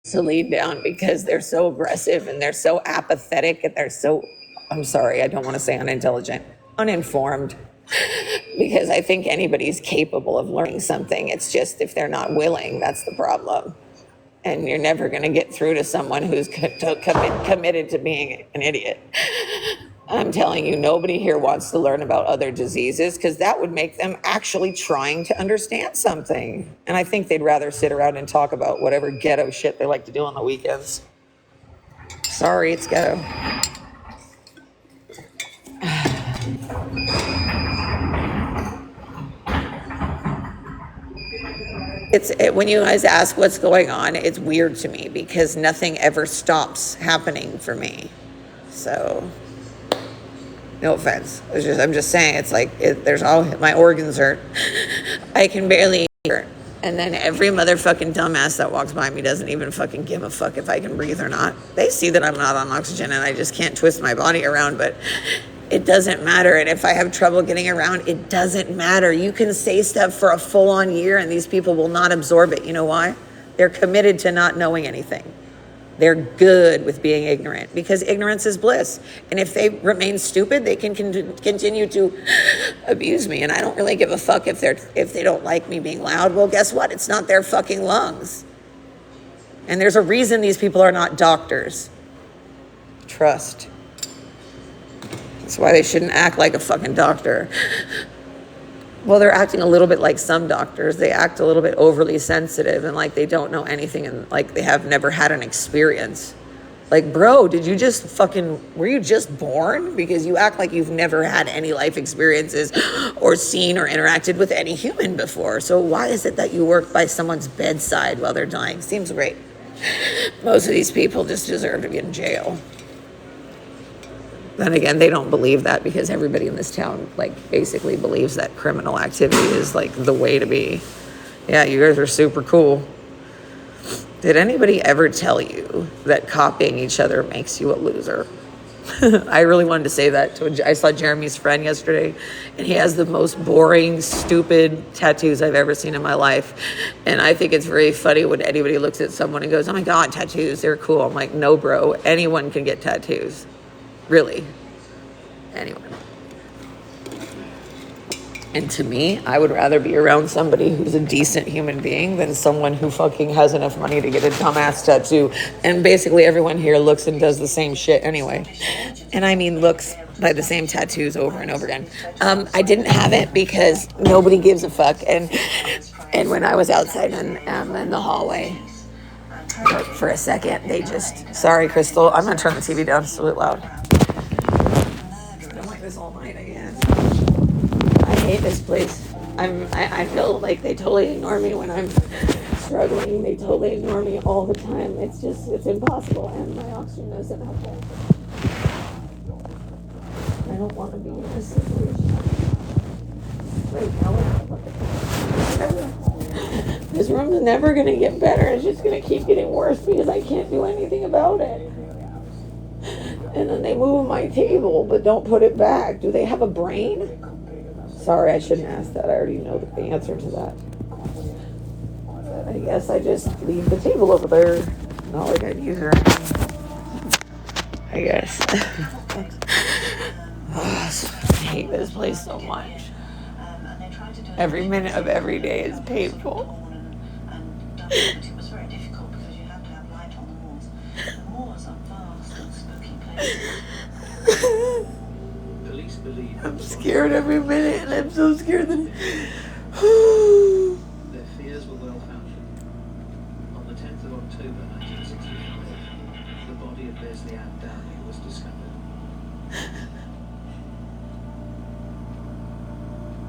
to lead down because they're so aggressive and they're so apathetic and they're so, I'm sorry, I don't want to say unintelligent, uninformed. Because I think anybody's capable of learning something. It's just if they're not willing, that's the problem. And you're never going to get through to someone who's committed to being an idiot. I'm telling you, nobody here wants to learn about other diseases because that would make them actually trying to understand something. And I think they'd rather sit around and talk about whatever ghetto shit they like to do on the weekends. Sorry, it's ghetto. When you guys ask what's going on, it's weird to me because nothing ever stops happening for me. So, no offense. I'm just saying, it's like there's all my organs hurt. I can barely hear. And then every motherfucking dumbass that walks by me doesn't even fucking give a fuck if I can breathe or not. They see that I'm not on oxygen and I just can't twist my body around, but it doesn't matter. And if I have trouble getting around, it doesn't matter. You can say stuff for a full-on year and these people will not absorb it. You know why? They're committed to not knowing anything. They're good with being ignorant because ignorance is bliss. And if they remain stupid, they can continue to abuse me. And I don't really give a fuck if they don't like me being loud. Well, guess what? It's not their fucking lungs. And there's a reason these people are not doctors. Trust. That's why they shouldn't act like a fucking doctor. Well, they're acting a little bit like some doctors. They act a little bit overly sensitive and like they don't know anything and like they have never had an experience. Like, bro, were you just born? Because you act like you've never had any life experiences or seen or interacted with any human before. So why is it that you work by someone's bedside while they're dying? Seems great. Most of these people just deserve to be in jail. Then again, they don't believe that because everybody in this town, like, basically believes that criminal activity is, like, the way to be. Yeah, you guys are super cool. Did anybody ever tell you that copying each other makes you a loser? I really wanted to say that. I saw Jeremy's friend yesterday, and he has the most boring, stupid tattoos I've ever seen in my life. And I think it's very funny when anybody looks at someone and goes, oh my God, tattoos, they're cool. I'm like, no, bro, anyone can get tattoos. Really. Anyone. And to me, I would rather be around somebody who's a decent human being than someone who fucking has enough money to get a dumbass tattoo. And basically everyone here looks and does the same shit anyway. And I mean looks by the same tattoos over and over again. I didn't have it because nobody gives a fuck. And when I was outside in the hallway for a second, they just... Sorry, Crystal. I'm going to turn the TV down. It's a bit loud. All night, I guess. I hate this place. I feel like they totally ignore me when I'm struggling. They totally ignore me all the time. It's impossible, and my oxygen doesn't help that. I don't want to be in this situation. Right now, this room's never going to get better. It's just going to keep getting worse because I can't do anything about it. And then they move my table, but don't put it back. Do they have a brain? Sorry, I shouldn't ask that. I already know the answer to that. But I guess I just leave the table over there. Not like I'd use her. I guess. I hate this place so much. Every minute of every day is painful. I'm scared every minute, and I'm so scared that... Their fears were well founded. On the 10th of October 1965, the body of Leslie Ann Downey was discovered.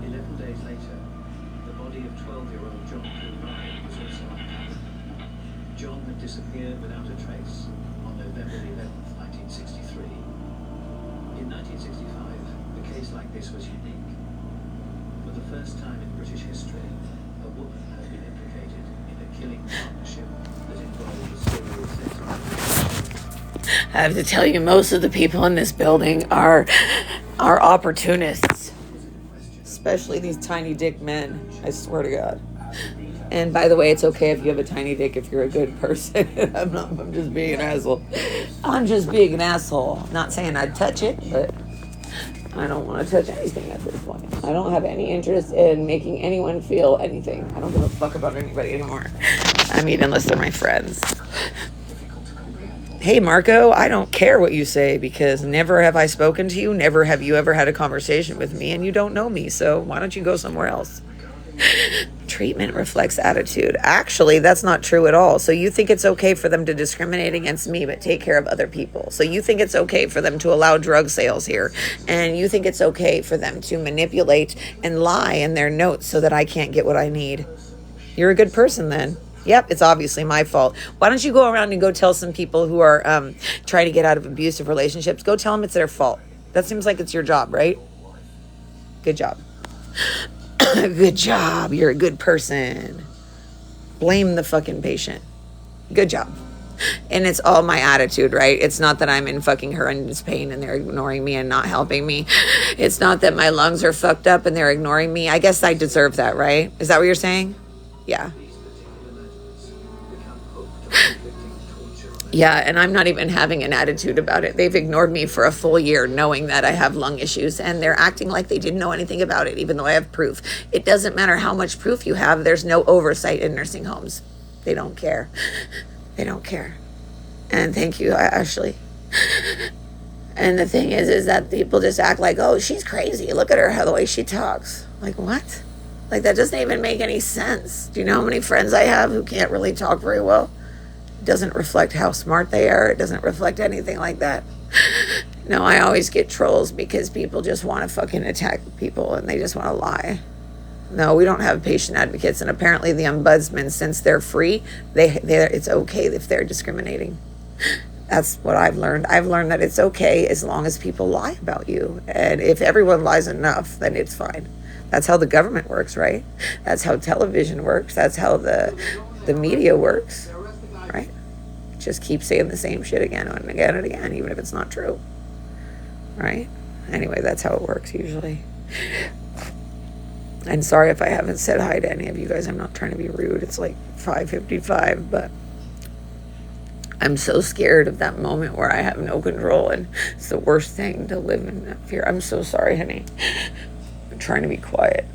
11 days later, the body of 12-year-old John Ryan was also uncovered. John had disappeared without a trace on November 11th, 1963. In 1965, a case like this was unique. For the first time in British history, a woman had been implicated in a killing partnership that involved a serial sex. I have to tell you, most of the people in this building are opportunists. Especially these tiny dick men, I swear to God. And by the way, it's okay if you have a tiny dick if you're a good person. I'm just being an asshole. I'm just being an asshole. Not saying I'd touch it, but I don't want to touch anything at this point. I don't have any interest in making anyone feel anything. I don't give a fuck about anybody anymore. I mean, unless they're my friends. Hey, Marco, I don't care what you say because never have I spoken to you. Never have you ever had a conversation with me, and you don't know me. So why don't you go somewhere else? Treatment reflects attitude. Actually, that's not true at all. So you think it's okay for them to discriminate against me but take care of other people. So you think it's okay for them to allow drug sales here, and you think it's okay for them to manipulate and lie in their notes so that I can't get what I need. You're a good person then. Yep, it's obviously my fault. Why don't you go around and go tell some people who are trying to get out of abusive relationships, go tell them it's their fault. That seems like it's your job, right? Good job. Good job. You're a good person. Blame the fucking patient. Good job. And it's all my attitude, right? It's not that I'm in fucking horrendous pain and they're ignoring me and not helping me. It's not that my lungs are fucked up and they're ignoring me. I guess I deserve that, right? Is that what you're saying? Yeah. Yeah, and I'm not even having an attitude about it. They've ignored me for a full year knowing that I have lung issues, and they're acting like they didn't know anything about it, even though I have proof. It doesn't matter how much proof you have. There's no oversight in nursing homes. They don't care. They don't care. And thank you, Ashley. And the thing is that people just act like, oh, she's crazy. Look at her, how the way she talks. Like, what? Like, that doesn't even make any sense. Do you know how many friends I have who can't really talk very well? It doesn't reflect how smart they are. It doesn't reflect anything like that. No, I always get trolls because people just want to fucking attack people and they just want to lie. No, we don't have patient advocates, and apparently the ombudsman, since they're free, it's okay if they're discriminating. That's what I've learned. I've learned that it's okay as long as people lie about you. And if everyone lies enough, then it's fine. That's how the government works, right? That's how television works. That's how the media works, right? Just keep saying the same shit again and again and again, even if it's not true, right? Anyway, that's how it works usually. And sorry if I haven't said hi to any of you guys. I'm not trying to be rude. It's like 5:55, but I'm so scared of that moment where I have no control, and it's the worst thing to live in that fear. I'm so sorry, honey. I'm trying to be quiet.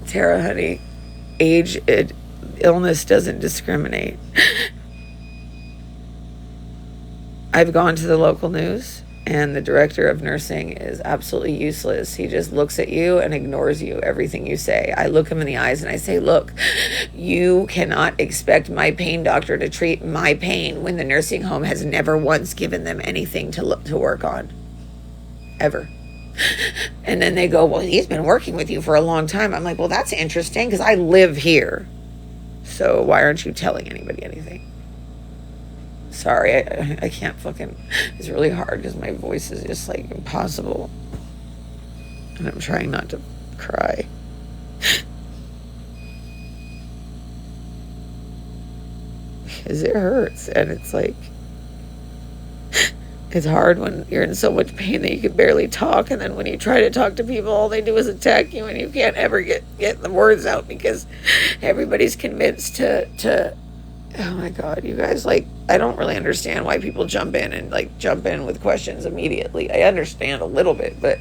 Tara, honey, illness doesn't discriminate. I've gone to the local news, and the director of nursing is absolutely useless. He just looks at you and ignores you, everything you say. I look him in the eyes and I say, look, you cannot expect my pain doctor to treat my pain when the nursing home has never once given them anything to work on. Ever. And then they go, well, he's been working with you for a long time. I'm like, well, that's interesting because I live here. So why aren't you telling anybody anything? Sorry, I can't fucking, it's really hard because my voice is just like impossible. And I'm trying not to cry. Because it hurts. And it's like, it's hard when you're in so much pain that you can barely talk, and then when you try to talk to people, all they do is attack you, and you can't ever get the words out because everybody's convinced to oh my God, you guys, like, I don't really understand why people jump in with questions immediately. I understand a little bit, but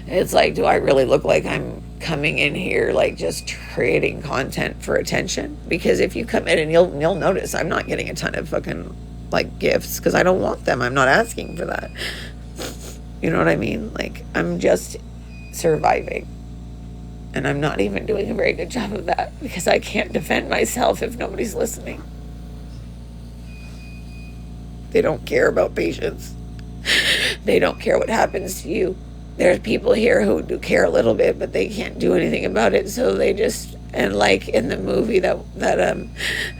it's like, do I really look like I'm coming in here like just creating content for attention? Because if you come in and you'll notice I'm not getting a ton of fucking like gifts because I don't want them. I'm not asking for that. You know what I mean? Like, I'm just surviving. And I'm not even doing a very good job of that because I can't defend myself if nobody's listening. They don't care about patients. They don't care what happens to you. There's people here who do care a little bit, but they can't do anything about it. So they just, and like in the movie that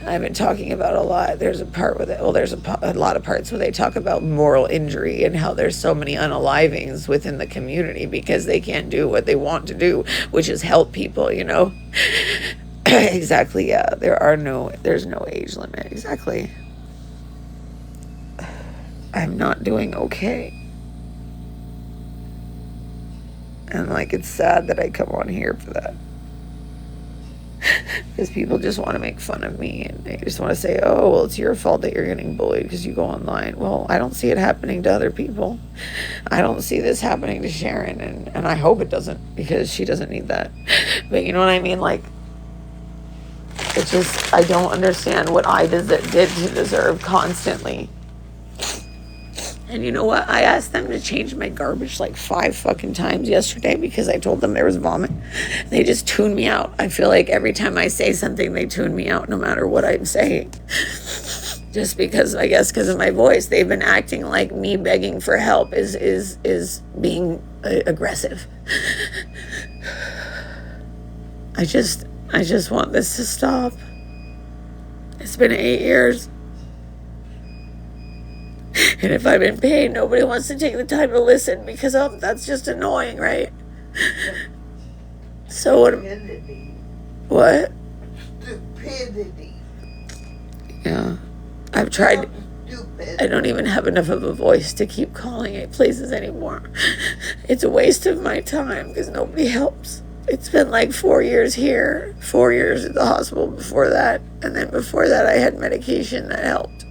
I've been talking about a lot, there's a part with it. Well, there's a lot of parts where they talk about moral injury and how there's so many unalivings within the community because they can't do what they want to do, which is help people, you know? Exactly, yeah. There's no age limit. Exactly. I'm not doing okay. And like, it's sad that I come on here for that. Because people just want to make fun of me, and they just want to say, oh, well, it's your fault that you're getting bullied because you go online. Well, I don't see it happening to other people. I don't see this happening to Sharon, and I hope it doesn't, because she doesn't need that. But you know what I mean? Like, it's just, I don't understand what I did to deserve constantly. And you know what? I asked them to change my garbage like 5 fucking times yesterday because I told them there was vomit. They just tune me out. I feel like every time I say something, they tune me out no matter what I'm saying. Just because, I guess, because of my voice. They've been acting like me begging for help is being aggressive. I just want this to stop. It's been 8 years. And if I'm in pain, nobody wants to take the time to listen because that's just annoying, right? So what? Stupidity. Yeah. I've tried. I don't even have enough of a voice to keep calling it places anymore. It's a waste of my time because nobody helps. It's been like 4 years here, 4 years at the hospital before that. And then before that, I had medication that helped.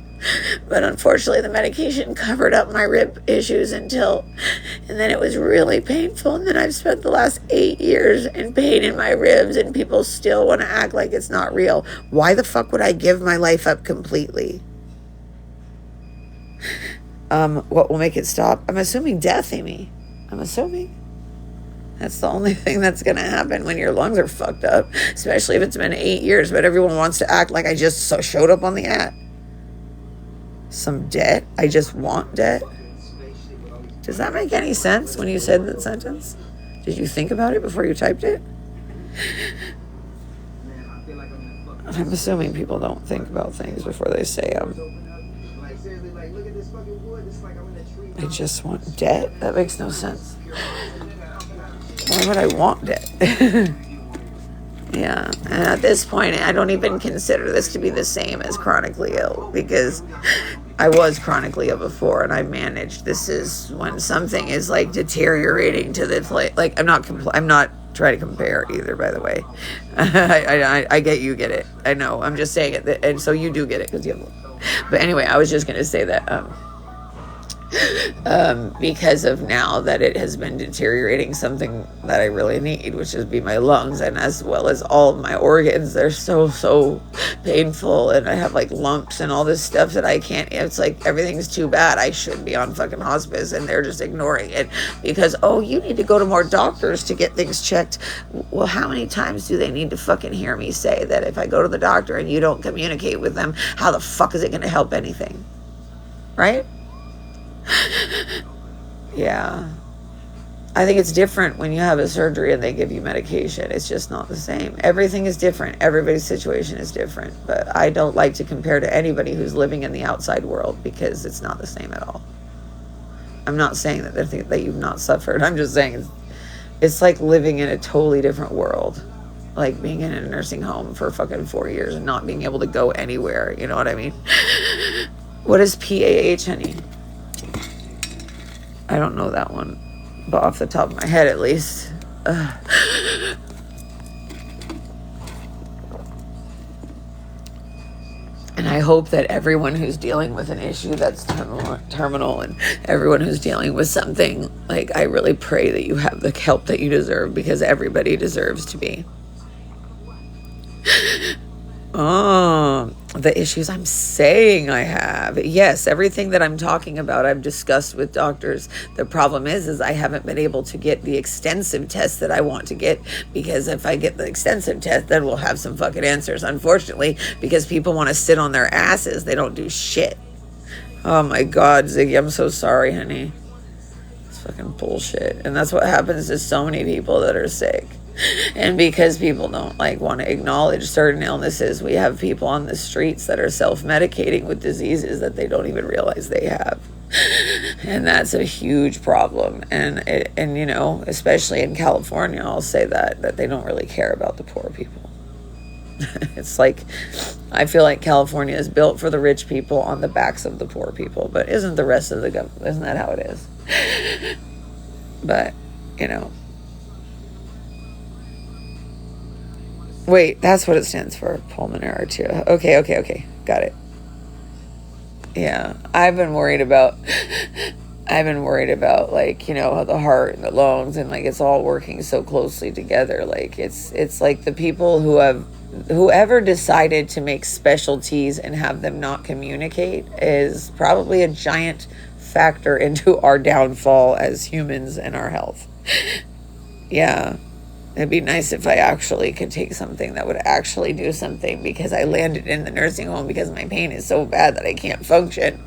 But unfortunately, the medication covered up my rib issues and then it was really painful. And then I've spent the last 8 years in pain in my ribs, and people still want to act like it's not real. Why the fuck would I give my life up completely? What will make it stop? I'm assuming death, Amy. I'm assuming. That's the only thing that's going to happen when your lungs are fucked up, especially if it's been 8 years, but everyone wants to act like I just showed up on the ad. Some debt? I just want debt? Does that make any sense when you said that sentence? Did you think about it before you typed it? I'm assuming people don't think about things before they say I just want debt? That makes no sense. Why would I want debt? Yeah, and at this point, I don't even consider this to be the same as chronically ill, because I was chronically ill before and I managed. This is when something is like deteriorating to the place. Like, I'm not trying to compare either, by the way. I get you get it. I know. I'm just saying it, and so you do get it because you have. But anyway, I was just gonna say that. Because of now that it has been deteriorating something that I really need, which is be my lungs, and as well as all of my organs. They're so painful, and I have like lumps and all this stuff that I can't. It's like everything's too bad. I should be on fucking hospice, and they're just ignoring it because, oh, you need to go to more doctors to get things checked. Well, how many times do they need to fucking hear me say that if I go to the doctor and you don't communicate with them, how the fuck is it going to help anything? Right? Yeah, I think it's different when you have a surgery and they give you medication. It's just not the same. Everything is different. Everybody's situation is different. But I don't like to compare to anybody who's living in the outside world because it's not the same at all. I'm not saying that you've not suffered. I'm just saying it's like living in a totally different world. Like being in a nursing home for fucking 4 years and not being able to go anywhere. You know what I mean? What is PAH, honey? I don't know that one, but off the top of my head, at least. And I hope that everyone who's dealing with an issue that's terminal and everyone who's dealing with something, like, I really pray that you have the help that you deserve, because everybody deserves to be. The issues I'm saying I have. Yes, everything that I'm talking about, I've discussed with doctors. The problem is I haven't been able to get the extensive tests that I want to get, because if I get the extensive test, then we'll have some fucking answers, unfortunately, because people want to sit on their asses. They don't do shit. Oh my God, Ziggy, I'm so sorry, honey. It's fucking bullshit. And that's what happens to so many people that are sick. And because people don't want to acknowledge certain illnesses, we have people on the streets that are self-medicating with diseases that they don't even realize they have. And that's a huge problem. And you know, especially in California, I'll say that they don't really care about the poor people. It's like, I feel like California is built for the rich people on the backs of the poor people, but isn't the rest of the government, isn't that how it is? But, you know. Wait, that's what it stands for, pulmonary arteria. Okay, got it. Yeah, I've been worried about like, you know, how the heart and the lungs and like it's all working so closely together. Like it's like the people whoever decided to make specialties and have them not communicate is probably a giant factor into our downfall as humans and our health. Yeah. It'd be nice if I actually could take something that would actually do something, because I landed in the nursing home because my pain is so bad that I can't function.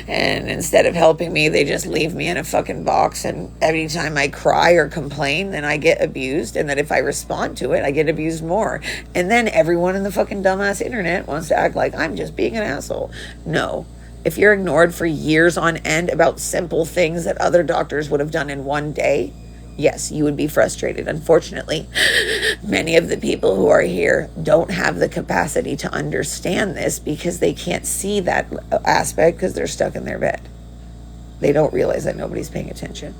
And instead of helping me, they just leave me in a fucking box. And every time I cry or complain, then I get abused. And then if I respond to it, I get abused more. And then everyone in the fucking dumbass internet wants to act like I'm just being an asshole. No. If you're ignored for years on end about simple things that other doctors would have done in one day, yes, you would be frustrated. Unfortunately, many of the people who are here don't have the capacity to understand this because they can't see that aspect because they're stuck in their bed. They don't realize that nobody's paying attention.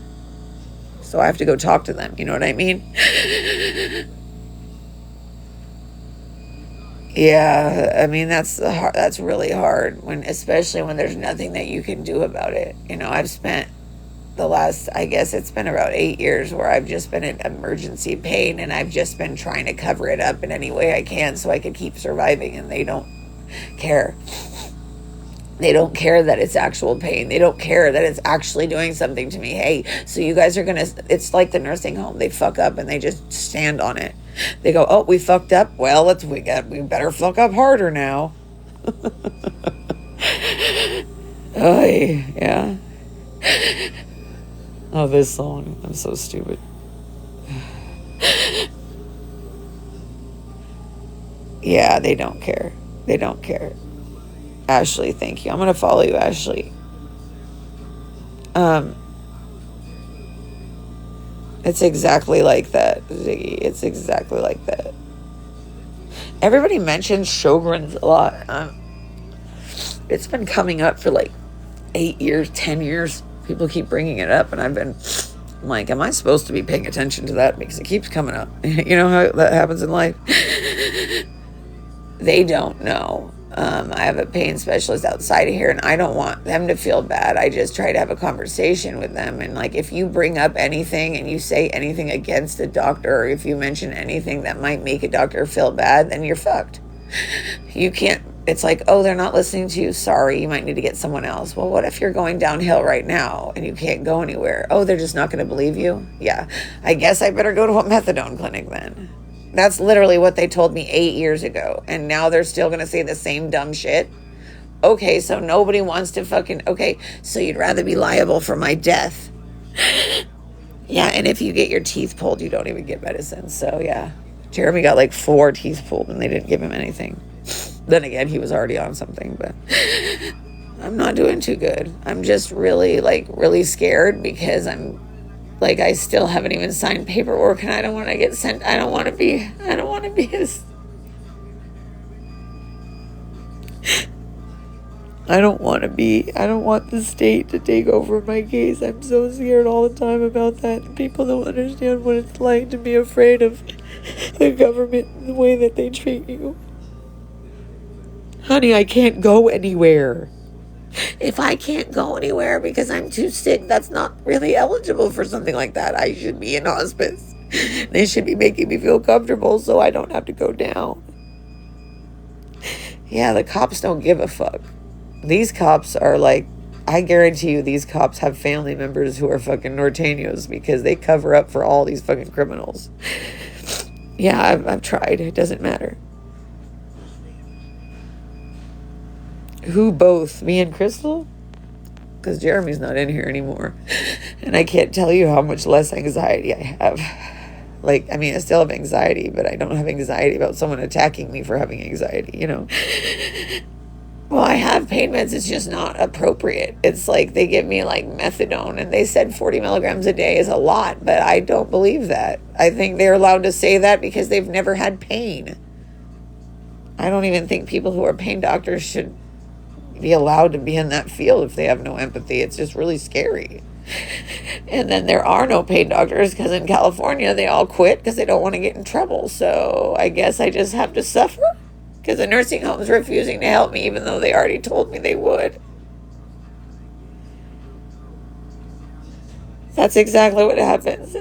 So I have to go talk to them. You know what I mean? Yeah, I mean, that's really hard, especially when there's nothing that you can do about it. You know, I've spent the last, I guess it's been about 8 years where I've just been in emergency pain, and I've just been trying to cover it up in any way I can so I could keep surviving, and they don't care. They don't care that it's actual pain. They don't care that it's actually doing something to me. Hey, so you guys are it's like the nursing home. They fuck up and they just stand on it. They go, oh, we fucked up. Well, we better fuck up harder now. Oh, yeah. Oh, this song. I'm so stupid. Yeah, they don't care. They don't care. Ashley, thank you. I'm going to follow you, Ashley. It's exactly like that, Ziggy. It's exactly like that. Everybody mentions Sjogren's a lot. It's been coming up for like 8 years, 10 years. People keep bringing it up, and I'm like, am I supposed to be paying attention to that? Because it keeps coming up. You know how that happens in life? They don't know. I have a pain specialist outside of here, and I don't want them to feel bad. I just try to have a conversation with them. And like, if you bring up anything and you say anything against a doctor, or if you mention anything that might make a doctor feel bad, then you're fucked. You can't. It's like, oh, they're not listening to you. Sorry, you might need to get someone else. Well, what if you're going downhill right now and you can't go anywhere? Oh, they're just not going to believe you? Yeah, I guess I better go to a methadone clinic then. That's literally what they told me 8 years ago. And now they're still going to say the same dumb shit. Okay, so nobody wants to okay, so you'd rather be liable for my death. Yeah, and if you get your teeth pulled, you don't even get medicine. So yeah, Jeremy got like 4 teeth pulled and they didn't give him anything. Then again, he was already on something, but I'm not doing too good. I'm just really scared because I still haven't even signed paperwork, and I don't want to get sent. I don't want to be his. I don't want the state to take over my case. I'm so scared all the time about that. People don't understand what it's like to be afraid of the government and the way that they treat you. Honey, I can't go anywhere. If I can't go anywhere because I'm too sick, that's not really eligible for something like that. I should be in hospice. They should be making me feel comfortable so I don't have to go down. Yeah, the cops don't give a fuck. These cops are like, I guarantee you these cops have family members who are fucking norteños because they cover up for all these fucking criminals. Yeah, I've tried. It doesn't matter. Who both? Me and Crystal? Because Jeremy's not in here anymore. And I can't tell you how much less anxiety I have. I still have anxiety, but I don't have anxiety about someone attacking me for having anxiety, you know? Well, I have pain meds. It's just not appropriate. It's like they give me like methadone, and they said 40 milligrams a day is a lot, but I don't believe that. I think they're allowed to say that because they've never had pain. I don't even think people who are pain doctors should be allowed to be in that field if they have no empathy. It's just really scary. And then there are no pain doctors because in California they all quit because they don't want to get in trouble. So I guess I just have to suffer because the nursing home is refusing to help me even though they already told me they would. That's exactly what happens.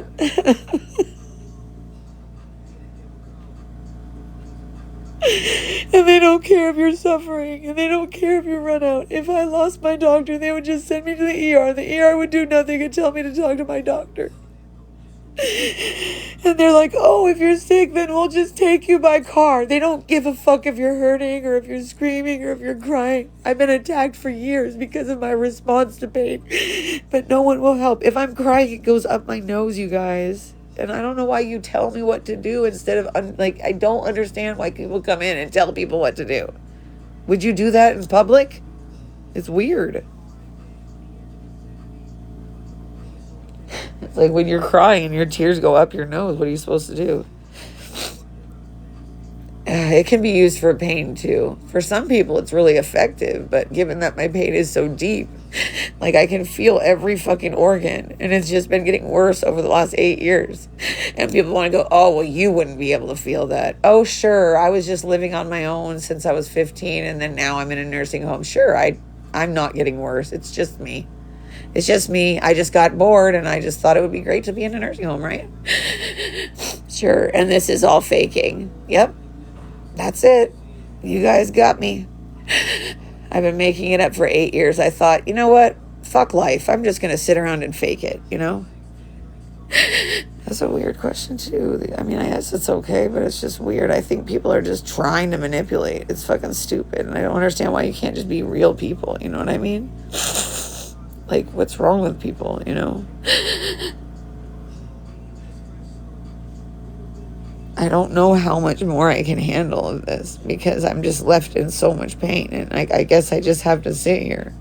And they don't care if you're suffering, and they don't care if you run out. If I lost my doctor, they would just send me to the ER. The ER would do nothing and tell me to talk to my doctor. And they're like, oh, if you're sick, then we'll just take you by car. They don't give a fuck if you're hurting or if you're screaming or if you're crying. I've been attacked for years because of my response to pain, but no one will help. If I'm crying, it goes up my nose, you guys. And I don't know why you tell me what to do instead of, I don't understand why people come in and tell people what to do. Would you do that in public? It's weird. It's like when you're crying and your tears go up your nose, what are you supposed to do? It can be used for pain too. For some people, it's really effective, but given that my pain is so deep, like I can feel every fucking organ, and it's just been getting worse over the last 8 years. And people want to go, oh, well, you wouldn't be able to feel that. Oh, sure, I was just living on my own since I was 15, and then now I'm in a nursing home. Sure, I'm not getting worse. It's just me. It's just me. I just got bored, and I just thought it would be great to be in a nursing home, right? Sure, and this is all faking. Yep. That's it. You guys got me. I've been making it up for 8 years. I thought, you know what? Fuck life. I'm just going to sit around and fake it, you know? That's a weird question, too. I mean, I guess it's okay, but it's just weird. I think people are just trying to manipulate. It's fucking stupid. And I don't understand why you can't just be real people. You know what I mean? Like, what's wrong with people, you know? I don't know how much more I can handle of this because I'm just left in so much pain. And I guess I just have to sit here.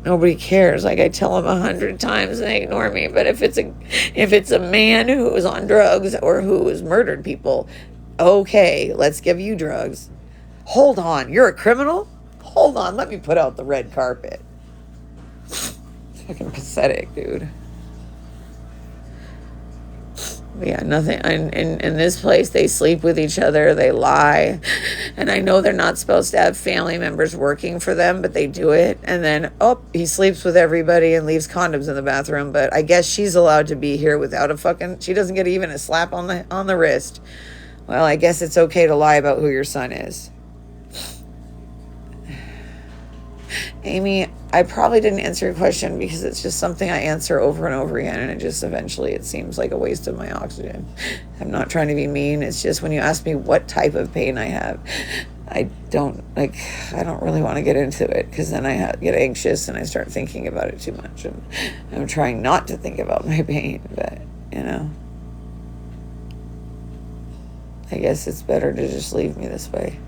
Nobody cares. Like I tell them 100 times and they ignore me. But if it's a man who is on drugs or who has murdered people, okay, let's give you drugs. Hold on, you're a criminal? Hold on, let me put out the red carpet. It's fucking pathetic, dude. Yeah, nothing. In this place, they sleep with each other. They lie. And I know they're not supposed to have family members working for them, but they do it. And then, he sleeps with everybody and leaves condoms in the bathroom. But I guess she's allowed to be here without she doesn't get even a slap on the wrist. Well, I guess it's okay to lie about who your son is. Amy, I probably didn't answer your question because it's just something I answer over and over again, and it seems like a waste of my oxygen. I'm not trying to be mean. It's just when you ask me what type of pain I have, I don't really want to get into it because then I get anxious and I start thinking about it too much, and I'm trying not to think about my pain, but I guess it's better to just leave me this way.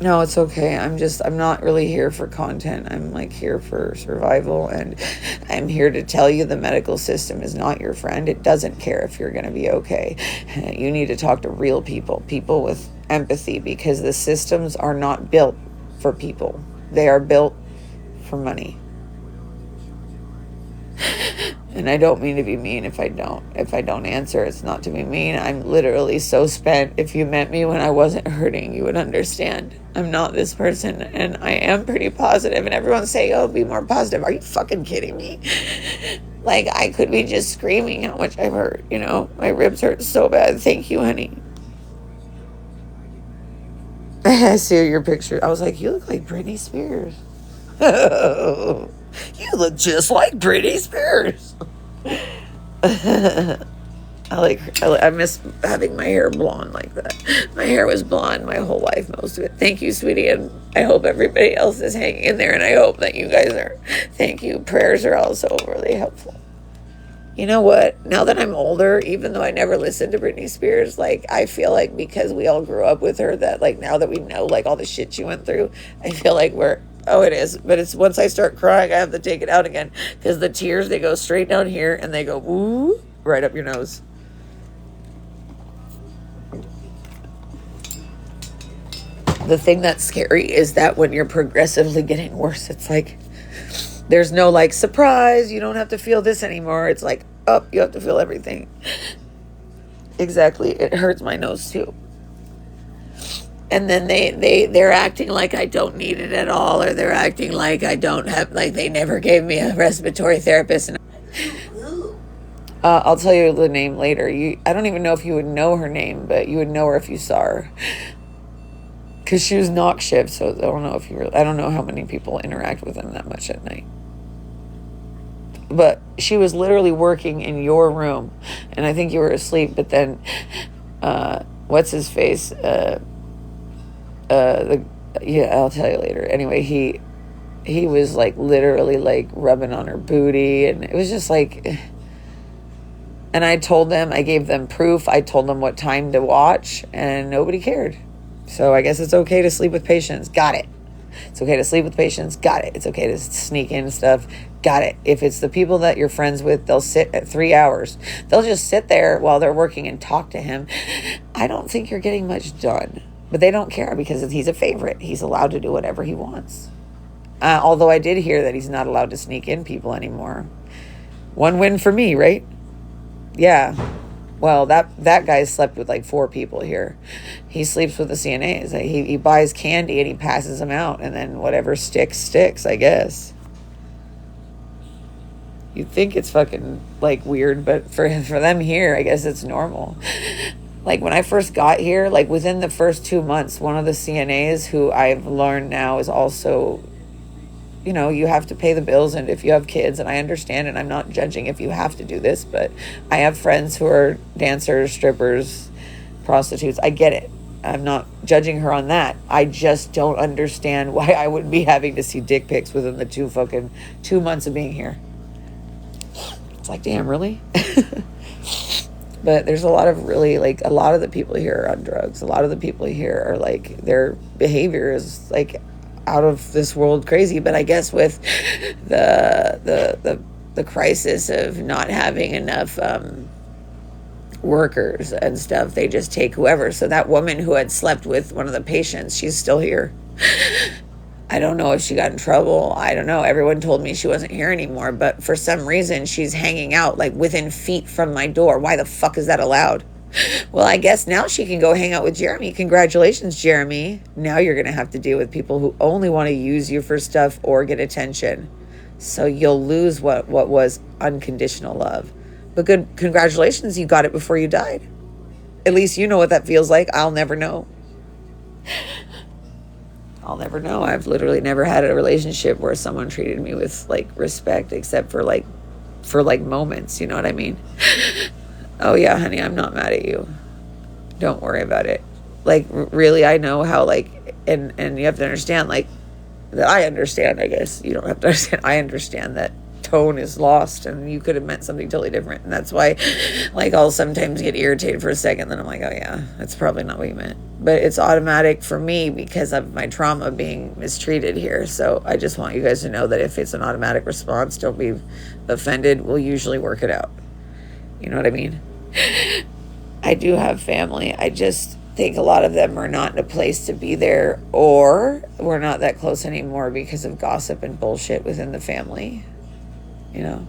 No, it's okay. I'm not really here for content. I'm here for survival, and I'm here to tell you the medical system is not your friend. It doesn't care if you're going to be okay. You need to talk to real people with empathy, because the systems are not built for people. They are built for money. And I don't mean to be mean if I don't answer. It's not to be mean. I'm literally so spent. If you met me when I wasn't hurting, you would understand. I'm not this person, and I am pretty positive. And everyone's saying, oh, be more positive. Are you fucking kidding me? I could be just screaming how much I've hurt, My ribs hurt so bad. Thank you, honey. I see your picture. I was like, you look like Britney Spears. You look just like Britney Spears. I miss having my hair blonde like that. My hair was blonde my whole life, most of it. Thank you, sweetie, and I hope everybody else is hanging in there, and I hope that you guys are. Thank you. Prayers are also really helpful. You know what? Now that I'm older, even though I never listened to Britney Spears, I feel like because we all grew up with her, that now that we know all the shit she went through, I feel like we're Oh, it is. But it's once I start crying, I have to take it out again because the tears, they go straight down here and they go woo right up your nose. The thing that's scary is that when you're progressively getting worse, it's like there's no like surprise, you don't have to feel this anymore. It's like, oh, you have to feel everything. Exactly. It hurts my nose too. And then they're acting like I don't need it at all, or they're acting like I don't have, like they never gave me a respiratory therapist. And I'll tell you the name later. I don't even know if you would know her name, but you would know her if you saw her. Because she was knock shift, so I don't know how many people interact with them that much at night. But she was literally working in your room, and I think you were asleep. But then, what's his face? I'll tell you later. Anyway, he was like literally like rubbing on her booty, and it was just like. And I gave them proof. I told them what time to watch, and nobody cared. So I guess it's okay to sleep with patients. Got it. It's okay to sleep with patients. Got it. It's okay to sneak in stuff. Got it. If it's the people that you're friends with, they'll sit at 3 hours. They'll just sit there while they're working and talk to him. I don't think you're getting much done. But they don't care because he's a favorite. He's allowed to do whatever he wants. Although I did hear that he's not allowed to sneak in people anymore. One win for me, right? Yeah. Well, that guy slept with like 4 people here. He sleeps with the CNAs. He buys candy and he passes them out, and then whatever sticks, I guess. You'd think it's fucking like weird, but for them here, I guess it's normal. Like when I first got here, like within the first 2 months, one of the CNAs who I've learned now is also, you have to pay the bills, and if you have kids, and I understand, and I'm not judging if you have to do this, but I have friends who are dancers, strippers, prostitutes. I get it. I'm not judging her on that. I just don't understand why I would be having to see dick pics within the 2 months of being here. It's like, damn, really? But there's a lot of the people here are on drugs. A lot of the people here are like, their behavior is like out of this world crazy. But I guess with the crisis of not having enough workers and stuff, they just take whoever. So that woman who had slept with one of the patients, she's still here. I don't know if she got in trouble. I don't know. Everyone told me she wasn't here anymore, but for some reason she's hanging out like within feet from my door. Why the fuck is that allowed? Well, I guess now she can go hang out with Jeremy. Congratulations, Jeremy. Now you're going to have to deal with people who only want to use you for stuff or get attention. So you'll lose what was unconditional love. But good, congratulations, you got it before you died. At least you know what that feels like. I'll never know. I'll never know. I've literally never had a relationship where someone treated me with like respect, except for moments. You know what I mean? Oh yeah, honey, I'm not mad at you. Don't worry about it. Like really, I know how and you have to understand that I understand. I guess you don't have to understand. I understand that tone is lost, and you could have meant something totally different, and that's why I'll sometimes get irritated for a second, then I'm like, oh yeah, that's probably not what you meant. But it's automatic for me because of my trauma being mistreated here. So I just want you guys to know that if it's an automatic response, don't be offended. We'll usually work it out. You know what I mean? I do have family. I just think a lot of them are not in a place to be there, or we're not that close anymore because of gossip and bullshit within the family. You know?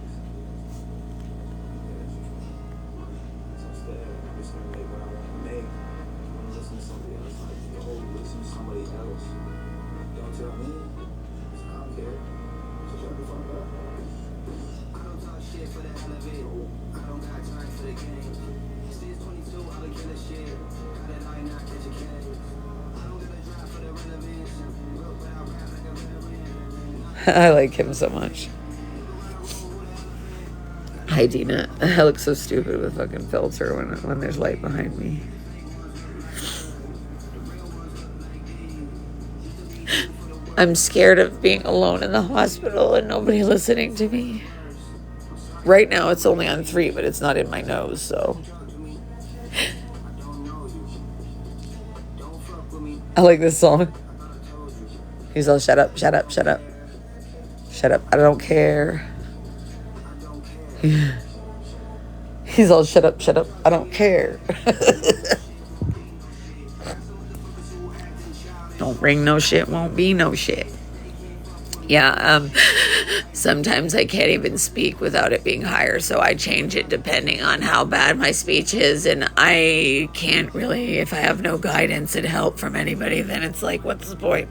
I like him so much. Hi, Dina. I look so stupid with fucking filter when there's light behind me. I'm scared of being alone in the hospital and nobody listening to me. Right now it's only on 3, but it's not in my nose, so. I like this song. He's all, shut up, shut up, shut up. Shut up, I don't care. He's all, shut up, I don't care. Don't bring no shit, won't be no shit. Yeah, sometimes I can't even speak without it being higher, so I change it depending on how bad my speech is, and I can't really, if I have no guidance and help from anybody, then it's like, what's the point?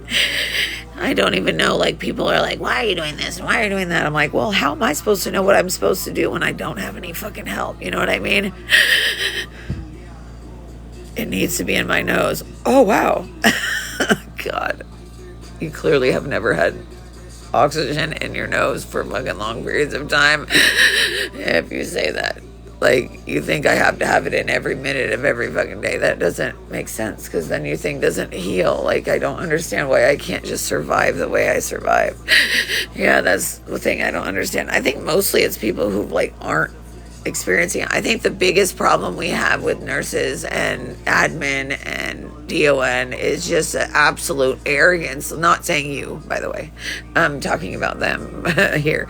I don't even know, like, people are like, why are you doing this? Why are you doing that? I'm like, well, how am I supposed to know what I'm supposed to do when I don't have any fucking help? You know what I mean? It needs to be in my nose. Oh, wow. God. You clearly have never had oxygen in your nose for fucking long periods of time. If you say that, like, you think I have to have it in every minute of every fucking day. That doesn't make sense, because then your thing doesn't heal. Like, I don't understand why I can't just survive the way I survive. Yeah, that's the thing I don't understand. I think mostly it's people who, like, aren't experiencing it. I think the biggest problem we have with nurses and admin and DON is just an absolute arrogance. I'm not saying you, by the way. I'm talking about them here.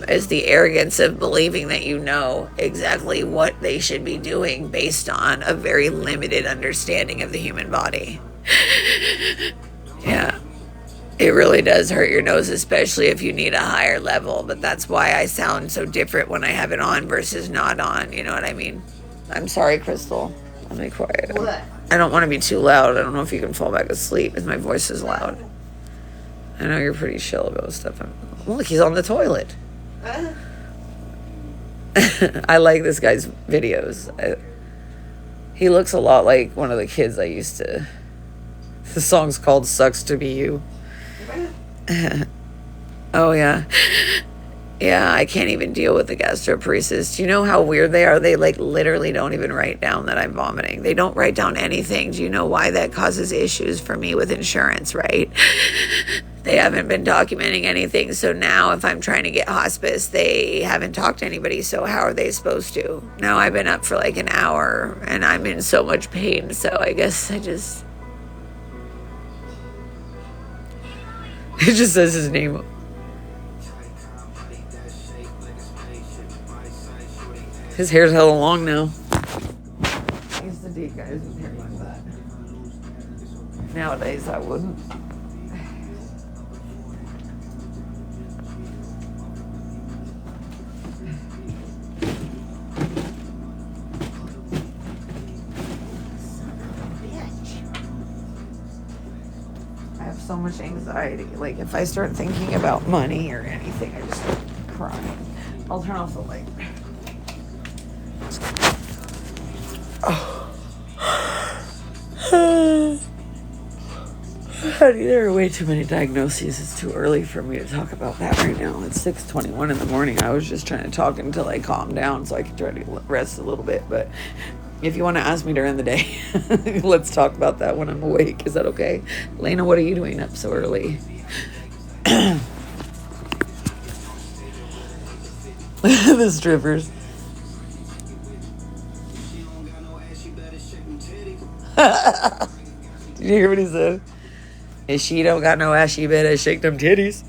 Is the arrogance of believing that you know exactly what they should be doing based on a very limited understanding of the human body. Yeah. It really does hurt your nose, especially if you need a higher level. But that's why I sound so different when I have it on versus not on. You know what I mean? I'm sorry, Crystal. I'll be quiet. What? I don't want to be too loud. I don't know if you can fall back asleep if my voice is loud. I know you're pretty chill about stuff. Look, he's on the toilet. I like this guy's videos. He looks a lot like one of the kids I used to... The song's called Sucks to Be You. Oh, yeah. Yeah, I can't even deal with the gastroparesis. Do you know how weird they are? They, like, literally don't even write down that I'm vomiting. They don't write down anything. Do you know why that causes issues for me with insurance, right? They haven't been documenting anything. So now if I'm trying to get hospice, they haven't talked to anybody. So how are they supposed to? Now I've been up for like an hour and I'm in so much pain. So I guess I just... It just says his name. His hair's hella long now. I used to date guys with hair like that. Nowadays, I wouldn't. I have so much anxiety. Like, if I start thinking about money or anything, I just start crying. I'll turn off the light. Honey, there are way too many diagnoses. It's too early for me to talk about that right now. It's 6:21 in the morning. I was just trying to talk until I calmed down so I could try to rest a little bit. But if you want to ask me during the day, let's talk about that when I'm awake. Is that okay? Lena, what are you doing up so early? The strippers. Did you hear what he said? If she don't got no ass, she better shake them titties.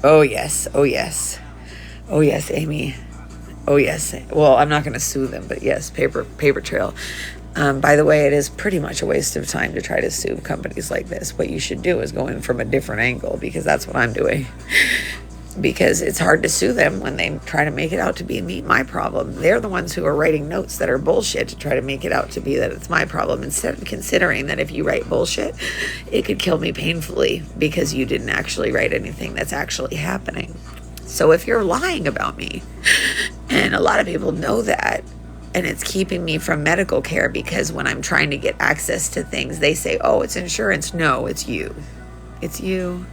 Oh, yes. Oh, yes. Oh, yes, Amy. Oh, yes. Well, I'm not going to sue them, but yes, paper trail. By the way, it is pretty much a waste of time to try to sue companies like this. What you should do is go in from a different angle, because that's what I'm doing. Because it's hard to sue them when they try to make it out to be my problem. They're the ones who are writing notes that are bullshit to try to make it out to be that it's my problem, instead of considering that if you write bullshit, it could kill me painfully because you didn't actually write anything that's actually happening. So if you're lying about me, and a lot of people know that, and it's keeping me from medical care, because when I'm trying to get access to things, they say, oh, it's insurance. No, it's you. It's you.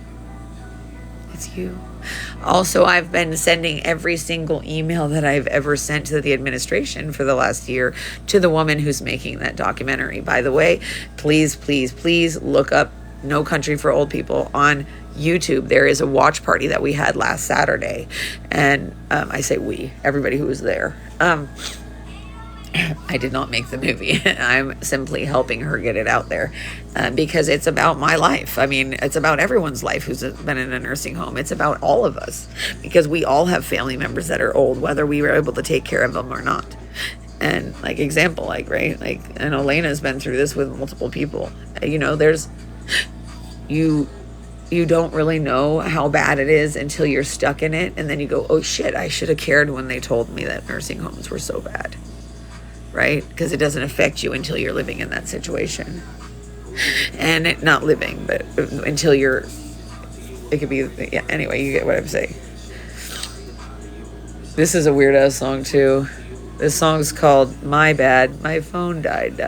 It's you. Also, I've been sending every single email that I've ever sent to the administration for the last year to the woman who's making that documentary. By the way, please, please, please look up No Country for Old People on YouTube. There is a watch party that we had last Saturday. And I say we, everybody who was there. I did not make the movie. I'm simply helping her get it out there because it's about my life. I mean, it's about everyone's life who's been in a nursing home. It's about all of us because we all have family members that are old, whether we were able to take care of them or not. And like example, like, right, like, and Elena's been through this with multiple people. You know, there's you don't really know how bad it is until you're stuck in it, and then you go, oh shit, I should have cared when they told me that nursing homes were so bad. Right? Because it doesn't affect you until you're living in that situation. And not living, but until you're, it could be, yeah, anyway, you get what I'm saying. This is a weird ass song too. This song's called My Bad, My Phone Died.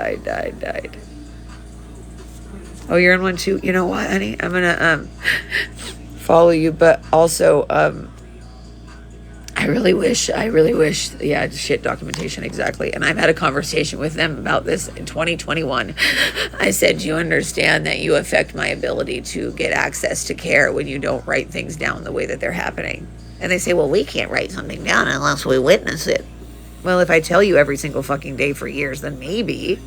Oh, you're in one too? You know what, honey? I'm gonna follow you, but also I really wish, yeah, shit documentation, exactly. And I've had a conversation with them about this in 2021. I said, you understand that you affect my ability to get access to care when you don't write things down the way that they're happening. And they say, well, we can't write something down unless we witness it. Well, if I tell you every single fucking day for years, then maybe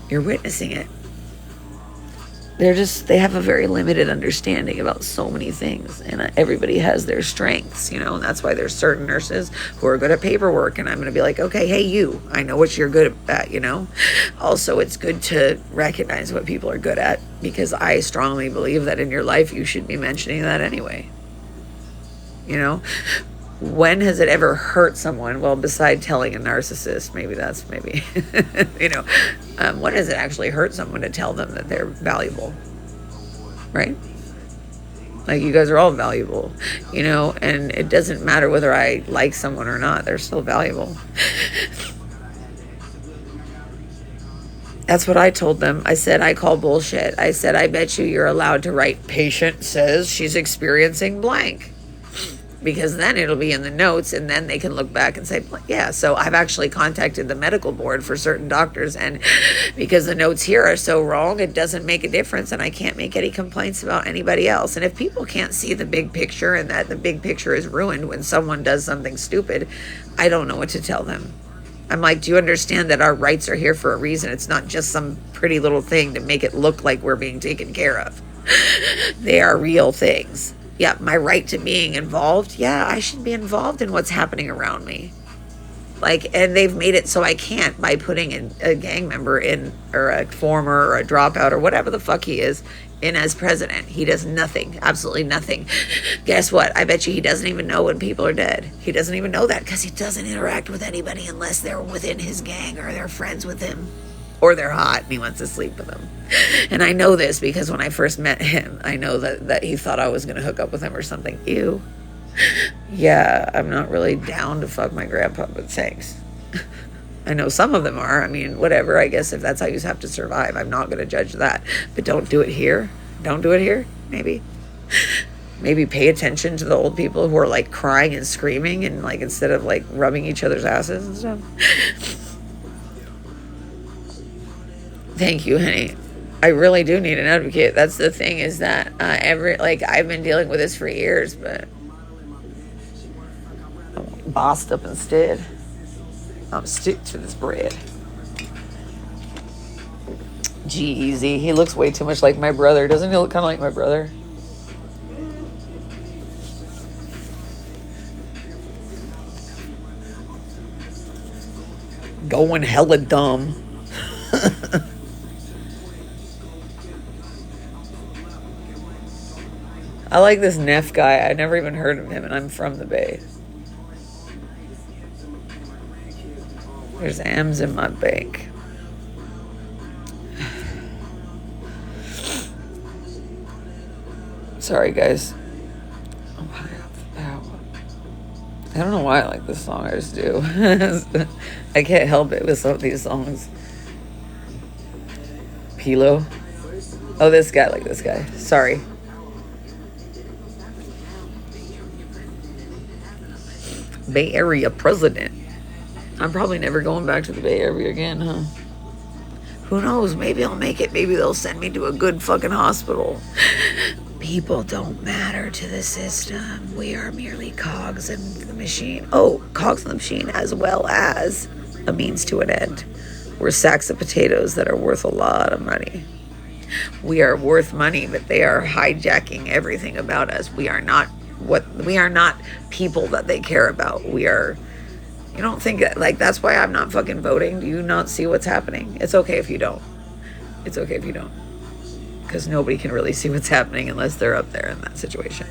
you're witnessing it. They have a very limited understanding about so many things, and everybody has their strengths, you know, and that's why there's certain nurses who are good at paperwork, and I'm going to be like, okay, hey, you, I know what you're good at, you know. Also, it's good to recognize what people are good at, because I strongly believe that in your life, you should be mentioning that anyway, you know. When has it ever hurt someone? Well, beside telling a narcissist, maybe, you know, when does it actually hurt someone to tell them that they're valuable, right? Like, you guys are all valuable, you know, and it doesn't matter whether I like someone or not, they're still valuable. That's what I told them. I said, I call bullshit. I said, I bet you're allowed to write, patient says she's experiencing blank. Because then it'll be in the notes, and then they can look back and say, yeah. So I've actually contacted the medical board for certain doctors, and because the notes here are so wrong, it doesn't make a difference, and I can't make any complaints about anybody else. And if people can't see the big picture, and that the big picture is ruined when someone does something stupid, I don't know what to tell them. I'm like, do you understand that our rights are here for a reason? It's not just some pretty little thing to make it look like we're being taken care of. They are real things. Yeah, my right to being involved. Yeah, I should be involved in what's happening around me. Like, and they've made it so I can't by putting in a gang member in, or a former, or a dropout, or whatever the fuck he is, in as president. He does nothing, absolutely nothing. Guess what? I bet you he doesn't even know when people are dead. He doesn't even know that because he doesn't interact with anybody unless they're within his gang or they're friends with him. Or they're hot and he wants to sleep with them. And I know this because when I first met him, I know that he thought I was going to hook up with him or something. Ew. Yeah, I'm not really down to fuck my grandpa, but thanks. I know some of them are. I mean, whatever. I guess if that's how you have to survive, I'm not going to judge that. But don't do it here. Don't do it here, maybe. Maybe pay attention to the old people who are like crying and screaming and like instead of like rubbing each other's asses and stuff. Thank you, honey. I really do need an advocate. That's the thing, is that I've been dealing with this for years, but I'm bossed up instead. I'm stick to this bread. G-Eazy. He looks way too much like my brother. Doesn't he look kind of like my brother? Going hella dumb. I like this Neff guy. I never even heard of him, and I'm from the Bay. There's M's in my bank. Sorry, guys. I'm high off the power. I don't know why I like this song. I just do. I can't help it with some of these songs. Pilo. Oh, this guy. I like this guy. Sorry. Bay Area president. I'm probably never going back to the Bay Area again, huh? Who knows? Maybe I'll make it. Maybe they'll send me to a good fucking hospital. People don't matter to the system. We are merely cogs in the machine. Oh, cogs in the machine, as well as a means to an end. We're sacks of potatoes that are worth a lot of money. We are worth money, but they are hijacking everything about us. We are not people that they care about. We are, you don't think that, like, that's why I'm not fucking voting. Do you not see what's happening? It's okay if you don't. It's okay if you don't. Because nobody can really see what's happening unless they're up there in that situation.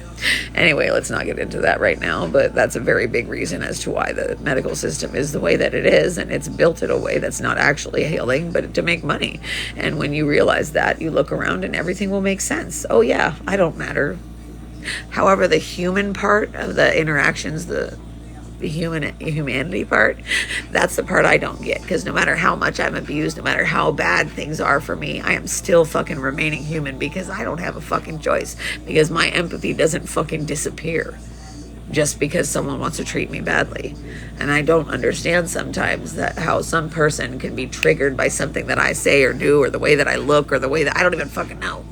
Anyway, let's not get into that right now, but that's a very big reason as to why the medical system is the way that it is, and it's built in a way that's not actually healing, but to make money. And when you realize that, you look around and everything will make sense. Oh yeah, I don't matter. However, the human part of the interactions, the humanity part, that's the part I don't get, because no matter how much I'm abused, no matter how bad things are for me, I am still fucking remaining human, because I don't have a fucking choice, because my empathy doesn't fucking disappear just because someone wants to treat me badly. And I don't understand sometimes that how some person can be triggered by something that I say or do, or the way that I look, or the way that I don't even fucking know.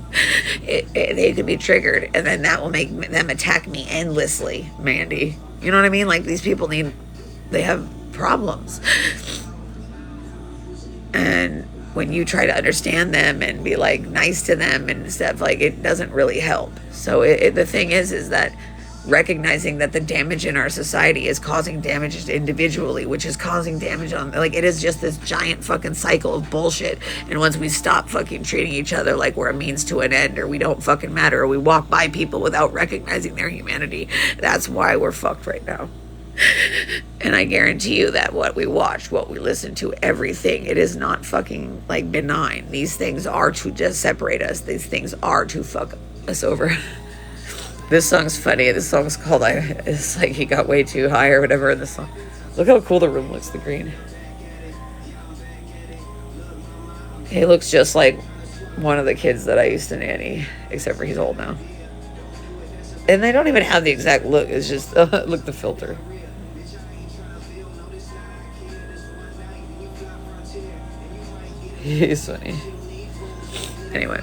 They can be triggered, and then that will make them attack me endlessly, Mandy. You know what I mean? Like, these people they have problems. And when you try to understand them and be like nice to them and stuff, like, it doesn't really help. So the thing is that recognizing that the damage in our society is causing damage individually, which is causing damage on, like, it is just this giant fucking cycle of bullshit. And once we stop fucking treating each other like we're a means to an end, or we don't fucking matter, or we walk by people without recognizing their humanity, that's why we're fucked right now. And I guarantee you that what we watch, what we listen to, everything, it is not fucking like benign. These things are to just separate us. These things are to fuck us over. This song's funny. This song's called it's like he got way too high or whatever in the song. Look how cool the room looks, the green. He looks just like one of the kids that I used to nanny, except for he's old now. And they don't even have the exact look. It's just, look, the filter. He's funny. Anyway.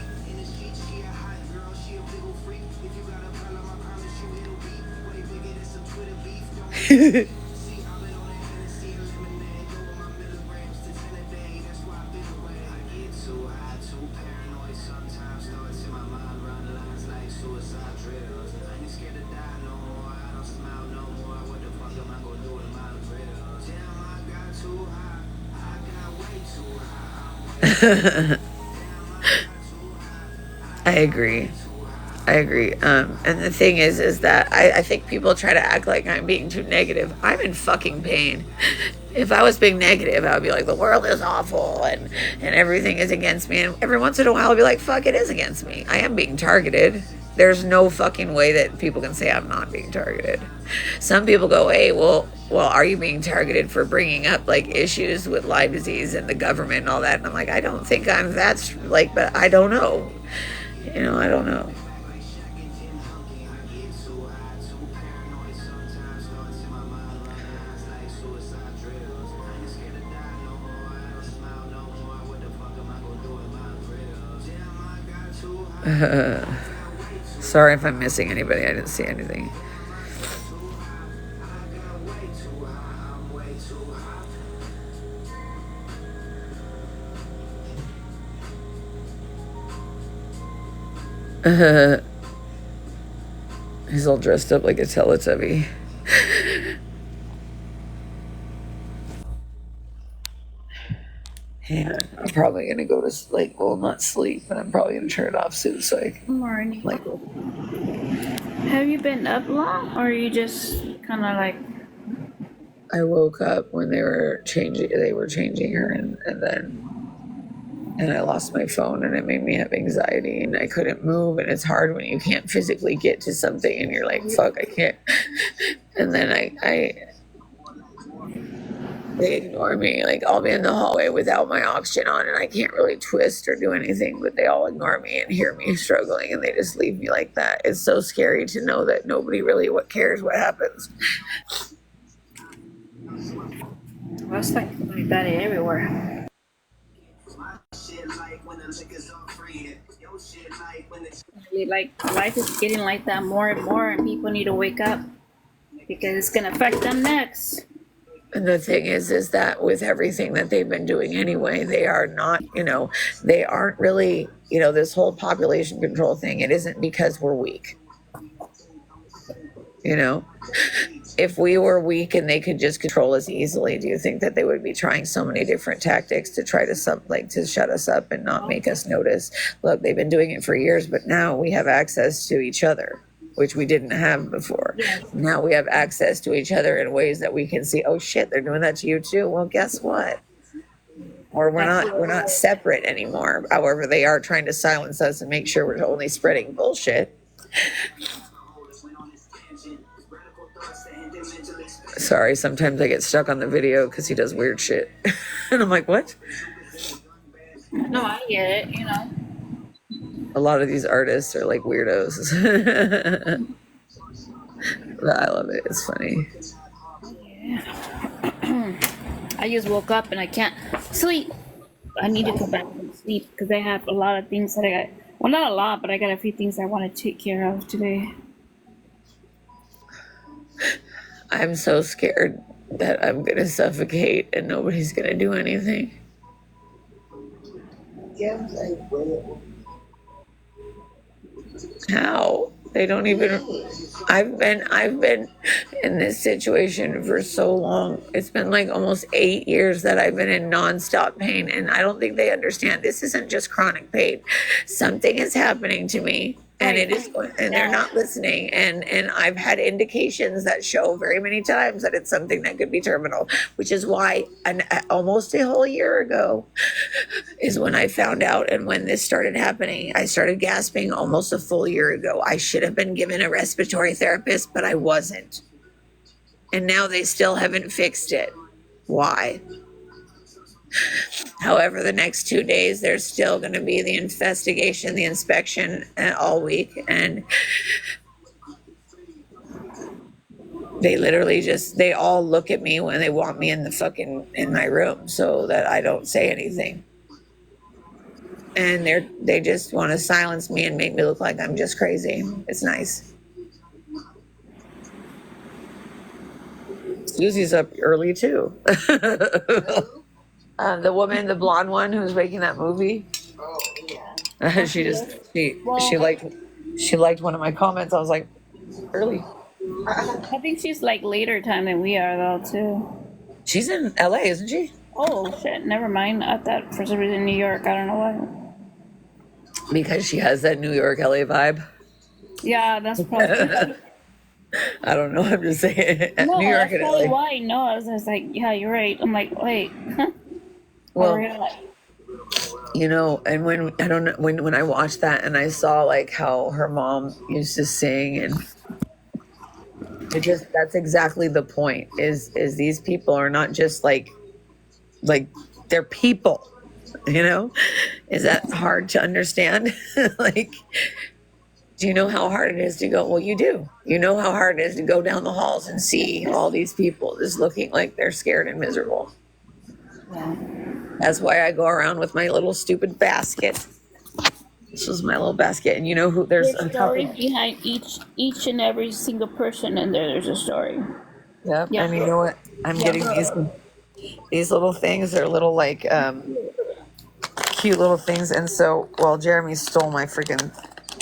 I agree. And the thing is that I think people try to act like I'm being too negative. I'm in fucking pain. If I was being negative, I would be like, the world is awful and everything is against me. And every once in a while, I'll be like, fuck, it is against me. I am being targeted. There's no fucking way that people can say I'm not being targeted. Some people go, hey, well, are you being targeted for bringing up like issues with Lyme disease and the government and all that? And I'm like, I don't think that's like, but I don't know. You know, I don't know. Sorry if I'm missing anybody. I didn't see anything. He's all dressed up like a Teletubby. And I'm probably gonna go to sleep. Well, not sleep, but I'm probably gonna turn it off soon so I can. Morning. Like, Have you been up long, or you just kind of like? I woke up when they were changing her, and I lost my phone, and it made me have anxiety, and I couldn't move, and it's hard when you can't physically get to something, and you're like, fuck, I can't. And then they ignore me. Like, I'll be in the hallway without my oxygen on, and I can't really twist or do anything, but they all ignore me and hear me struggling, and they just leave me like that. It's so scary to know that nobody really cares what happens. Well, it's like that everywhere. Like, life is getting like that more and more, and people need to wake up because it's gonna affect them next. And the thing is that with everything that they've been doing anyway, they are not, they aren't really, this whole population control thing, it isn't because we're weak. If we were weak and they could just control us easily, do you think that they would be trying so many different tactics to try to to shut us up and not make us notice? Look, they've been doing it for years, but now we have access to each other, which we didn't have before. Yes. Now we have access to each other in ways that we can see, oh shit, they're doing that to you too. Well, guess what? Or we're not separate anymore. However, they are trying to silence us and make sure we're only spreading bullshit. Sorry, sometimes I get stuck on the video because he does weird shit. And I'm like, what? No, I get it, A lot of these artists are like weirdos. But I love it. It's funny. I just woke up and I can't sleep. I need to go back and sleep because I have a lot of things that I got. Well, not a lot, but I got a few things I want to take care of today. I'm so scared that I'm going to suffocate and nobody's going to do anything. How? They don't even. I've been in this situation for so long. It's been like almost 8 years that I've been in nonstop pain, and I don't think they understand. This isn't just chronic pain. Something is happening to me, and it is, and they're not listening. And I've had indications that show very many times that it's something that could be terminal, which is why almost a whole year ago is when I found out, and when this started happening. I started gasping almost a full year ago. I should have been given a respiratory therapist, but I wasn't. And now they still haven't fixed it. Why? However, the next 2 days, there's still going to be the investigation, the inspection all week. And they literally they all look at me when they want me in my room so that I don't say anything. And they just want to silence me and make me look like I'm just crazy. It's nice. Susie's up early too. The woman, the blonde one who's making that movie. Oh, yeah. she liked one of my comments. I was like, early. I think she's like later time than we are though too. She's in LA, isn't she? Oh shit! Never mind. I thought for some reason New York. I don't know why. Because she has that New York LA vibe. Yeah, that's probably. I don't know. I'm just saying. No, New York that's and probably LA. why. No, I was just like, yeah, you're right. I'm like, wait. Well, Really? and when I watched that and I saw like how her mom used to sing, and that's exactly the point. Is these people are not just like they're people. Is that hard to understand? Like, do you know how hard it is to go? Well, you do. You know how hard it is to go down the halls and see all these people just looking like they're scared and miserable. Yeah. That's why I go around with my little stupid basket. This is my little basket, and there's There's a stories couple. behind each and every single person, and there's a story. Yep. Yeah. And you know what? I'm getting these little things. They're little like cute little things. And so, well, Jeremy stole my freaking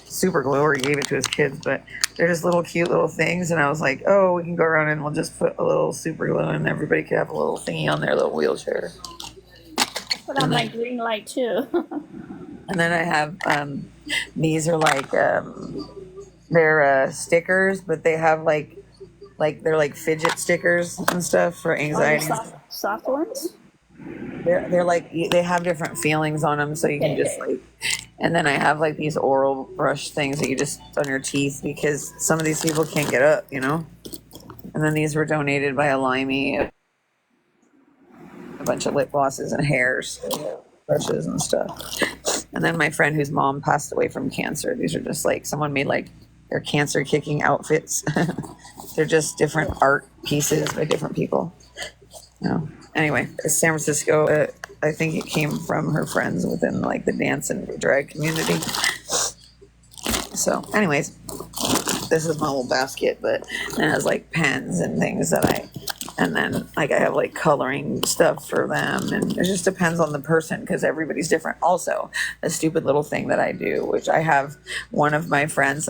super glue, or he gave it to his kids, but they're just little cute little things. And I was like, oh, we can go around and we'll just put a little super glue, and everybody can have a little thingy on their little wheelchair. Put on my green light too. And then I have these are like they're stickers, but they have like they're like fidget stickers and stuff for anxiety. Soft ones. They're like, they have different feelings on them, so you can just like. And then I have like these oral brush things that you just on your teeth, because some of these people can't get up, And then these were donated by a Limey, a bunch of lip glosses and hairs, brushes and stuff. And then my friend whose mom passed away from cancer. These are just like someone made like their cancer kicking outfits. They're just different art pieces by different people. Anyway, it's San Francisco. I think it came from her friends within like the dance and drag community. So, anyways, this is my little basket, but it has like pens and things that And then like I have like coloring stuff for them, and it just depends on the person because everybody's different. Also, a stupid little thing that I do, which I have one of my friends,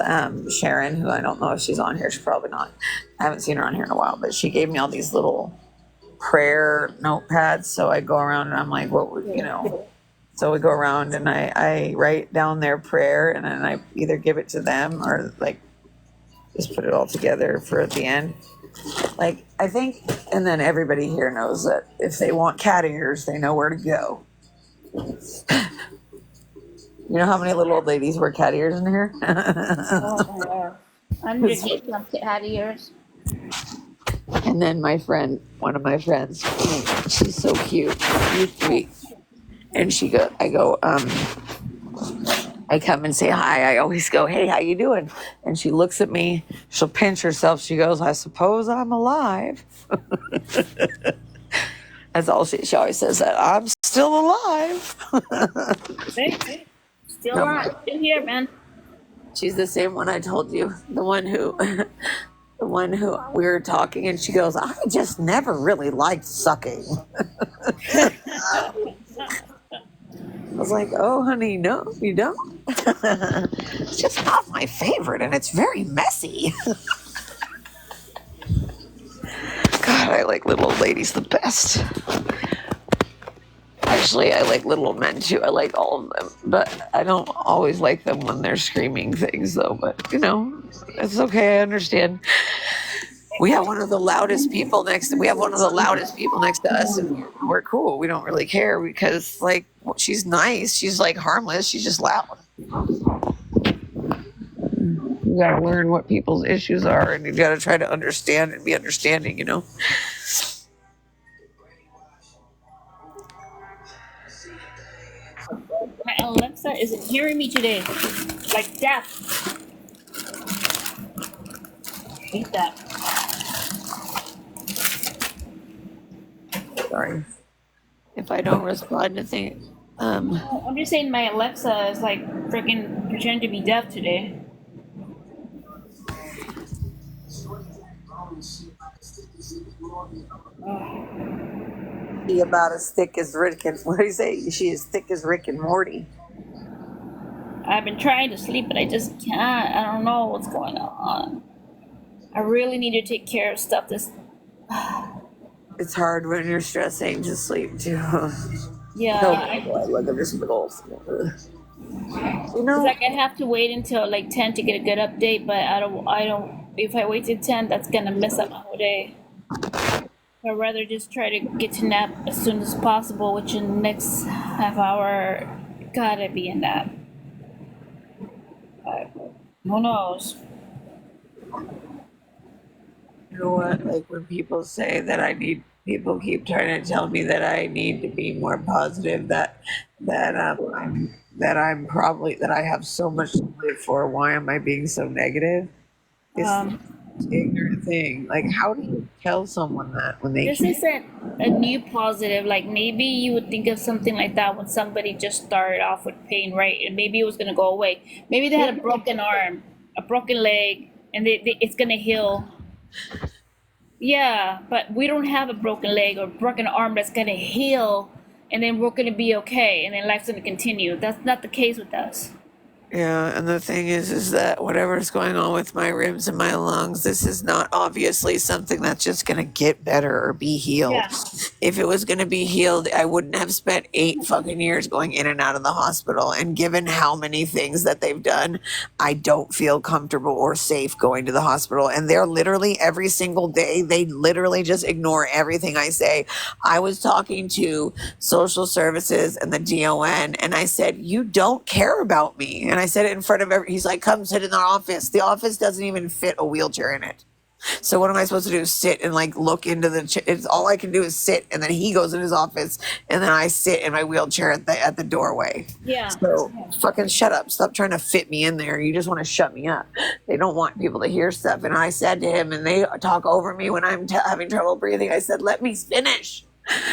Sharon, who I don't know if she's on here. She's probably not. I haven't seen her on here in a while, but she gave me all these little prayer notepads. So I go around and I'm like, what would you know? So we go around and I write down their prayer, and then I either give it to them or like just put it all together for at the end. Like, I think, and then everybody here knows that if they want cat ears, they know where to go. You know how many little old ladies wear cat ears in here? Oh my god. I'm gonna get some cat ears. And then my friend, one of my friends, she's so cute, she's sweet. And I come and say hi. I always go, hey, how you doing? And she looks at me. She'll pinch herself. She goes, I suppose I'm alive. That's all she always says that. I'm still alive. Hey, still on. Still here, man. She's the same one I told you. The one who we were talking, and she goes, I just never really liked sucking. I was like, oh, honey, no, you don't. It's just not my favorite, and it's very messy. God, I like little old ladies the best. Actually, I like little old men too. I like all of them, but I don't always like them when they're screaming things, though. But you know, it's okay. I understand. We have one of the loudest people next to us, and we're cool. We don't really care because, like, she's nice. She's like harmless. She's just loud. You gotta learn what people's issues are, and you gotta try to understand and be understanding. You know. My Alexa isn't hearing me today. Like deaf. Hate that. Sorry if I don't respond to things. I'm just saying my Alexa is like freaking pretending to be deaf today. She about as thick as Rick and what do you say? She is thick as Rick and Morty. I've been trying to sleep, but I just can't. I don't know what's going on. I really need to take care of stuff this. It's hard when you're stressing to sleep too. Yeah, No, look at this big old. You it's know, like I have to wait until like 10 to get a good update, but I don't. If I wait till 10, that's gonna mess up my whole day. I'd rather just try to get to nap as soon as possible, which in the next half hour, gotta be a nap. But who knows? you know what? Like when people say that people keep trying to tell me that I need to be more positive. That I have so much to live for. Why am I being so negative? It's Um, an ignorant thing. Like, how do you tell someone that when they this can't? isn't a new positive. Like maybe you would think of something like that when somebody just started off with pain, right? And maybe it was gonna go away. Maybe they had a broken arm, a broken leg, and it's gonna heal. Yeah, but we don't have a broken leg or broken arm that's gonna heal, and then we're gonna be okay, and then life's gonna continue. That's not the case with us. Yeah, and the thing is that whatever's going on with my ribs and my lungs, this is not obviously something that's just going to get better or be healed. Yeah. If it was going to be healed, I wouldn't have spent 8 fucking years going in and out of the hospital. And given how many things that they've done, I don't feel comfortable or safe going to the hospital. And they're literally every single day, they literally just ignore everything I say. I was talking to social services and the DON, and I said, you don't care about me. And I said it in front of he's like, come sit in the office. The office doesn't even fit a wheelchair in it. So what am I supposed to do? Sit and like look into it's all I can do is sit, and then he goes in his office, and then I sit in my wheelchair at the doorway. Yeah. So fucking shut up. Stop trying to fit me in there. You just want to shut me up. They don't want people to hear stuff. And I said to him, and they talk over me when I'm having trouble breathing. I said, let me finish.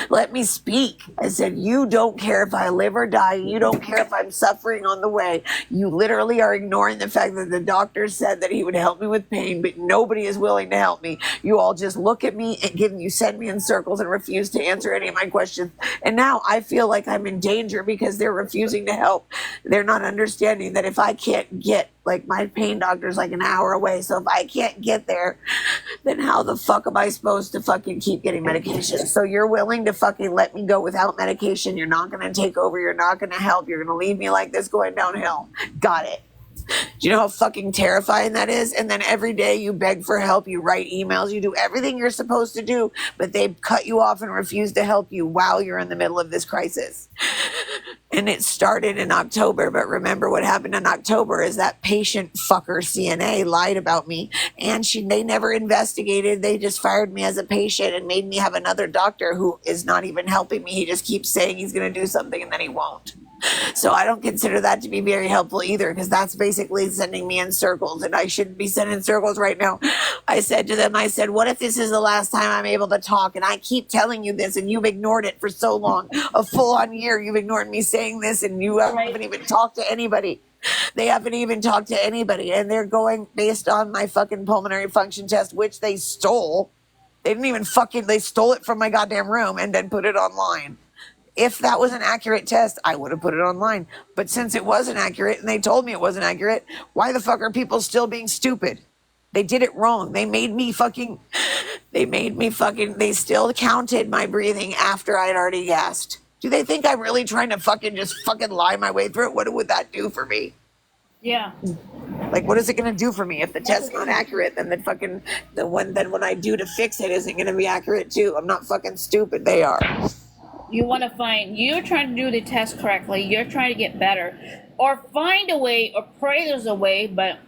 Let me speak. I said, you don't care if I live or die. You don't care if I'm suffering on the way. You literally are ignoring the fact that the doctor said that he would help me with pain, but nobody is willing to help me. You all just look at me and you send me in circles and refuse to answer any of my questions. And now I feel like I'm in danger because they're refusing to help. They're not understanding that if I can't get, like, my pain doctor's like an hour away. So if I can't get there, then how the fuck am I supposed to fucking keep getting medication? So you're willing to fucking let me go without medication. You're not going to take over. You're not going to help. You're going to leave me like this going downhill. Got it. Do you know how fucking terrifying that is? And then every day you beg for help, you write emails, you do everything you're supposed to do, but they cut you off and refuse to help you while you're in the middle of this crisis. And it started in October, but remember what happened in October is that patient fucker CNA lied about me, and they never investigated. They just fired me as a patient and made me have another doctor who is not even helping me. He just keeps saying he's going to do something and then he won't. So I don't consider that to be very helpful either, because that's basically sending me in circles, and I shouldn't be sent in circles right now. I said to them, I said, what if this is the last time I'm able to talk? And I keep telling you this, and you've ignored it for so long. A full-on year, you've ignored me saying this, and you haven't even talked to anybody. They haven't even talked to anybody, and they're going based on my fucking pulmonary function test, which they stole. They didn't even they stole it from my goddamn room and then put it online. If that was an accurate test, I would have put it online. But since it wasn't accurate and they told me it wasn't accurate, why the fuck are people still being stupid? They did it wrong. They still counted my breathing after I'd already gasped. Do they think I'm really trying to just lie my way through it? What would that do for me? Yeah. Like, what is it going to do for me? If the test's not accurate, then when I do to fix it isn't going to be accurate too. I'm not fucking stupid. They are. You're trying to do the test correctly. You're trying to get better, or find a way, or pray there's a way. But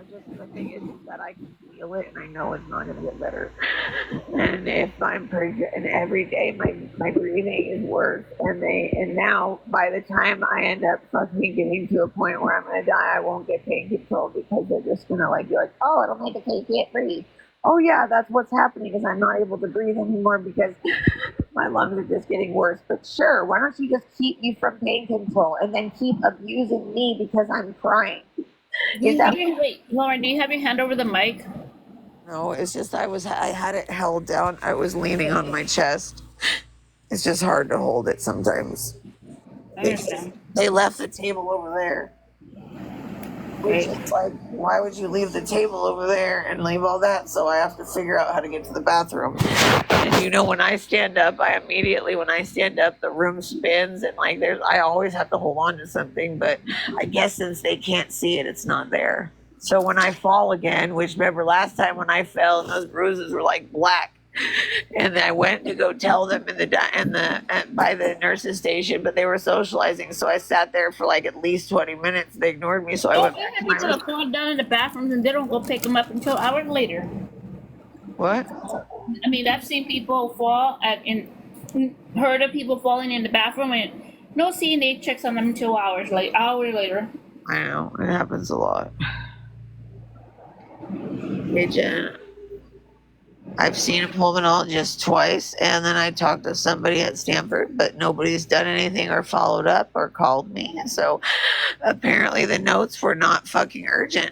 the thing is that I can feel it, and I know it's not going to get better. And if I'm and every day my breathing is worse, and now by the time I end up fucking getting to a point where I'm going to die, I won't get pain control, because they're just going to be like, oh, it'll make it so you can't breathe. Oh yeah, that's what's happening, is I'm not able to breathe anymore because my lungs are just getting worse. But sure, why don't you just keep me from pain control and then keep abusing me because I'm crying? Wait, Lauren, do you have your hand over the mic? No, it's just I had it held down. I was leaning on my chest. It's just hard to hold it sometimes. I understand. They left the table over there. Which is like, why would you leave the table over there and leave all that? So I have to figure out how to get to the bathroom. And when I stand up, the room spins, and I always have to hold on to something, but I guess since they can't see it, it's not there. So when I fall again, which remember last time when I fell and those bruises were like black, and I went to go tell them by the nurse's station, but they were socializing, so I sat there for like at least 20 minutes. They ignored me, so I went back to my room. People fall down in the bathrooms and they don't go pick them up until hours later. What? I mean, I've seen people fall heard of people falling in the bathroom, and no CNA checks on them until hours later. I know, it happens a lot. Hey, Jen. I've seen a pulmonologist twice, and then I talked to somebody at Stanford, but nobody's done anything or followed up or called me. So apparently the notes were not fucking urgent.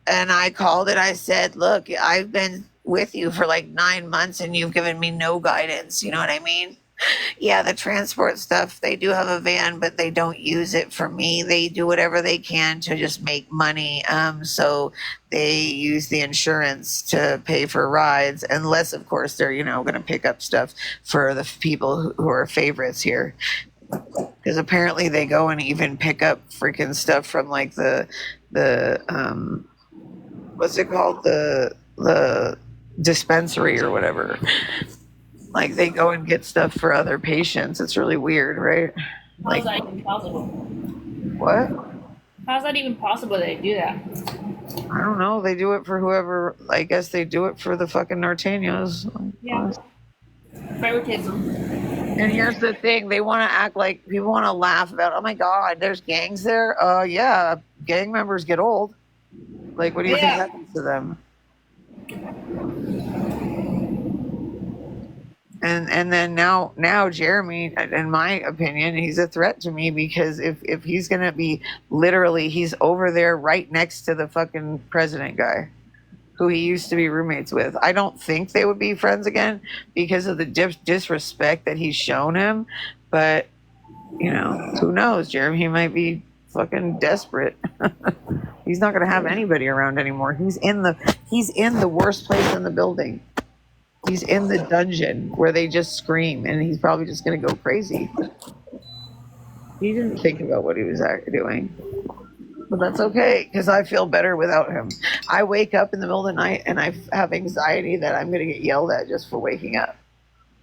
And I called and I said, look, I've been with you for like 9 months and you've given me no guidance. You know what I mean? Yeah, the transport stuff, they do have a van, but they don't use it for me. They do whatever they can to just make money. So they use the insurance to pay for rides, unless, of course, they're, going to pick up stuff for the people who are favorites here. Because apparently they go and even pick up freaking stuff from like the what's it called? The dispensary or whatever. Like they go and get stuff for other patients. It's really weird, right? How's that even possible? What? How's that even possible that they do that? I don't know. They do it for whoever. I guess they do it for the fucking Norteños. Yeah. Favoritism. And here's the thing. They want to act like people want to laugh about, oh my God, there's gangs there. Yeah, gang members get old. Like, what do you think happens to them? And then now Jeremy, in my opinion, he's a threat to me because if he's gonna be literally, he's over there right next to the fucking president guy who he used to be roommates with. I don't think they would be friends again because of the disrespect that he's shown him. But you know, who knows? Jeremy, he might be fucking desperate. He's not gonna have anybody around anymore. He's in the worst place in the building. He's in the dungeon where they just scream, and he's probably just going to go crazy. He didn't think about what he was doing. But that's okay, because I feel better without him. I wake up in the middle of the night, and I have anxiety that I'm going to get yelled at just for waking up.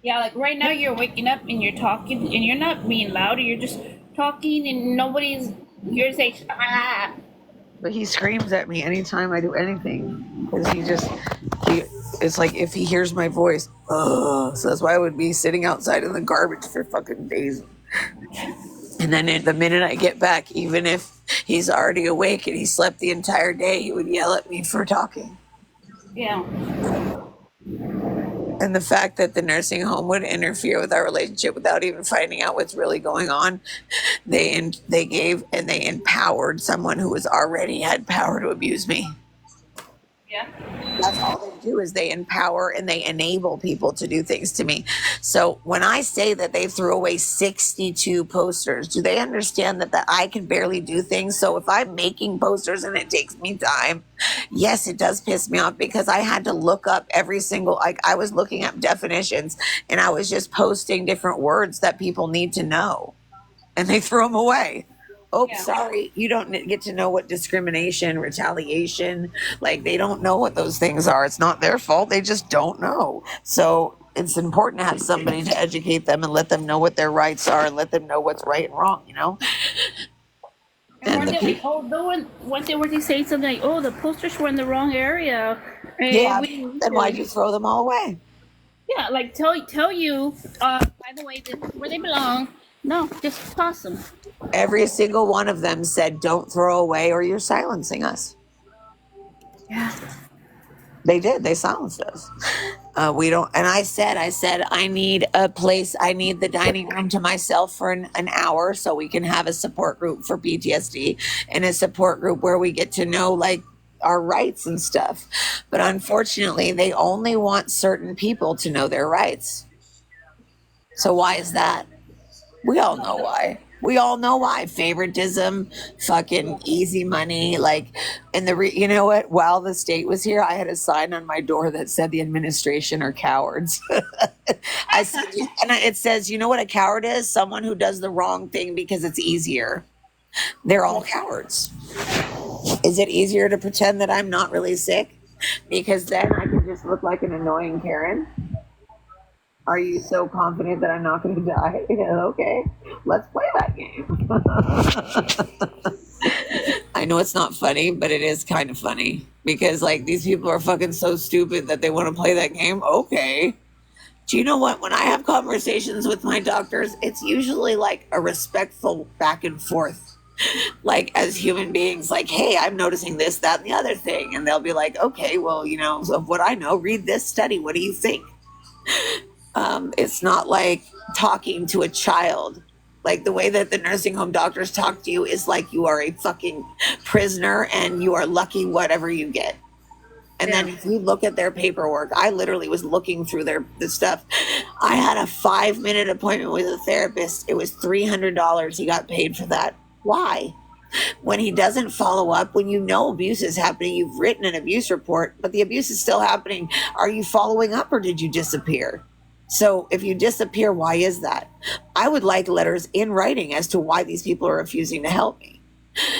Yeah, like right now you're waking up and you're talking and you're not being loud. You're just talking and nobody's. You're saying ah. But he screams at me anytime I do anything, because it's like if he hears my voice, so that's why I would be sitting outside in the garbage for fucking days. And then the minute I get back, even if he's already awake and he slept the entire day, he would yell at me for talking. Yeah. And the fact that the nursing home would interfere with our relationship without even finding out what's really going on, they gave and they empowered someone who was already had power to abuse me. Yeah. That's all they do, is they empower and they enable people to do things to me. So when I say that they threw away 62 posters, do they understand that I can barely do things? So if I'm making posters and it takes me time, yes, it does piss me off, because I had to look up every single, like I was looking up definitions and I was just posting different words that people need to know, and they threw them away. Oh, Yeah. sorry, you don't get to know what discrimination, retaliation, like they don't know what those things are. It's not their fault. They just don't know. So it's important to have somebody to educate them and let them know what their rights are and let them know what's right and wrong, you know? And weren't they, one day were they saying something like, "Oh, the posters were in the wrong area"? Yeah, then why'd you throw them all away? Yeah, like tell you. By the way, this is where they belong. No, just toss them. Every single one of them said, "Don't throw away or you're silencing us." Yeah. They did. They silenced us. We don't. And I said, I need a place. I need the dining room to myself for an hour so we can have a support group for PTSD, and a support group where we get to know like our rights and stuff. But unfortunately, they only want certain people to know their rights. So why is that? We all know why. We all know why. Favoritism, fucking easy money. Like, and you know what? While the state was here, I had a sign on my door that said the administration are cowards. I said, and it says, you know what a coward is? Someone who does the wrong thing because it's easier. They're all cowards. Is it easier to pretend that I'm not really sick? Because then I can just look like an annoying Karen. Are you so confident that I'm not going to die? Yeah, okay, let's play that game. I know it's not funny, but it is kind of funny, because like these people are fucking so stupid that they want to play that game. Okay. Do you know what? When I have conversations with my doctors, it's usually like a respectful back and forth. Like as human beings, like, hey, I'm noticing this, that, and the other thing. And they'll be like, okay, well, you know, of what I know, read this study. What do you think? It's not like talking to a child. Like the way that the nursing home doctors talk to you is like you are a fucking prisoner and you are lucky whatever you get. And then if you look at their paperwork, I literally was looking through the stuff. I had a 5-minute appointment with a therapist. It was $300. He got paid for that. Why? When he doesn't follow up, when you know abuse is happening, you've written an abuse report, but the abuse is still happening. Are you following up or did you disappear? So if you disappear, why is that? I would like letters in writing as to why these people are refusing to help me.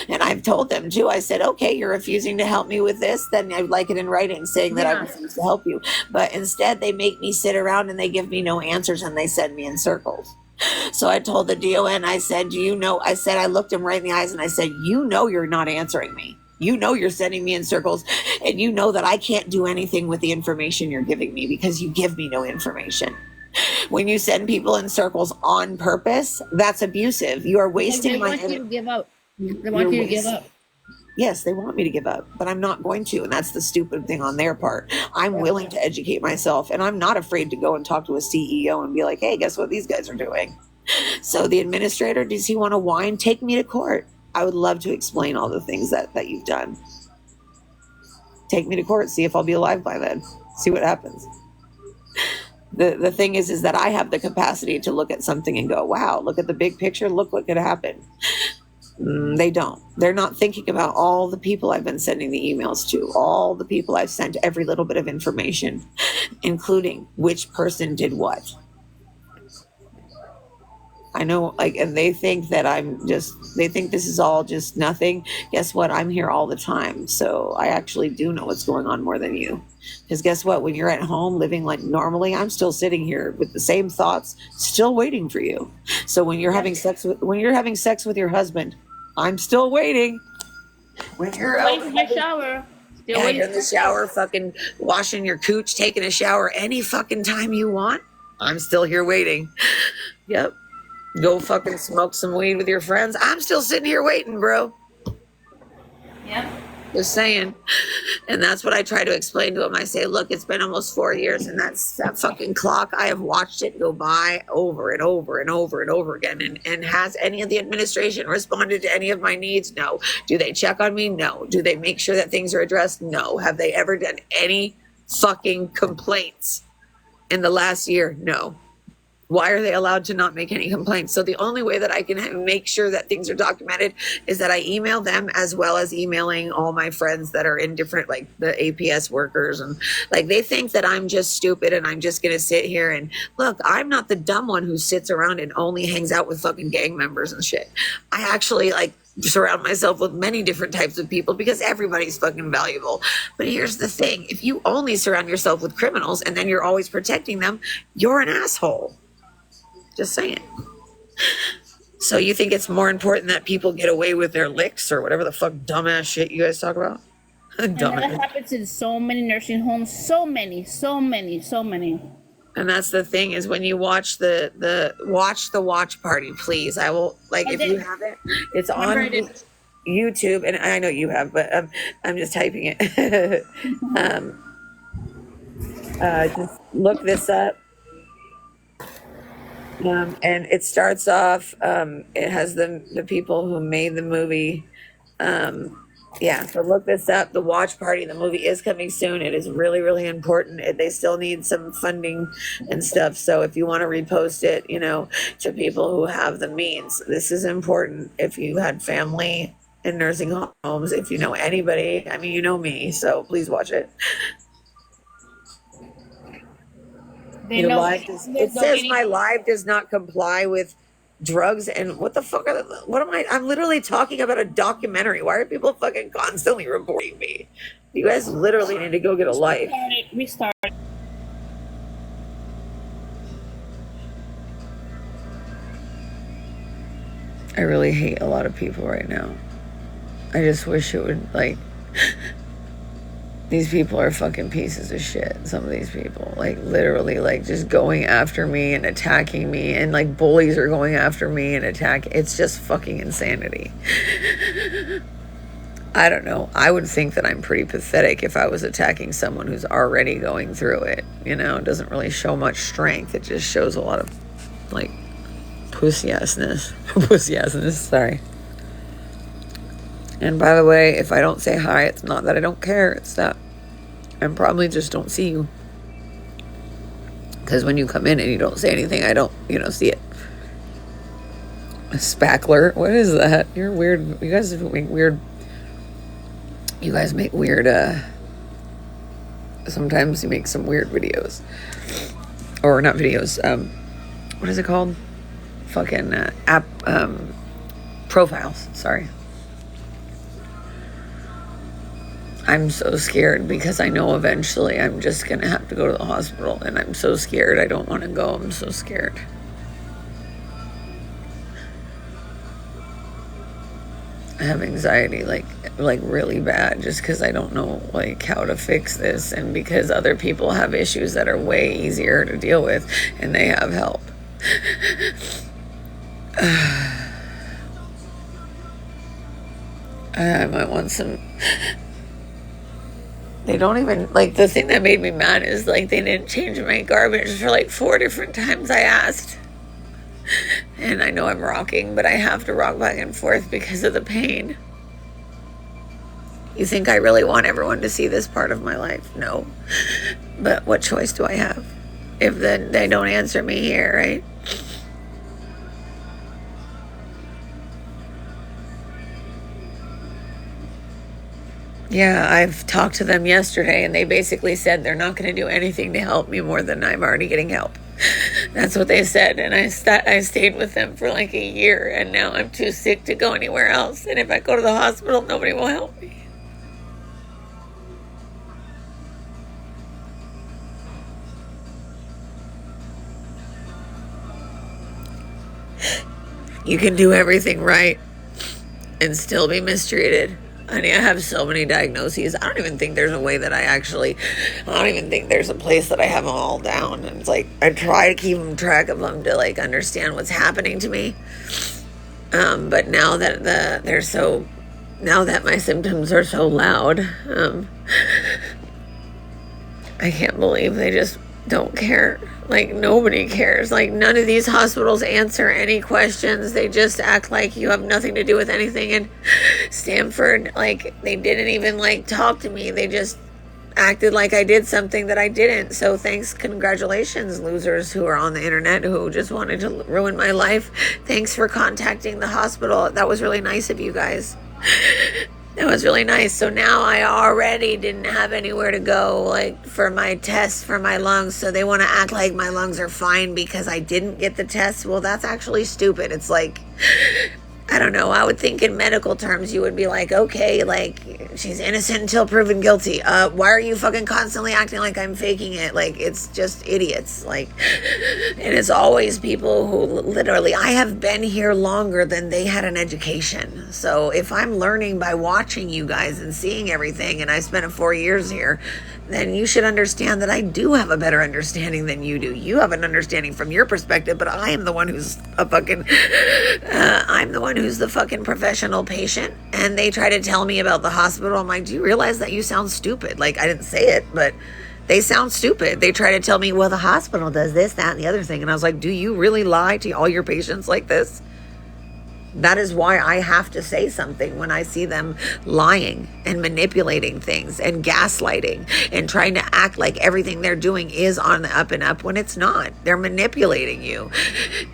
And I've told them too. I said, okay, you're refusing to help me with this, then I'd like it in writing saying that I refuse to help you. But instead they make me sit around and they give me no answers and they send me in circles. So I told the DON, I said, do you know, I said, I looked him right in the eyes and I said, you know, you're not answering me. You know, you're sending me in circles, and you know that I can't do anything with the information you're giving me because you give me no information. When you send people in circles on purpose, that's abusive. You are wasting my energy. They want you to give up. They want you to give up. Yes, they want me to give up, but I'm not going to. And that's the stupid thing on their part. I'm willing to educate myself, and I'm not afraid to go and talk to a CEO and be like, hey, guess what these guys are doing? So the administrator, does he want to whine? Take me to court. I would love to explain all the things that you've done. Take me to court, see if I'll be alive by then. See what happens. The thing is that I have the capacity to look at something and go, wow, look at the big picture. Look what could happen. They don't. They're not thinking about all the people I've been sending the emails to, all the people I've sent every little bit of information, including which person did what. I know, like, and they think that they think this is all just nothing. Guess what? I'm here all the time. So I actually do know what's going on more than you. Because guess what? When you're at home living like normally, I'm still sitting here with the same thoughts, still waiting for you. So when you're having sex with your husband, I'm still waiting. When you're Waiting for my shower. Still waiting you're in the shower, fucking washing your cooch, taking a shower any fucking time you want, I'm still here waiting. Yep. Go fucking smoke some weed with your friends. I'm still sitting here waiting, bro. Yep. Just saying. And that's what I try to explain to him. I say, look, it's been almost 4 years, and that fucking clock, I have watched it go by over and over and over and over again. And has any of the administration responded to any of my needs? No. Do they check on me? No. Do they make sure that things are addressed? No. Have they ever done any fucking complaints in the last year? No. Why are they allowed to not make any complaints? So the only way that I can make sure that things are documented is that I email them, as well as emailing all my friends that are in different, like the APS workers. And like, they think that I'm just stupid and I'm just going to sit here and look, I'm not the dumb one who sits around and only hangs out with fucking gang members and shit. I actually like surround myself with many different types of people because everybody's fucking valuable. But here's the thing. If you only surround yourself with criminals and then you're always protecting them, you're an asshole. Just saying. So you think it's more important that people get away with their licks or whatever the fuck dumbass shit you guys talk about? And that happens in so many nursing homes. So many. And that's the thing, is when you watch the watch party, please. I will, like, if you haven't, it's on YouTube, and I know you have, but I'm just typing it. Just look this up. And it starts off, it has the people who made the movie. Yeah, so look this up. The Watch Party, the movie is coming soon. It is really, really important. They still need some funding and stuff. So if you want to repost it, to people who have the means, this is important. If you had family in nursing homes, if you know anybody, I mean, you know me, so please watch it. It says my live does not comply with drugs, and what the fuck I'm literally talking about a documentary. Why are people fucking constantly reporting me? You guys literally need to go get a life. Restart. I really hate a lot of people right now. I just wish it would, like, these people are fucking pieces of shit. Some of these people, like, literally, like, just going after me and attacking me, and like bullies are going after me and attacking. It's just fucking insanity. I don't know. I would think that I'm pretty pathetic if I was attacking someone who's already going through it. It doesn't really show much strength. It just shows a lot of, like, pussy-assness. Sorry. And by the way, if I don't say hi, it's not that I don't care. It's that I probably just don't see you. Because when you come in and you don't say anything, I don't, see it. A spackler? What is that? You're weird. You guys make weird. You guys make weird, sometimes you make some weird videos. Or not videos. What is it called? Fucking app, profiles. Sorry. I'm so scared because I know eventually I'm just going to have to go to the hospital, and I'm so scared. I don't want to go. I'm so scared. I have anxiety, like really bad, just because I don't know, like, how to fix this, and because other people have issues that are way easier to deal with, and they have help. I might want some. They don't even, like, the thing that made me mad is, like, they didn't change my garbage for, like, 4 different times I asked. And I know I'm rocking, but I have to rock back and forth because of the pain. You think I really want everyone to see this part of my life? No. But what choice do I have? If then they don't answer me here, right? Yeah, I've talked to them yesterday, and they basically said they're not going to do anything to help me more than I'm already getting help. That's what they said, and I stayed with them for like a year, and now I'm too sick to go anywhere else. And if I go to the hospital, nobody will help me. You can do everything right and still be mistreated. Honey, I have so many diagnoses. I don't even think there's a way that I don't even think there's a place that I have them all down. And it's like, I try to keep track of them to like understand what's happening to me. But now that now that my symptoms are so loud, I can't believe they just don't care. Like, nobody cares. Like, none of these hospitals answer any questions. They just act like you have nothing to do with anything. And Stanford, like, they didn't even, like, talk to me. They just acted like I did something that I didn't. So congratulations, losers who are on the internet who just wanted to ruin my life. Thanks for contacting the hospital. That was really nice of you guys. That was really nice. So now I already didn't have anywhere to go, like, for my tests for my lungs. So they want to act like my lungs are fine because I didn't get the test. Well, that's actually stupid. It's like, I don't know. I would think in medical terms, you would be like, okay, like, she's innocent until proven guilty. Why are you fucking constantly acting like I'm faking it? Like, it's just idiots. Like, and it's always people who literally, I have been here longer than they had an education. So if I'm learning by watching you guys and seeing everything, and I spent 4 years here, then you should understand that I do have a better understanding than you do. You have an understanding from your perspective, but I am the one who's I'm the one who's the fucking professional patient. And they try to tell me about the hospital. I'm like, do you realize that you sound stupid? Like, I didn't say it, but they sound stupid. They try to tell me, well, the hospital does this, that, and the other thing. And I was like, do you really lie to all your patients like this? That is why I have to say something when I see them lying and manipulating things and gaslighting and trying to act like everything they're doing is on the up and up when it's not. They're manipulating you.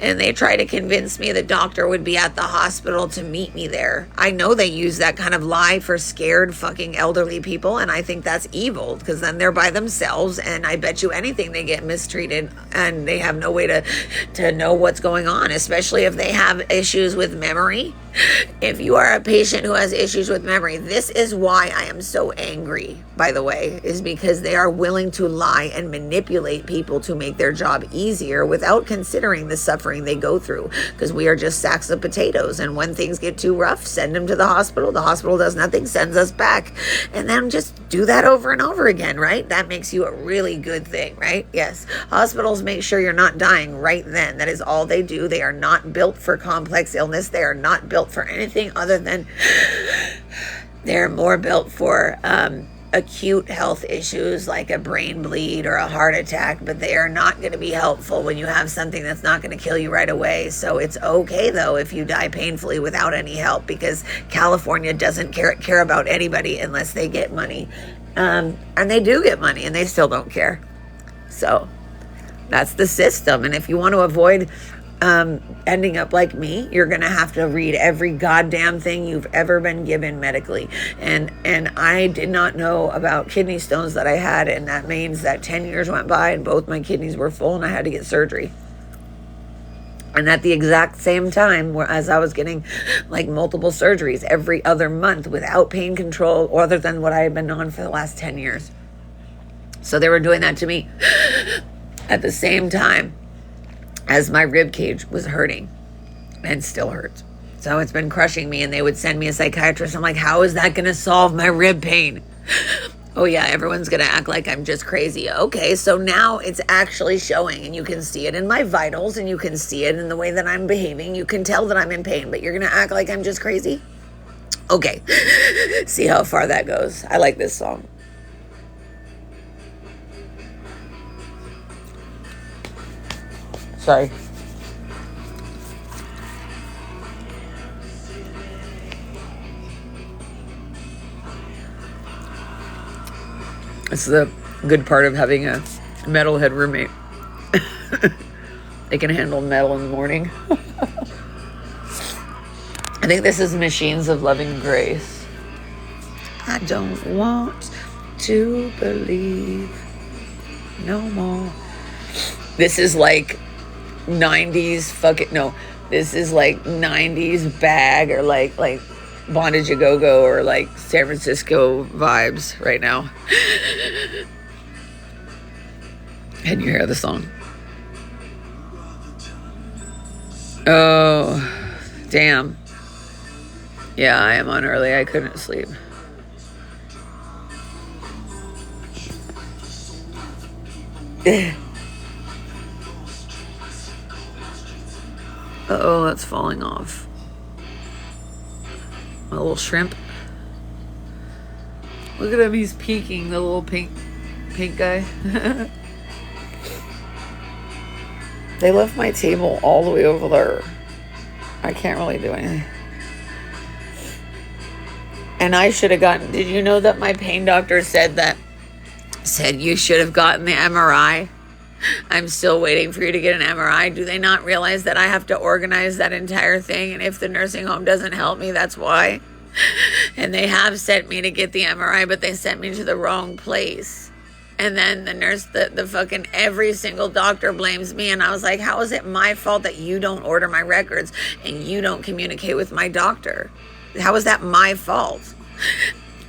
And they try to convince me the doctor would be at the hospital to meet me there. I know they use that kind of lie for scared fucking elderly people, and I think that's evil because then they're by themselves, and I bet you anything they get mistreated and they have no way to know what's going on, especially if they have issues with memory. If you are a patient who has issues with memory, this is why I am so angry, by the way, is because they are willing to lie and manipulate people to make their job easier without considering the suffering they go through, because we are just sacks of potatoes, and when things get too rough, send them to the hospital does nothing, sends us back, and then just do that over and over again, right? That makes you a really good thing, right? Yes, hospitals make sure you're not dying right then. That is all they do. They are not built for complex illness. They are not built for anything other than they're more built for acute health issues like a brain bleed or a heart attack, but they are not going to be helpful when you have something that's not going to kill you right away. So it's okay though if you die painfully without any help, because California doesn't care about anybody unless they get money, and they do get money and they still don't care. So that's the system. And if you want to avoid ending up like me, you're gonna have to read every goddamn thing you've ever been given medically. And I did not know about kidney stones that I had, and that means that 10 years went by and both my kidneys were full and I had to get surgery. And at the exact same time, as I was getting like multiple surgeries every other month without pain control other than what I had been on for the last 10 years. So they were doing that to me at the same time as my rib cage was hurting and still hurts. So it's been crushing me, and they would send me a psychiatrist. I'm like, how is that going to solve my rib pain? Oh yeah, everyone's going to act like I'm just crazy. Okay, so now it's actually showing, and you can see it in my vitals, and you can see it in the way that I'm behaving. You can tell that I'm in pain, but you're going to act like I'm just crazy? Okay. See how far that goes. I like this song. Sorry. It's the good part of having a metalhead roommate. They can handle metal in the morning. I think this is Machines of Loving Grace. I don't want to believe no more. This is like 90s fucking, no, this is like 90s bag or like Bondage a Go-Go or like San Francisco vibes right now. Can you hear the song? Oh, damn. Yeah, I am on early. I couldn't sleep. Uh-oh, that's falling off. A little shrimp. Look at him, he's peeking, the little pink guy. They left my table all the way over there. I can't really do anything. And I should have gotten, did you know that my pain doctor said you should have gotten the MRI? I'm still waiting for you to get an MRI. Do they not realize that I have to organize that entire thing? And if the nursing home doesn't help me, that's why. And they have sent me to get the MRI, but they sent me to the wrong place. And then the nurse, the fucking every single doctor blames me. And I was like, how is it my fault that you don't order my records and you don't communicate with my doctor? How is that my fault?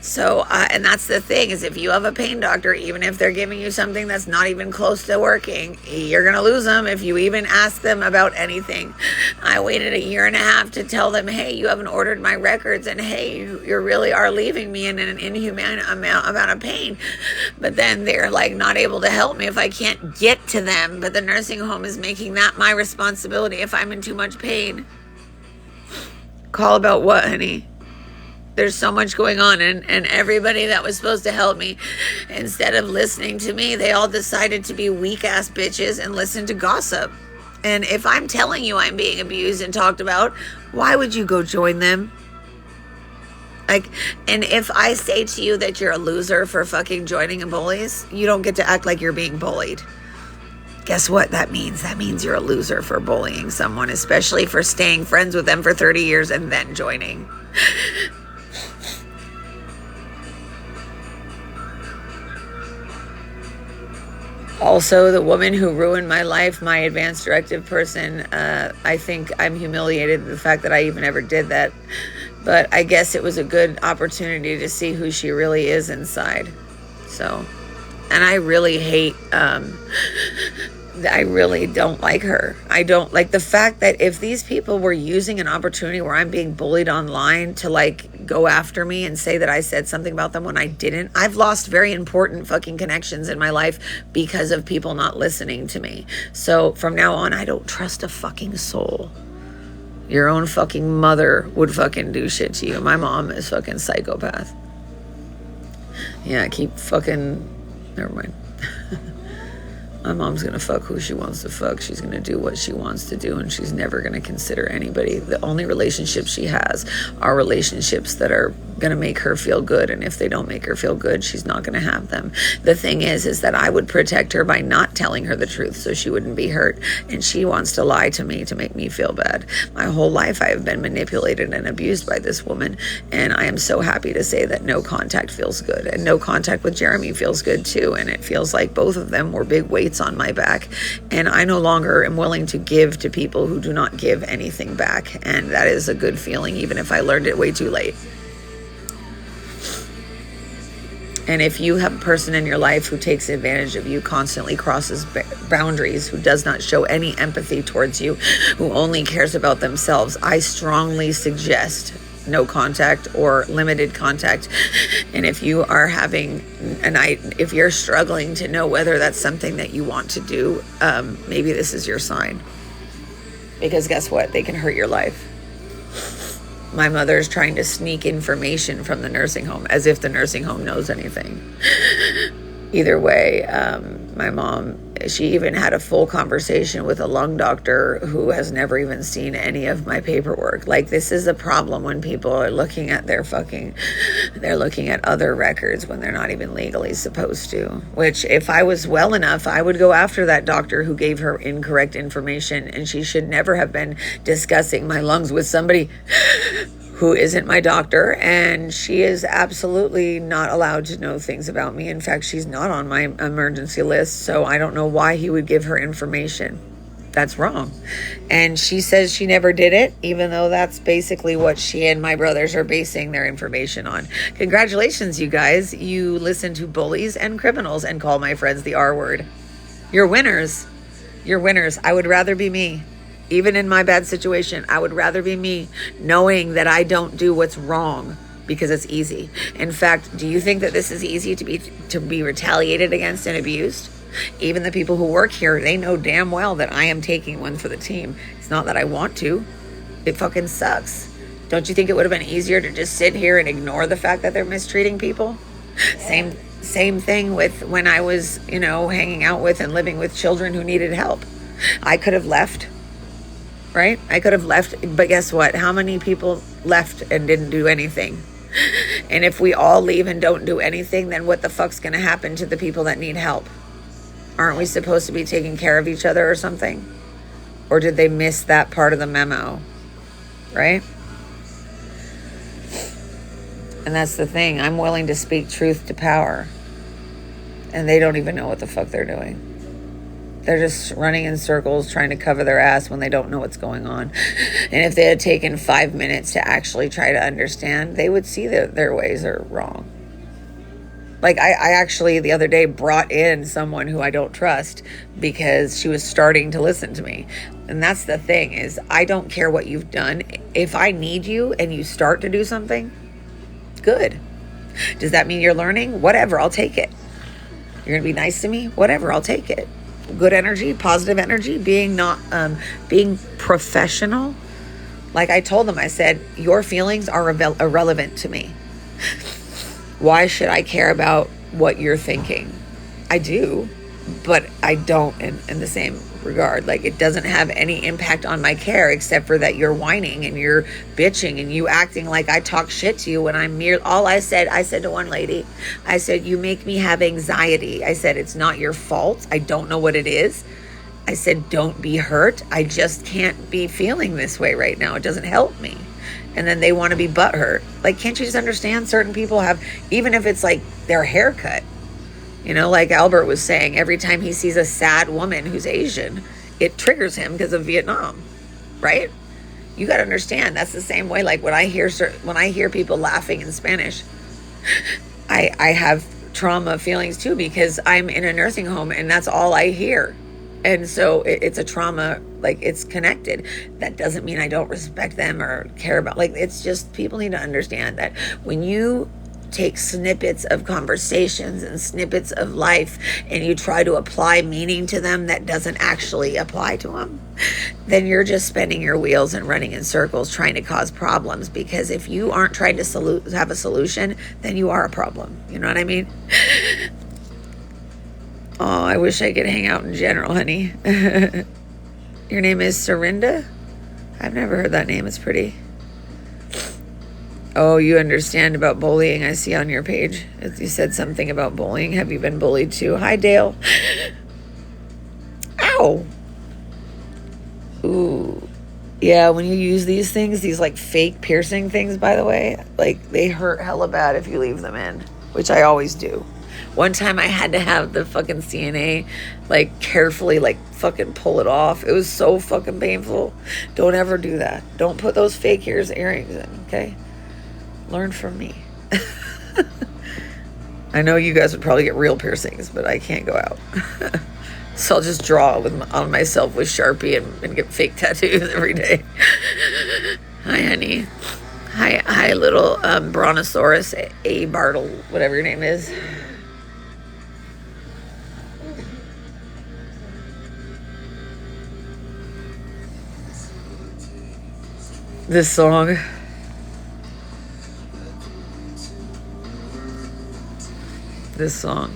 So, and that's the thing, is if you have a pain doctor, even if they're giving you something that's not even close to working, you're going to lose them if you even ask them about anything. I waited 1.5 years to tell them, hey, you haven't ordered my records, and hey, you really are leaving me in an inhumane amount of pain. But then they're like not able to help me if I can't get to them. But the nursing home is making that my responsibility if I'm in too much pain. Call about what, honey? There's so much going on, and everybody that was supposed to help me, instead of listening to me, they all decided to be weak-ass bitches and listen to gossip. And if I'm telling you I'm being abused and talked about, why would you go join them? Like, and if I say to you that you're a loser for fucking joining a bullies, you don't get to act like you're being bullied. Guess what that means? That means you're a loser for bullying someone, especially for staying friends with them for 30 years and then joining. Also, the woman who ruined my life, my advanced directive person, I think I'm humiliated at the fact that I even ever did that. But I guess it was a good opportunity to see who she really is inside. So, and I really hate, I really don't like her. I don't like the fact that if these people were using an opportunity where I'm being bullied online to like go after me and say that I said something about them when I didn't. I've lost very important fucking connections in my life because of people not listening to me. So from now on, I don't trust a fucking soul. Your own fucking mother would fucking do shit to you. My mom is fucking psychopath. Yeah, keep fucking, never mind. My mom's gonna fuck who she wants to fuck. She's gonna do what she wants to do, and she's never gonna consider anybody. The only relationships she has are relationships that are gonna make her feel good, and if they don't make her feel good, she's not gonna have them. The thing is that I would protect her by not telling her the truth so she wouldn't be hurt, and she wants to lie to me to make me feel bad. My whole life I have been manipulated and abused by this woman, and I am so happy to say that no contact feels good, and no contact with Jeremy feels good too, and it feels like both of them were big weights on my back, and I no longer am willing to give to people who do not give anything back, and that is a good feeling, even if I learned it way too late. And if you have a person in your life who takes advantage of you, constantly crosses boundaries, who does not show any empathy towards you, who only cares about themselves, I strongly suggest no contact or limited contact. And if you are having, if you're struggling to know whether that's something that you want to do, maybe this is your sign. Because guess what? They can hurt your life. my mother's trying to sneak information from the nursing home as if the nursing home knows anything. Either way, my mom, she even had a full conversation with a lung doctor who has never even seen any of my paperwork. Like, this is a problem when people are looking at they're looking at other records when they're not even legally supposed to. Which, if I was well enough, I would go after that doctor who gave her incorrect information, and she should never have been discussing my lungs with somebody who isn't my doctor, and she is absolutely not allowed to know things about me. In fact, she's not on my emergency list, so I don't know why he would give her information. That's wrong. And she says she never did it, even though that's basically what she and my brothers are basing their information on. Congratulations, you guys. You listen to bullies and criminals and call my friends the R word. You're winners. You're winners. I would rather be me. Even in my bad situation, I would rather be me, knowing that I don't do what's wrong because it's easy. In fact, do you think that this is easy to be retaliated against and abused? Even the people who work here, they know damn well that I am taking one for the team. It's not that I want to. It fucking sucks. Don't you think it would have been easier to just sit here and ignore the fact that they're mistreating people? Same thing with when I was, hanging out with and living with children who needed help. I could have left. Right? I could have left, but guess what? How many people left and didn't do anything? And if we all leave and don't do anything, then what the fuck's going to happen to the people that need help? Aren't we supposed to be taking care of each other or something? Or did they miss that part of the memo? Right? And that's the thing. I'm willing to speak truth to power. And they don't even know what the fuck they're doing. They're just running in circles trying to cover their ass when they don't know what's going on. And if they had taken 5 minutes to actually try to understand, they would see that their ways are wrong. Like, I actually the other day brought in someone who I don't trust because she was starting to listen to me. And that's the thing, is I don't care what you've done. If I need you and you start to do something, good. Does that mean you're learning? Whatever, I'll take it. You're going to be nice to me? Whatever, I'll take it. Good energy, positive energy, being professional. Like I told them, I said, your feelings are irrelevant to me. Why should I care about what you're thinking? I do, but I don't in the same regard. Like, it doesn't have any impact on my care except for that you're whining and you're bitching and you acting like I talk shit to you when I'm all I said to one lady, I said, you make me have anxiety. I said, it's not your fault. I don't know what it is. I said, don't be hurt. I just can't be feeling this way right now. It doesn't help me. And then they want to be butthurt. Like, can't you just understand certain people have, even if it's like their haircut, like Albert was saying, every time he sees a sad woman who's Asian, it triggers him because of Vietnam, right? You got to understand, that's the same way. Like when I hear people laughing in Spanish, I have trauma feelings too, because I'm in a nursing home and that's all I hear. And so it's a trauma, like it's connected. That doesn't mean I don't respect them or care about, like, it's just, people need to understand that when you take snippets of conversations and snippets of life and you try to apply meaning to them that doesn't actually apply to them, then you're just spinning your wheels and running in circles trying to cause problems. Because if you aren't trying to have a solution, then you are a problem. You know what I mean? Oh, I wish I could hang out in general, honey. Your name is Serinda? I've never heard that name. It's pretty. Oh, you understand about bullying. I see on your page. You said something about bullying. Have you been bullied too? Hi, Dale. Ow. Ooh. Yeah, when you use these things, these like fake piercing things, by the way, like they hurt hella bad if you leave them in, which I always do. One time I had to have the fucking CNA like carefully like fucking pull it off. It was so fucking painful. Don't ever do that. Don't put those fake earrings in, okay? Learn from me. I know you guys would probably get real piercings, but I can't go out. So I'll just draw on myself with Sharpie and get fake tattoos every day. Hi, honey. Hi, little Brontosaurus, A. Bartle, whatever your name is. This song, This song.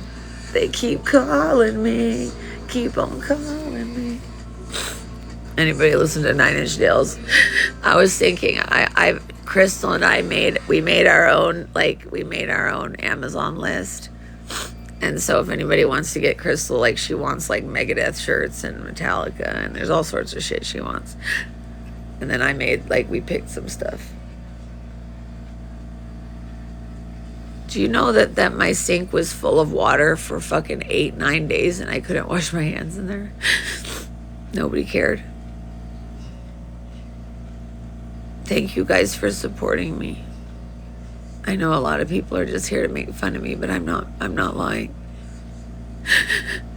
They keep calling me, keep on calling me. Anybody listen to Nine Inch Nails? I was thinking, Crystal and I made our own Amazon list. And so if anybody wants to get Crystal, like she wants like Megadeth shirts and Metallica, and there's all sorts of shit she wants. And then I made, like, we picked some stuff. Do you know that my sink was full of water for fucking 8-9 days and I couldn't wash my hands in there? Nobody cared. Thank you guys for supporting me. I know a lot of people are just here to make fun of me, but I'm not lying.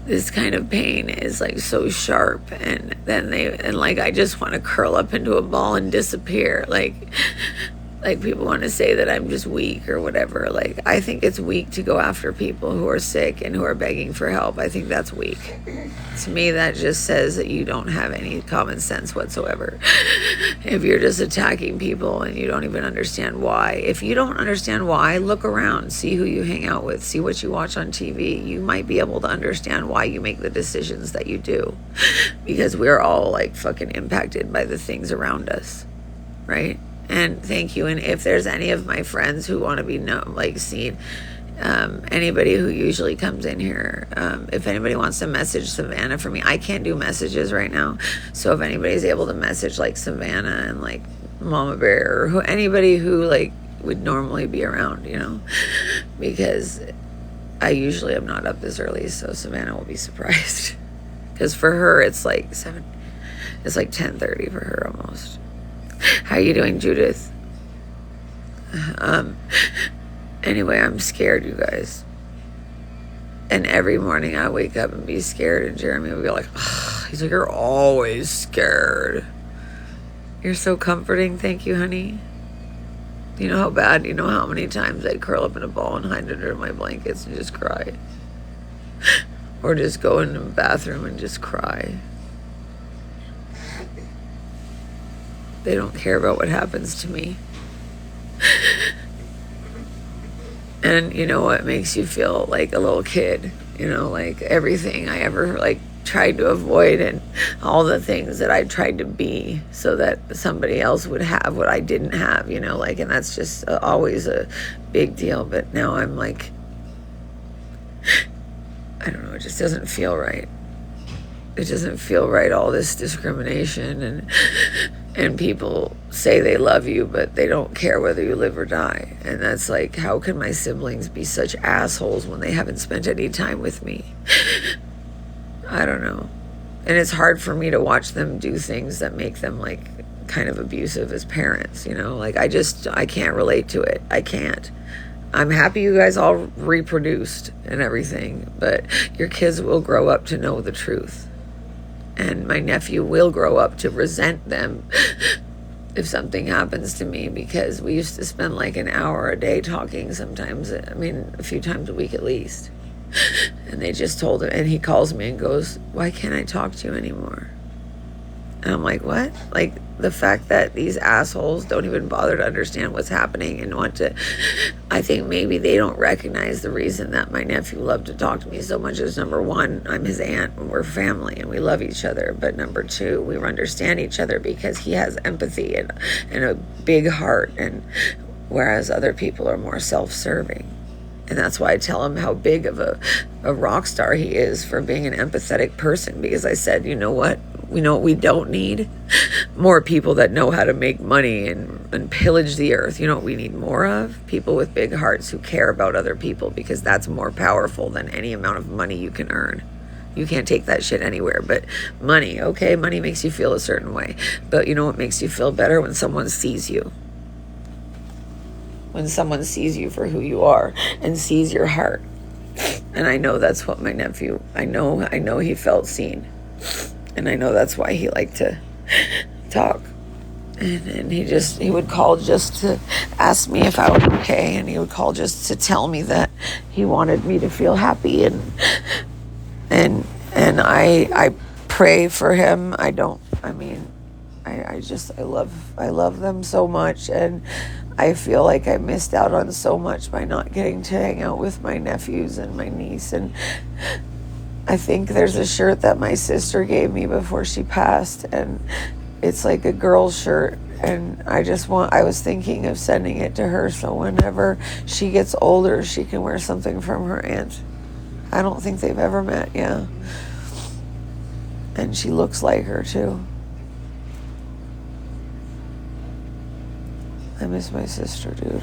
This kind of pain is like so sharp, and then I just want to curl up into a ball and disappear. Like people want to say that I'm just weak or whatever. Like, I think it's weak to go after people who are sick and who are begging for help. I think that's weak. To me, that just says that you don't have any common sense whatsoever. If you're just attacking people and you don't even understand why. If you don't understand why, look around, see who you hang out with, see what you watch on TV. You might be able to understand why you make the decisions that you do. Because we're all like fucking impacted by the things around us, right? And thank you. And if there's any of my friends who want to be seen, anybody who usually comes in here, if anybody wants to message Savannah for me, I can't do messages right now. So if anybody's able to message like Savannah and like Mama Bear or anybody who like would normally be around, because I usually am not up this early, so Savannah will be surprised. Because for her, it's like 10:30 for her almost. How you doing, Judith? Anyway, I'm scared, you guys. And every morning I wake up and be scared, and Jeremy will be like, oh. He's like, you're always scared. You're so comforting. Thank you, honey. Do you know how bad? You know how many times I'd curl up in a ball and hide under my blankets and just cry? Or just go in the bathroom and just cry. They don't care about what happens to me. And you know what makes you feel like a little kid? Like everything I ever tried to avoid, and all the things that I tried to be so that somebody else would have what I didn't have, and that's just always a big deal. But now I'm like, I don't know, it just doesn't feel right. It doesn't feel right, all this discrimination, and people say they love you, but they don't care whether you live or die. And that's like, how can my siblings be such assholes when they haven't spent any time with me? I don't know. And it's hard for me to watch them do things that make them like kind of abusive as parents, I can't relate to it. I can't. I'm happy you guys all reproduced and everything, but your kids will grow up to know the truth. And my nephew will grow up to resent them if something happens to me, because we used to spend like an hour a day talking sometimes. I mean, a few times a week at least. And they just told him, and he calls me and goes, why can't I talk to you anymore? And I'm like, what? Like, the fact that these assholes don't even bother to understand what's happening and want to, I think maybe they don't recognize the reason that my nephew loved to talk to me so much is, number one, I'm his aunt and we're family and we love each other. But number two, we understand each other because he has empathy and a big heart, and whereas other people are more self-serving. And that's why I tell him how big of a rock star he is for being an empathetic person, because I said, you know what? We know what we don't need? More people that know how to make money and pillage the earth. You know what we need more of? People with big hearts who care about other people, because that's more powerful than any amount of money you can earn. You can't take that shit anywhere. But money, okay, money makes you feel a certain way. But you know what makes you feel better? When someone sees you. When someone sees you for who you are and sees your heart. And I know that's what my nephew, I know he felt seen. And I know that's why he liked to talk. And he would call just to ask me if I was okay. And he would call just to tell me that he wanted me to feel happy. And I pray for him. I love them so much. And I feel like I missed out on so much by not getting to hang out with my nephews and my niece. And I think there's a shirt that my sister gave me before she passed, and it's like a girl's shirt. And I was thinking of sending it to her so whenever she gets older, she can wear something from her aunt. I don't think they've ever met, yeah. And she looks like her too. I miss my sister, dude.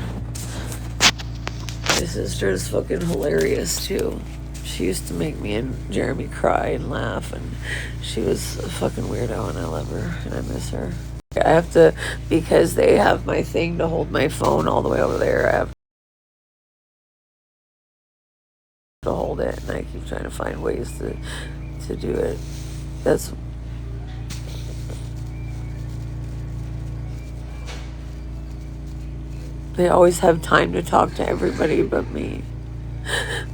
My sister is fucking hilarious too. She used to make me and Jeremy cry and laugh, and she was a fucking weirdo, and I love her and I miss her. I have to, because they have my thing to hold my phone all the way over there, I have to hold it, and I keep trying to find ways to do it. That's they always have time to talk to everybody but me.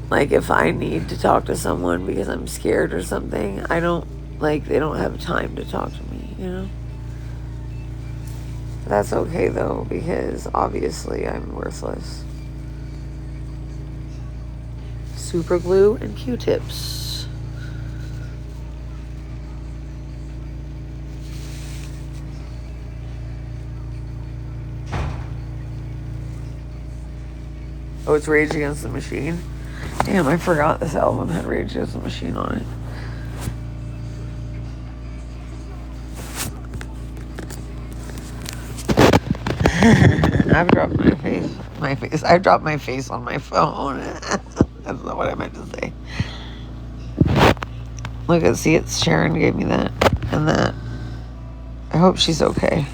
Like if I need to talk to someone because I'm scared or something, they don't have time to talk to me, you know? That's okay though, because obviously I'm worthless. Super glue and Q-tips. Oh, it's Rage Against the Machine. Damn, I forgot this album had Rage Against the Machine on it. I've dropped I've dropped my face on my phone. That's not what I meant to say. Look, it's Sharon gave me that and that. I hope she's okay.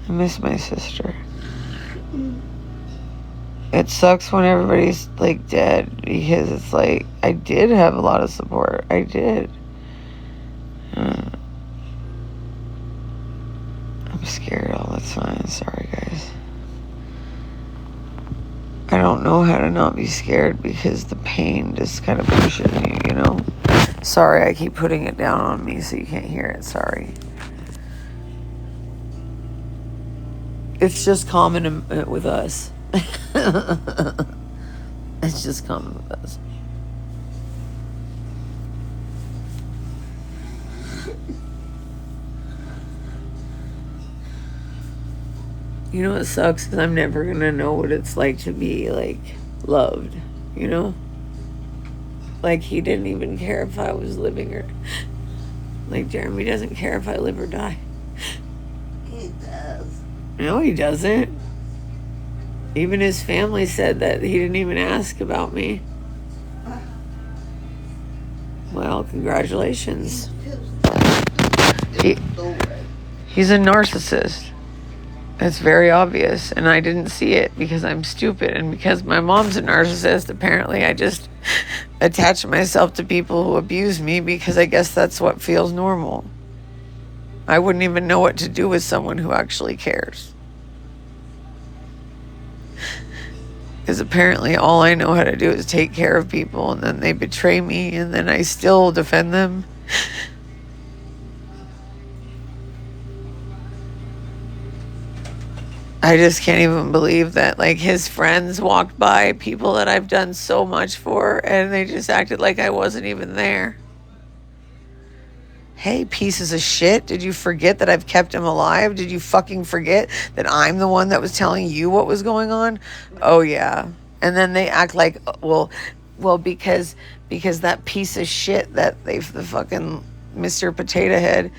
I miss my sister. It sucks when everybody's like dead, because it's like I did have a lot of support. I did. I'm scared all the time. Sorry, guys. I don't know how to not be scared because the pain just kind of pushes you, you know? Sorry, I keep putting it down on me so you can't hear it. Sorry. It's just common with us. It's just common with us. You know what sucks is I'm never gonna know what it's like to be like loved, you know? Like he didn't even care if I was living or like Jeremy doesn't care if I live or die. He does. No, he doesn't. Even his family said that he didn't even ask about me. Well, congratulations. He's a narcissist. It's very obvious, and I didn't see it because I'm stupid, and because my mom's a narcissist, apparently I just attach myself to people who abuse me because I guess that's what feels normal. I wouldn't even know what to do with someone who actually cares. Because apparently all I know how to do is take care of people, and then they betray me, and then I still defend them. I just can't even believe that, like, his friends walked by, people that I've done so much for, and they just acted like I wasn't even there. Hey, pieces of shit, did you forget that I've kept him alive? Did you fucking forget that I'm the one that was telling you what was going on? Oh, yeah. And then they act like, well, because that piece of shit that the fucking Mr. Potato Head,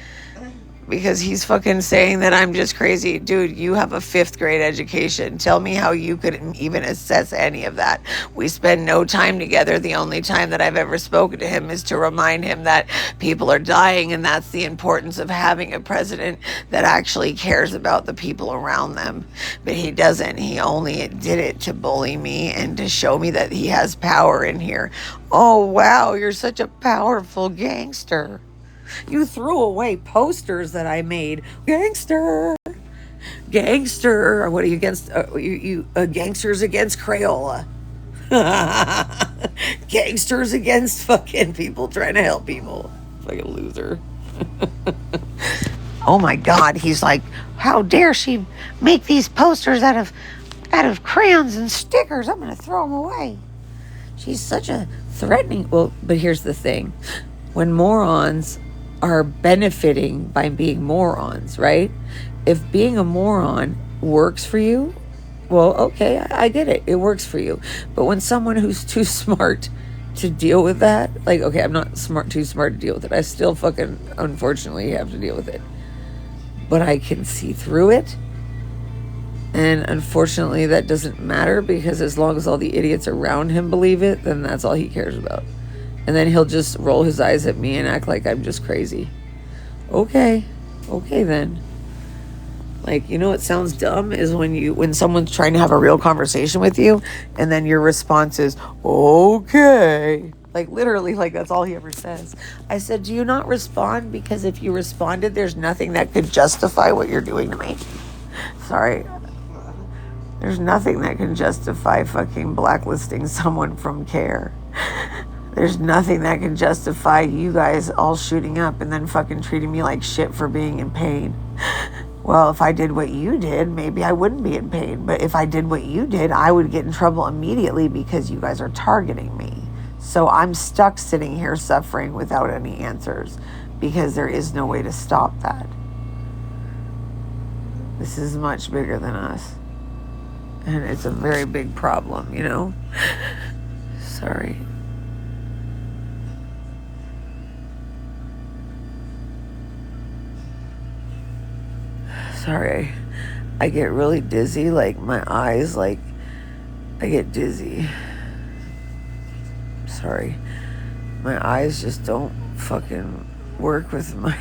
because he's fucking saying that I'm just crazy. Dude, you have a 5th grade education. Tell me how you could even assess any of that. We spend no time together. The only time that I've ever spoken to him is to remind him that people are dying, and that's the importance of having a president that actually cares about the people around them. But he doesn't. He only did it to bully me and to show me that he has power in here. Oh, wow, you're such a powerful gangster. You threw away posters that I made. Gangster. What are you against? Gangsters against Crayola. Gangsters against fucking people trying to help people. Like a loser. Oh my God. He's like, how dare she make these posters out of crayons and stickers? I'm going to throw them away. She's such a threatening. Well, but here's the thing. When morons are benefiting by being morons, right? If being a moron works for you, well, okay, I get it. It works for you. But when someone who's too smart to deal with that, like, okay, I'm not too smart to deal with it. I still fucking, unfortunately, have to deal with it. But I can see through it. And unfortunately, that doesn't matter, because as long as all the idiots around him believe it, then that's all he cares about. And then he'll just roll his eyes at me and act like I'm just crazy. Okay then. Like, you know what sounds dumb is when someone's trying to have a real conversation with you, and then your response is, okay. Like, literally, like, that's all he ever says. I said, do you not respond? Because if you responded, there's nothing that could justify what you're doing to me. Sorry. There's nothing that can justify fucking blacklisting someone from care. There's nothing that can justify you guys all shooting up and then fucking treating me like shit for being in pain. Well, if I did what you did, maybe I wouldn't be in pain. But if I did what you did, I would get in trouble immediately because you guys are targeting me. So I'm stuck sitting here suffering without any answers because there is no way to stop that. This is much bigger than us. And it's a very big problem, you know? Sorry. Sorry. I get really dizzy, like my eyes, like I get dizzy. Sorry. My eyes just don't fucking work with my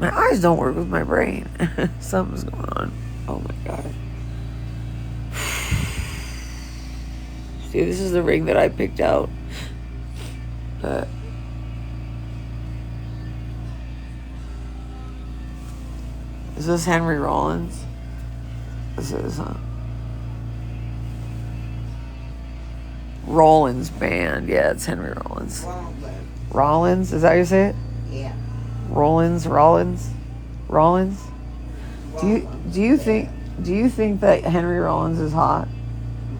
eyes don't work with my brain. Something's going on. Oh my God. See, this is the ring that I picked out. But is this Henry Rollins? This is, huh? Rollins Band. Yeah, it's Henry Rollins. Rollins? Is that how you say it? Yeah. Rollins. Do you think that Henry Rollins is hot?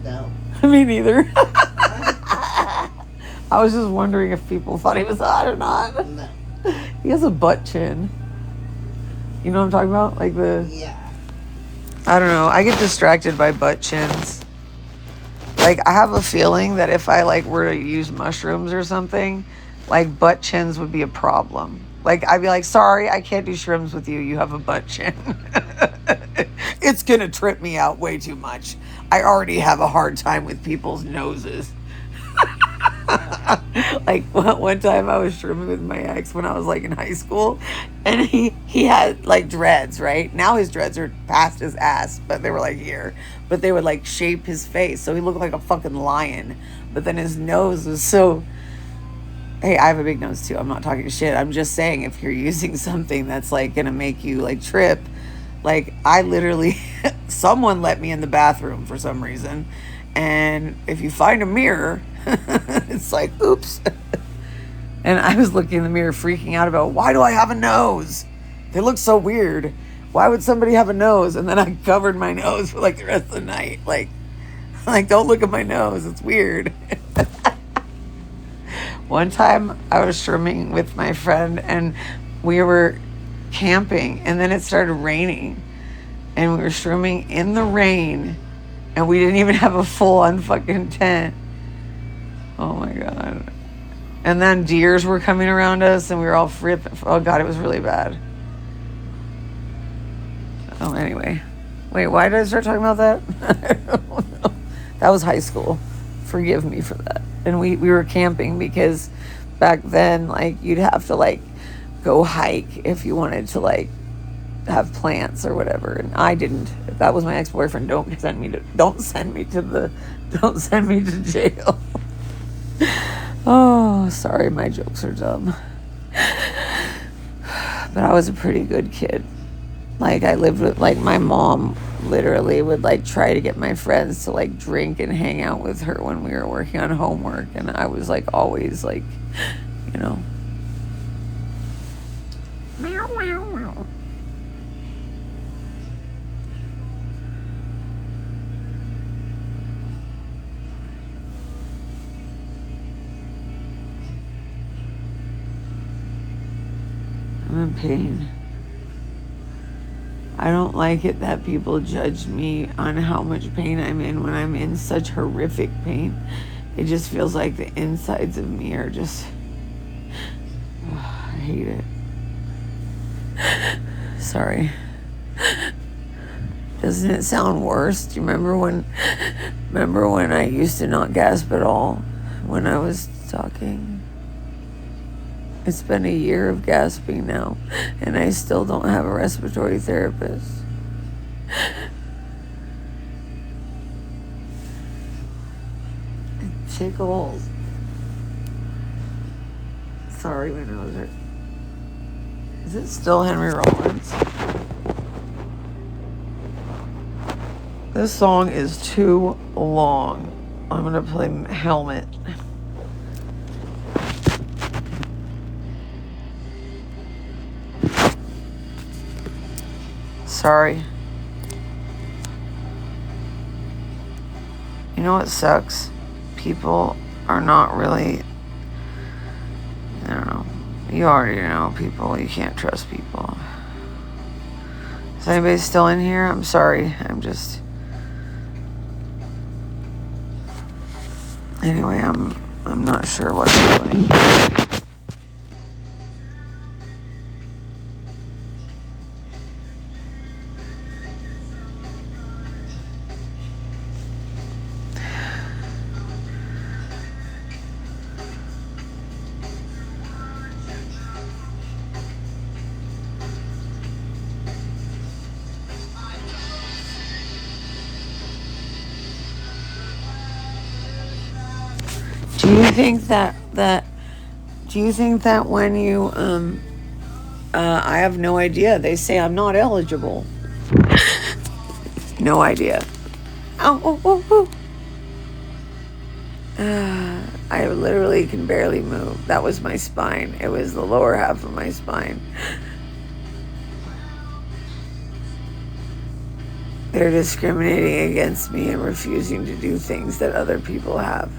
No. Me neither. I was just wondering if people thought he was hot or not. No. He has a butt chin. You know what I'm talking about? Like Yeah. I don't know. I get distracted by butt chins. Like, I have a feeling that if I, like, were to use mushrooms or something, like, butt chins would be a problem. Like, I'd be like, sorry, I can't do shrooms with you. You have a butt chin. It's gonna trip me out way too much. I already have a hard time with people's noses. Like, one time I was shrooming with my ex when I was, like, in high school, and he had, like, dreads, right? Now his dreads are past his ass, but they were, like, here. But they would, like, shape his face, so he looked like a fucking lion. But then his nose was so... Hey, I have a big nose, too. I'm not talking shit. I'm just saying, if you're using something that's, like, gonna make you, like, trip... Like, I literally... someone let me in the bathroom for some reason. And if you find a mirror... it's like, oops. And I was looking in the mirror freaking out about, why do I have a nose? They look so weird. Why would somebody have a nose? And then I covered my nose for like the rest of the night. Like don't look at my nose. It's weird. One time I was shrooming with my friend and we were camping and then it started raining. And we were shrooming in the rain and we didn't even have a full on fucking tent. Oh my God. And then deers were coming around us and we were all fripping. Oh God, it was really bad. Oh, anyway. Wait, why did I start talking about that? I don't know. That was high school. Forgive me for that. And we were camping because back then, like, you'd have to, like, go hike if you wanted to, like, have plants or whatever. And I didn't. If that was my ex-boyfriend, don't send me to jail. Oh, sorry, my jokes are dumb. But I was a pretty good kid. Like, I lived with, like, my mom literally would, like, try to get my friends to, like, drink and hang out with her when we were working on homework. And I was, like, always, like, you know, I'm in pain. I don't like it that people judge me on how much pain I'm in when I'm in such horrific pain. It just feels like the insides of me are just... I hate it. Sorry. Doesn't it sound worse? Do you remember when I used to not gasp at all when I was talking? It's been a year of gasping now, and I still don't have a respiratory therapist. It tickles. Sorry, my nose hurts. Is it still Henry Rollins? This song is too long. I'm gonna play Helmet. Sorry. You know what sucks? People are not really... I don't know. You already know people. You can't trust people. Is anybody still in here? I'm sorry. I'm just... Anyway, I'm not sure what I'm doing. Do you think that when you I have no idea. They say I'm not eligible. No idea. I literally can barely move. That was my spine. It was the lower half of my spine. They're discriminating against me and refusing to do things that other people have.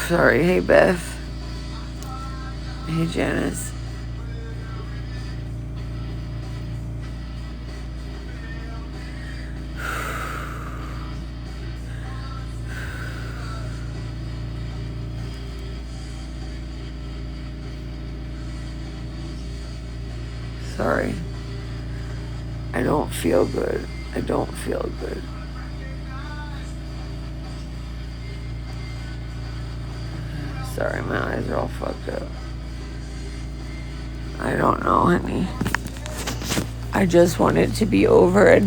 Sorry. Hey, Beth. Hey, Janice. Sorry. I don't feel good. I don't feel good. Sorry, my eyes are all fucked up. I don't know, honey. I just want it to be over,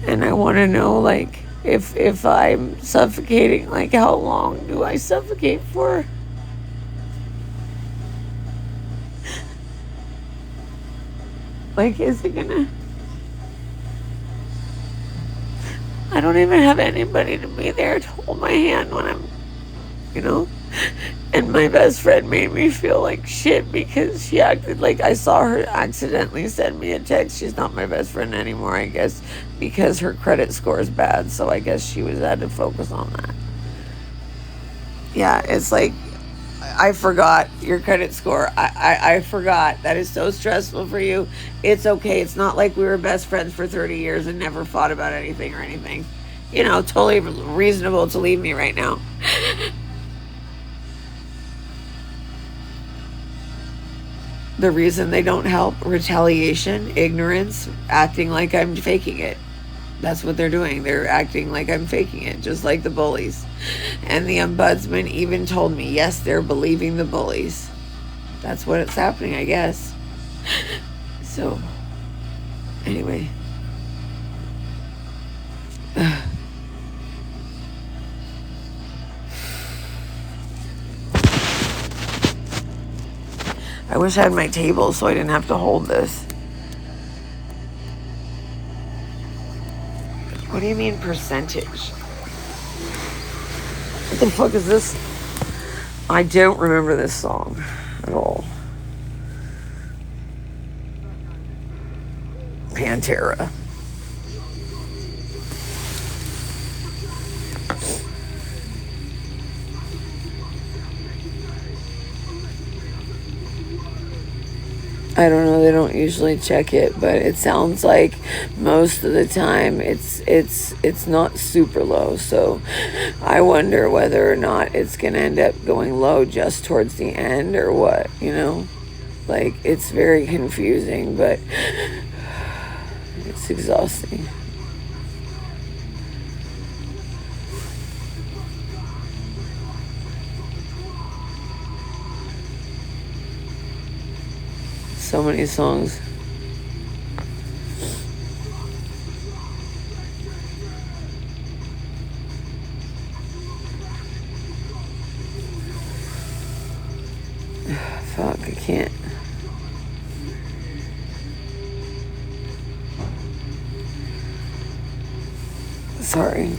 and I want to know, like, if I'm suffocating, like, how long do I suffocate for? Like, is it gonna... I don't even have anybody to be there to hold my hand when I'm, you know? And my best friend made me feel like shit because she acted like I saw her accidentally send me a text. She's not my best friend anymore, I guess, because her credit score is bad. So I guess she had to focus on that. Yeah, it's like, I forgot your credit score. I forgot. That is so stressful for you. It's okay. It's not like we were best friends for 30 years and never fought about anything or anything. You know, totally reasonable to leave me right now. The reason they don't help: retaliation, ignorance, acting like I'm faking it. That's what they're doing. They're acting like I'm faking it, just like the bullies. And the ombudsman even told me, yes, they're believing the bullies. That's what it's happening, I guess. So, anyway. I wish I had my table so I didn't have to hold this. What do you mean percentage? What the fuck is this? I don't remember this song at all. Pantera. I don't know, they don't usually check it, but it sounds like most of the time it's not super low. So I wonder whether or not it's gonna end up going low just towards the end or what, you know? Like, it's very confusing, but it's exhausting. So many songs. Fuck, I can't. Sorry.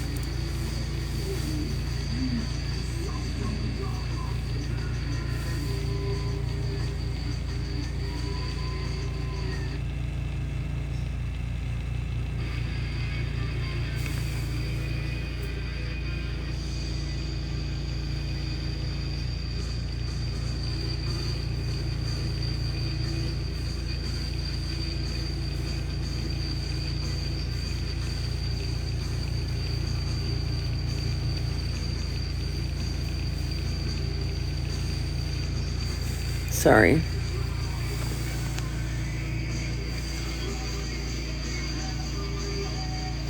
Sorry.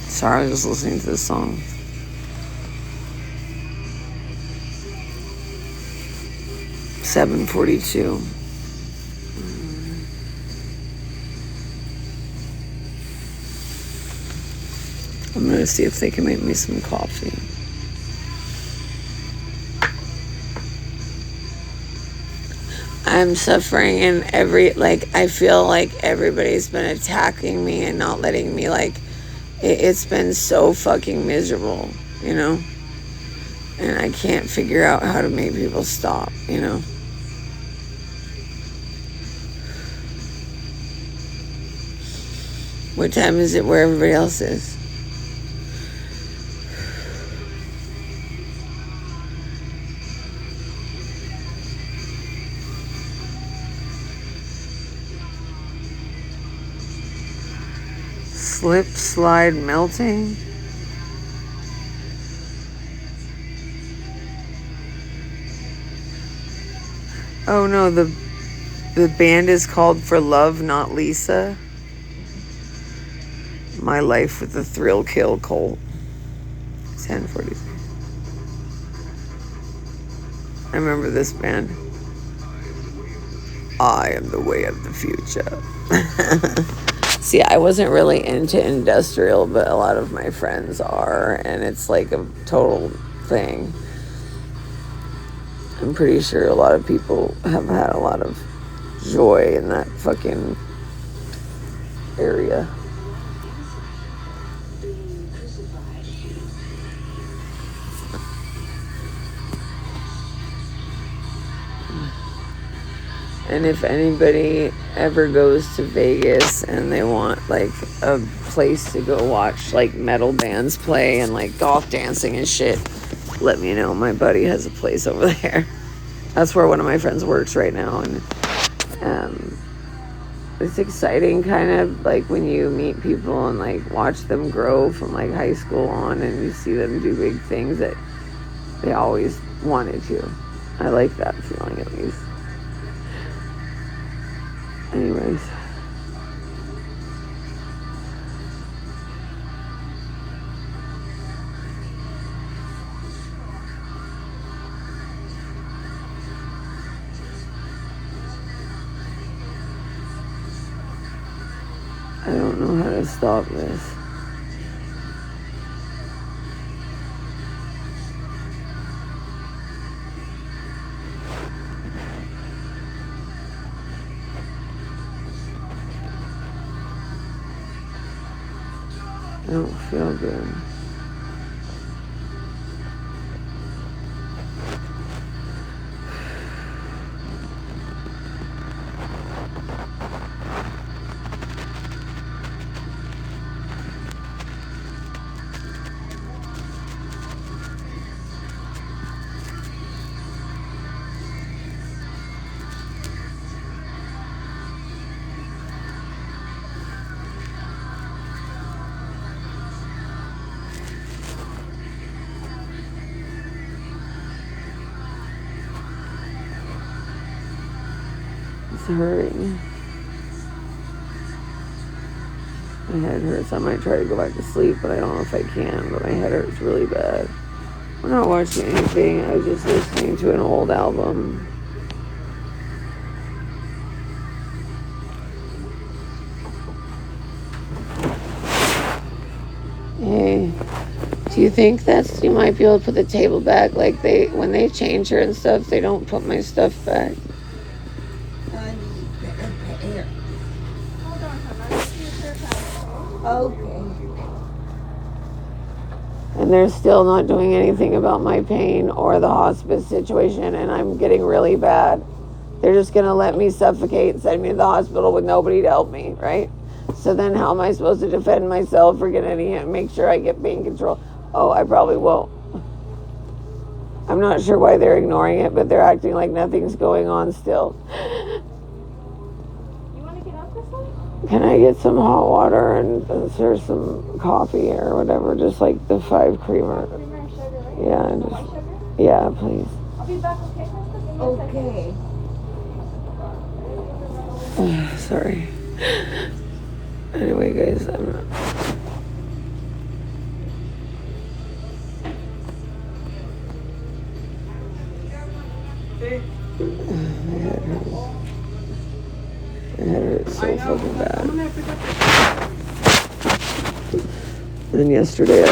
Sorry, I was just listening to this song. $7.42. I'm gonna see if they can make me some coffee. I'm suffering in I feel like everybody's been attacking me and not letting me, it's been so fucking miserable, you know? And I can't figure out how to make people stop, you know? What time is it where everybody else is? Slip, slide, melting. Oh no, the band is called For Love Not Lisa. My Life with the Thrill Kill Cult. 10:46. I remember this band. I am the way of the future. See, I wasn't really into industrial, but a lot of my friends are, and it's like a total thing. I'm pretty sure a lot of people have had a lot of joy in that fucking area. And if anybody ever goes to Vegas and they want a place to go watch metal bands play and goth dancing and shit, let me know. My buddy has a place over there. That's where one of my friends works right now, and it's exciting kind of when you meet people and watch them grow from high school on, and you see them do big things that they always wanted to. I like that feeling, at least. Anyways. I don't know how to stop this. don't feel good. It's hurting. My head hurts. I might try to go back to sleep, but I don't know if I can. But my head hurts really bad. We're not watching anything. I was just listening to an old album. Hey, do you think that's, you might be able to put the table back like when they change her and stuff, they don't put my stuff back? I need better pay. Hold on, hon. I'll see if they're coming. Okay. And they're still not doing anything about my pain or the hospice situation, and I'm getting really bad. They're just gonna let me suffocate and send me to the hospital with nobody to help me, right? So then how am I supposed to defend myself or get make sure I get pain control? Oh, I probably won't. I'm not sure why they're ignoring it, but they're acting like nothing's going on still. You want to get up this way? Can I get some hot water and serve some coffee or whatever? Just like the 5 creamer. Creamer and sugar, right? Yeah, No just, white sugar? yeah, please. I'll be back, okay, Krista? Give me a second. Okay. Sorry. Anyway, guys, I'm not. My head hurts. My head hurts so fucking bad. And then yesterday I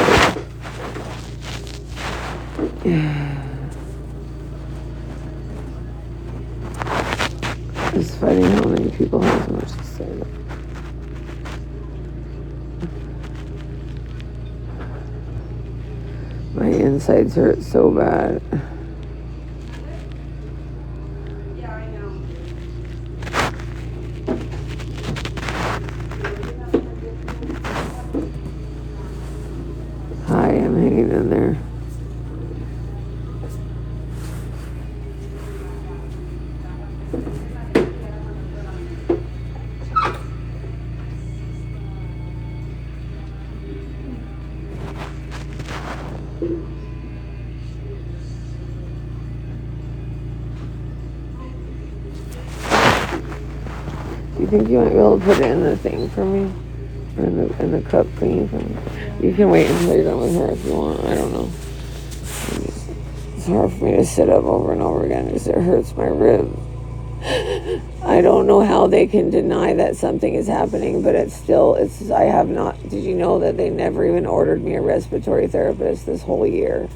was fighting how many people have so much to say. My insides hurt so bad. Hi, I'm hanging in there. Do you think you might be able to put it in the thing for me? Or in the cup thingy for me? You can wait until you're done with her if you want. I don't know. It's hard for me to sit up over and over again because it hurts my ribs. I don't know how they can deny that something is happening, but I have not. Did you know that they never even ordered me a respiratory therapist this whole year?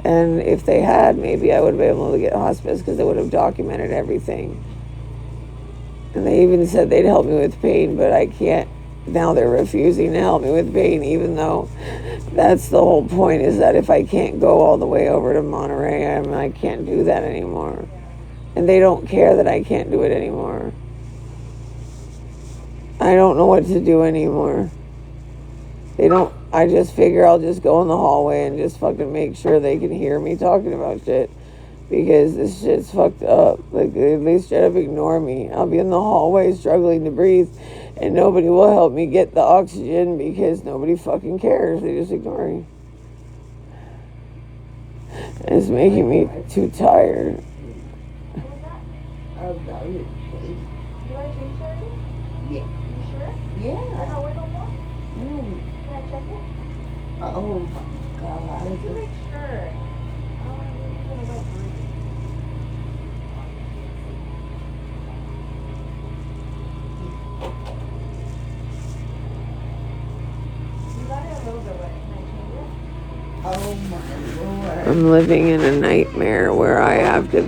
And if they had, maybe I would have been able to get hospice because they would have documented everything. And they even said they'd help me with pain, but I can't. Now they're refusing to help me with pain, even though that's the whole point, is that if I can't go all the way over to Monterey, I can't do that anymore. And they don't care that I can't do it anymore. I don't know what to do anymore. They don't. I just figure I'll just go in the hallway and just fucking make sure they can hear me talking about shit. Because this shit's fucked up. Like, they straight up ignore me. I'll be in the hallway struggling to breathe, and nobody will help me get the oxygen because nobody fucking cares. They just ignore me. And it's making me too tired. I'll go. You want to change already? Yeah. You sure? Yeah. Not wait no more? Mm. Can I check it? Oh my God. To make sure. I don't want to leave you in a wet room. You got it a little bit wet. Can I change it? Oh my Lord. I'm living in a nightmare where I have to.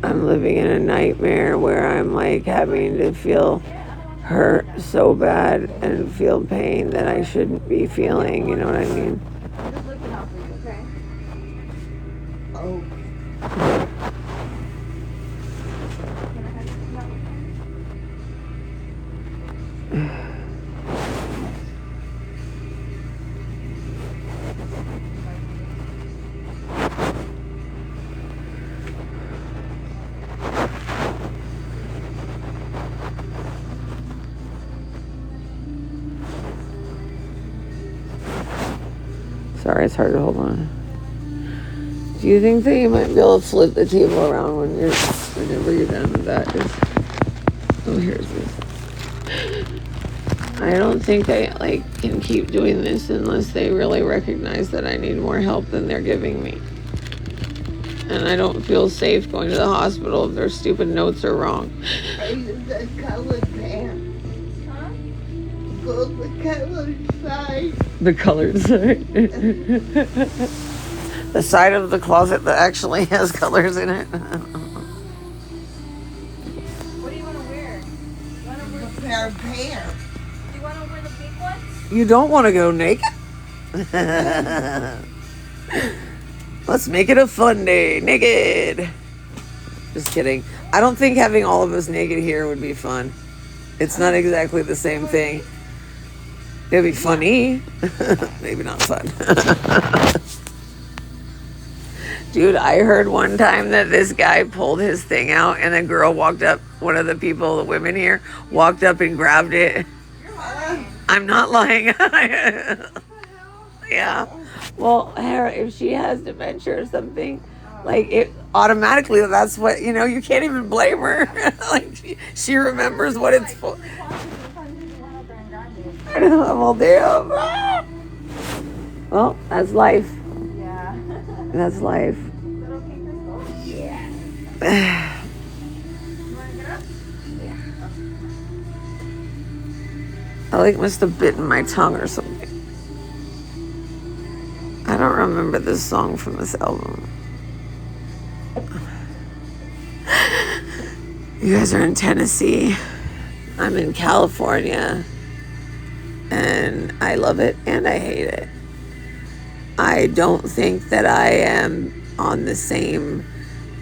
I'm living in a nightmare where I'm like having to feel hurt so bad and feel pain that I shouldn't be feeling, you know what I mean? I'm just looking out for you, okay? Oh, Can I have you come out with me? Sorry, it's hard to hold on. Do you think that you might be able to flip the table around whenever you're done with that? Oh, here's this. I don't think I can keep doing this unless they really recognize that I need more help than they're giving me. And I don't feel safe going to the hospital if their stupid notes are wrong. I use the colored pants. Huh? Go the colored side. The colored side. The side of the closet that actually has colors in it. What do you want to wear? You want to wear? A pair of pants. Do you want to wear the pink ones? You don't want to go naked? Let's make it a fun day. Naked. Just kidding. I don't think having all of us naked here would be fun. It's not exactly the same thing. It'd be funny. Maybe not fun. Dude, I heard one time that this guy pulled his thing out and a girl walked up, one of the people, the women here, walked up and grabbed it. I'm not lying. Yeah. Well, Hera, if she has dementia or something, like it automatically, that's what, you can't even blame her. Like she remembers what it's for. I know, I'm all damn. Well, that's life. Yeah. That's life. Is that okay, Crystal? Yeah. You want to get up? I must have bitten my tongue or something. I don't remember this song from this album. You guys are in Tennessee. I'm in California. And I love it and I hate it. I don't think that I am on the same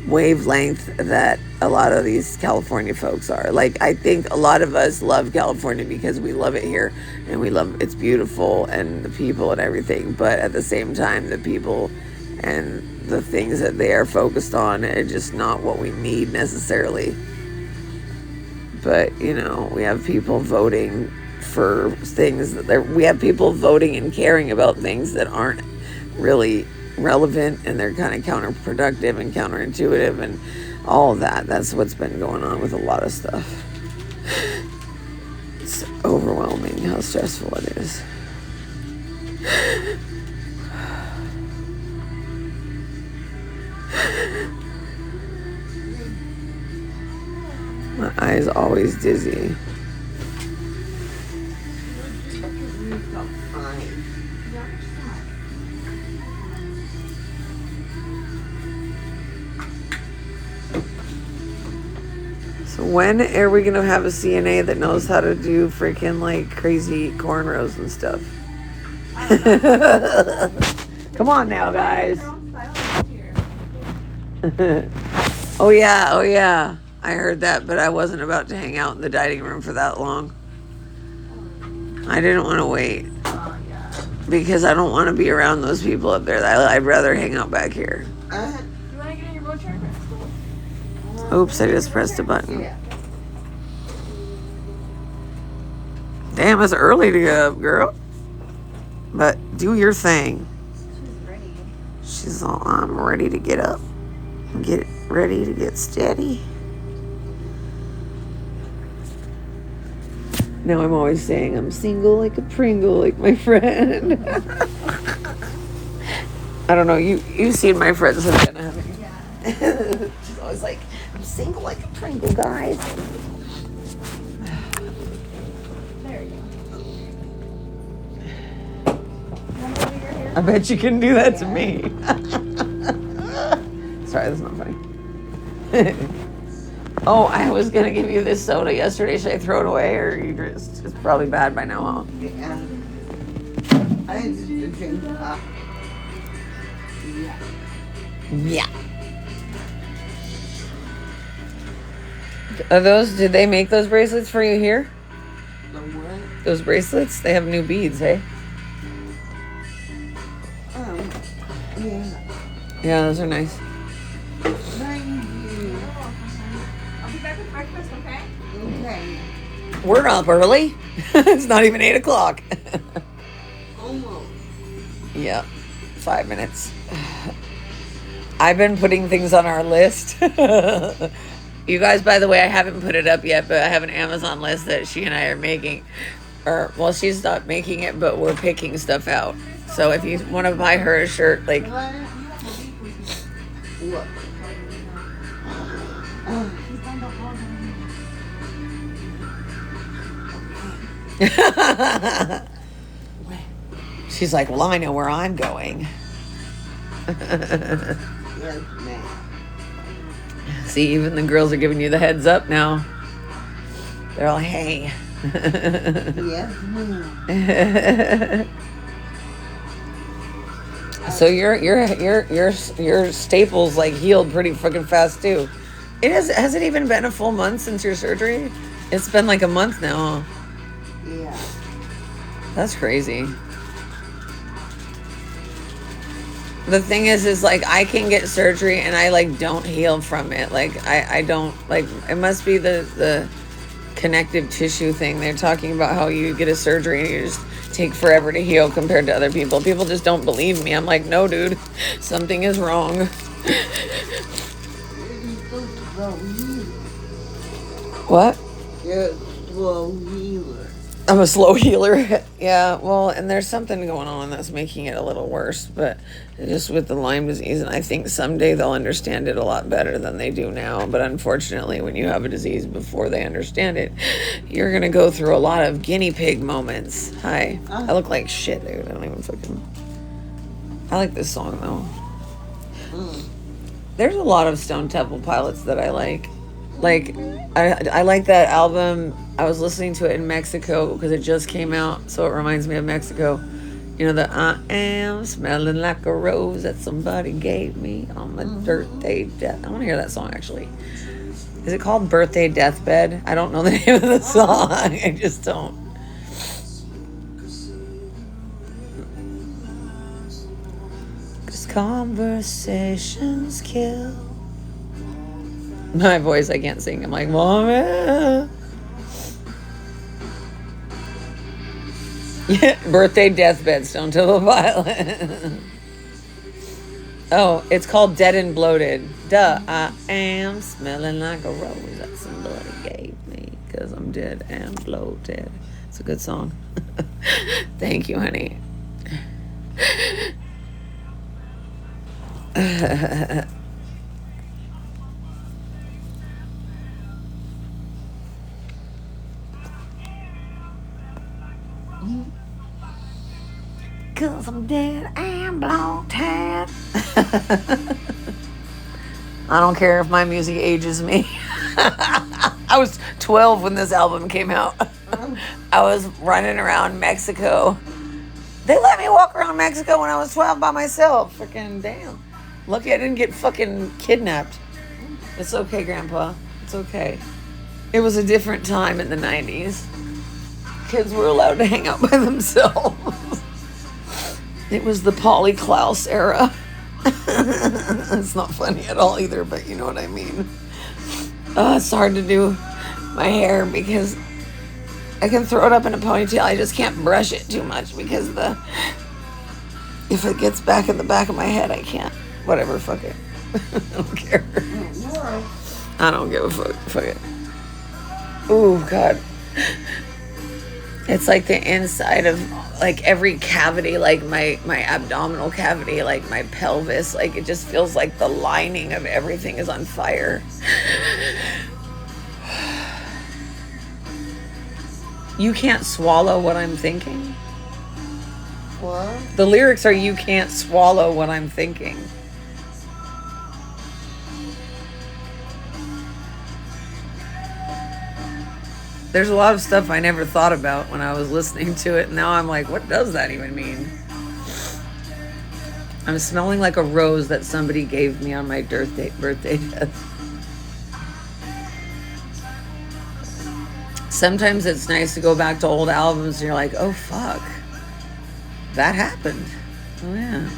wavelength that a lot of these California folks are. I think a lot of us love California because we love it here and we love it's beautiful and the people and everything. But at the same time, the people and the things that they are focused on are just not what we need necessarily. But, we have people voting for things we have people voting and caring about things that aren't really relevant, and they're kind of counterproductive and counterintuitive and all of that. That's what's been going on with a lot of stuff. It's overwhelming how stressful it is. My eyes always dizzy. So when are we gonna have a CNA that knows how to do freaking crazy cornrows and stuff? Come on now, guys. Oh yeah. I heard that, but I wasn't about to hang out in the dining room for that long. I didn't want to wait because I don't want to be around those people up there. I'd rather hang out back here. Do you want to get in your wheelchair, Crystal? Oops, I just pressed a button. Damn, it's early to get up, girl. But do your thing. She's ready. She's all, I'm ready to get up. Get ready to get steady. Now I'm always saying I'm single like a Pringle, like my friend. I don't know, you've seen my friend Savannah, haven't you? Yeah. She's always like, I'm single like a Pringle, guys. There you go. Want to do your hair? I bet you can do that to me. Sorry, that's not funny. Oh, I was gonna give you this soda yesterday. Should I throw it away, or it's probably bad by now, huh? Yeah. I used to drink coffee. Yeah. Yeah. Did they make those bracelets for you here? The what? Those bracelets? They have new beads, hey? Yeah. Yeah, those are nice. Thank you. I'll be back with breakfast, okay? Okay. We're up early. It's not even 8 o'clock. Almost. Yeah, 5 minutes. I've been putting things on our list. You guys, by the way, I haven't put it up yet, but I have an Amazon list that she and I are making. Or, well, she's not making it, but we're picking stuff out. So if you want to buy her a shirt, like, What? What? she's like, well, I know where I'm going. Yes, ma'am. See, even the girls are giving you the heads up now. They're all, hey. Yes, ma'am. So your staples like healed pretty fucking fast too. Has it even been a full month since your surgery? It's been like a month now, huh? Yeah. That's crazy. The thing is like I can get surgery and I like don't heal from it. Like I don't like it must be the connective tissue thing. They're talking about how you get a surgery and you just take forever to heal compared to other people. People just don't believe me. I'm like, no, dude, something is wrong. You're supposed to go healer. What? You're a slow healer. I'm a slow healer. Yeah, well, and there's something going on that's making it a little worse, but just with the Lyme disease, and I think someday they'll understand it a lot better than they do now. But unfortunately, when you have a disease before they understand it, you're gonna go through a lot of guinea pig moments. Hi. I look like shit, dude. I don't even fucking... I like this song, though. There's a lot of Stone Temple Pilots that I like. Like, I like that album. I was listening to it in Mexico because it just came out, so it reminds me of Mexico. You know, the I am smelling like a rose that somebody gave me on my birthday death. I want to hear that song, actually. Is it called Birthday Deathbed? I don't know the name of the song. I just don't. Because conversations kill. My voice, I can't sing. I'm like, Mama. Yeah, Birthday Deathbed, Stone Temple Pilot. Oh, it's called Dead and Bloated. Duh, I am smelling like a rose that somebody gave me because I'm dead and bloated. It's a good song. Thank you, honey. Cause I'm dead and bloated. I don't care if my music ages me. I was 12 when this album came out. I was running around Mexico. They let me walk around Mexico when I was 12 by myself. Freaking damn. Lucky I didn't get fucking kidnapped. It's okay, Grandpa. It's okay. It was a different time in the 90s. Kids were allowed to hang out by themselves. It was the Polly Klaus era. It's not funny at all either, but you know what I mean. It's hard to do my hair because I can throw it up in a ponytail. I just can't brush it too much because if it gets back in the back of my head, I can't. Whatever, fuck it. I don't care. I don't give a fuck. Fuck it. Ooh, God. It's like the inside of like every cavity, like my abdominal cavity, like my pelvis, like it just feels like the lining of everything is on fire. You can't swallow what I'm thinking. What? The lyrics are you can't swallow what I'm thinking. There's a lot of stuff I never thought about when I was listening to it. Now I'm like, what does that even mean? I'm smelling like a rose that somebody gave me on my birthday death. Sometimes it's nice to go back to old albums and you're like, oh fuck, that happened. Oh yeah.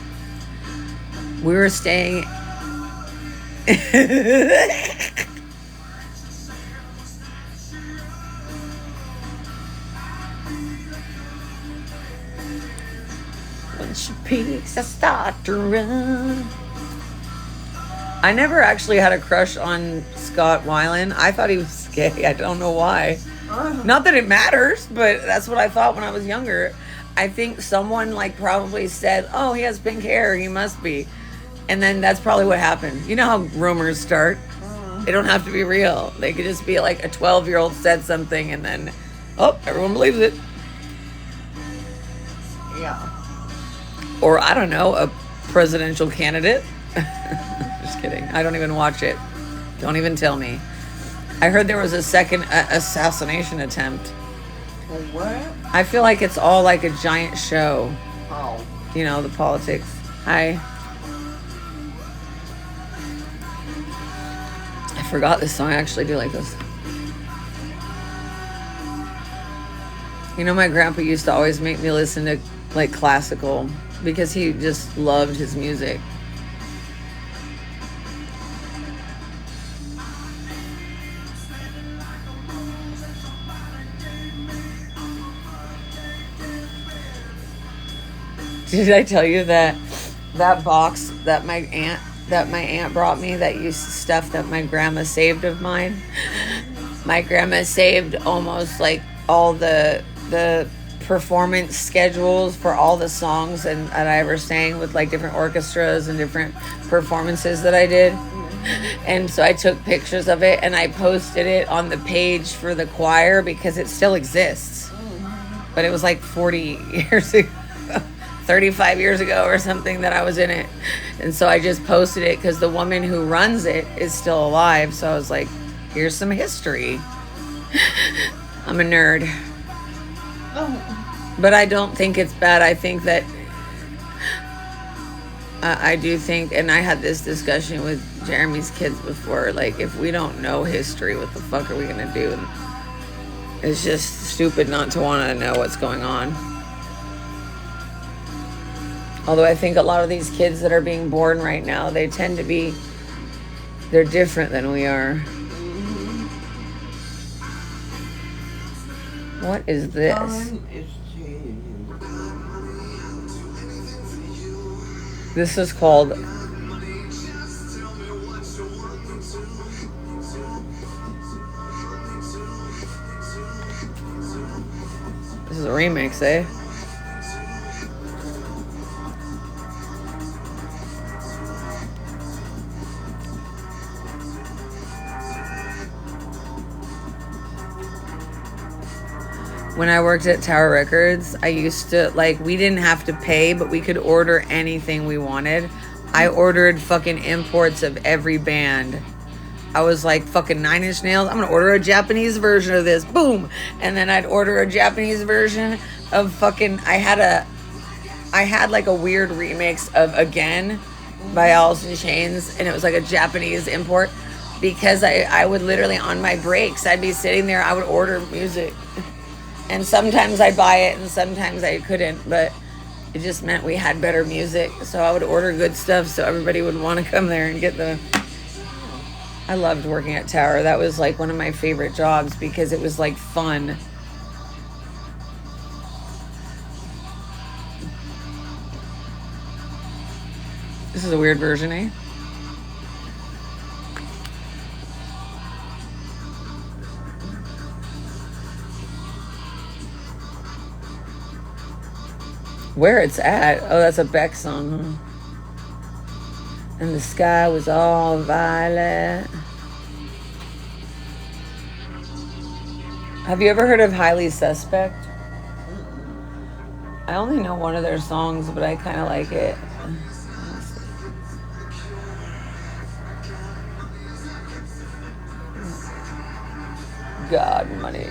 We were staying. When she peaks, I start to run. I never actually had a crush on Scott Weiland. I thought he was gay. I don't know why. Not that it matters, but that's what I thought when I was younger. I think someone like probably said, oh, he has pink hair, he must be. And then that's probably what happened. You know how rumors start? They don't have to be real. They could just be like a 12-year-old said something and then, oh, everyone believes it. Yeah. Or, I don't know, a presidential candidate. Just kidding. I don't even watch it. Don't even tell me. I heard there was a second assassination attempt. For what? I feel like it's all like a giant show. Oh. You know, the politics. Hi. I forgot this song. I actually do like this. You know, my grandpa used to always make me listen to like classical because he just loved his music. Did I tell you that box that my aunt brought me that used stuff that my grandma saved of mine? My grandma saved almost like all the performance schedules for all the songs that I ever sang with like different orchestras and different performances that I did. And so I took pictures of it and I posted it on the page for the choir because it still exists. But it was like 40 years ago. 35 years ago or something that I was in it. And so I just posted it because the woman who runs it is still alive. So I was like, here's some history. I'm a nerd. But I don't think it's bad. I think that I do think, and I had this discussion with Jeremy's kids before, like if we don't know history, what the fuck are we going to do? And it's just stupid not to want to know what's going on. Although I think a lot of these kids that are being born right now, they tend to be, they're different than we are. What is this? Time is changing. This is called This is a remix, eh? When I worked at Tower Records, I used to, like, we didn't have to pay, but we could order anything we wanted. I ordered fucking imports of every band. I was like, fucking Nine Inch Nails, I'm gonna order a Japanese version of this. Boom! And then I'd order a Japanese version of fucking, I had like a weird remix of Again by Alice in Chains, and it was like a Japanese import. Because I would literally, on my breaks, I'd be sitting there, I would order music. And sometimes I'd buy it and sometimes I couldn't, but it just meant we had better music. So I would order good stuff so everybody would want to come there and get the... I loved working at Tower. That was like one of my favorite jobs because it was like fun. This is a weird version, eh? Where it's at. Oh, that's a Beck song. Huh? And the sky was all violet. Have you ever heard of Highly Suspect? I only know one of their songs, but I kind of like it. God, money.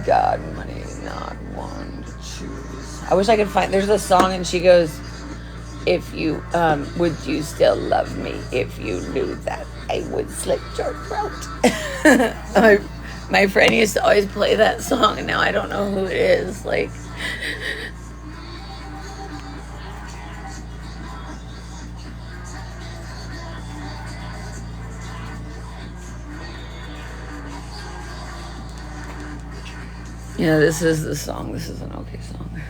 God, money, not one to choose. I wish I could find. There's a song, and she goes, "If you would you still love me if you knew that I would slit your throat?" my friend used to always play that song, and now I don't know who it is. Like. Yeah, this is the song. This is an okay song.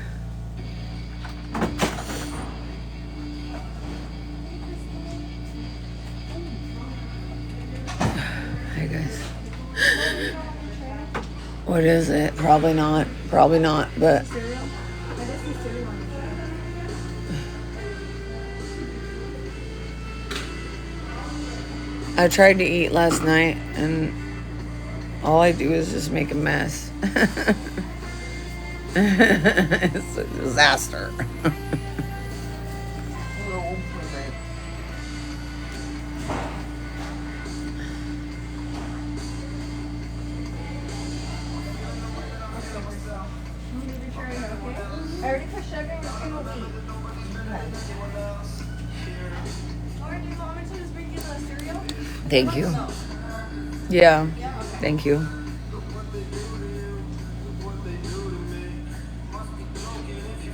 Hey guys. What is it? Probably not, but Cereal? I just see cereal on the tray. I tried to eat last night and all I do is just make a mess. It's a disaster. No, You need your tray, okay? I already put sugar in the single eat. Or do you want me to just bring you the cereal? Thank you. Yeah, thank you.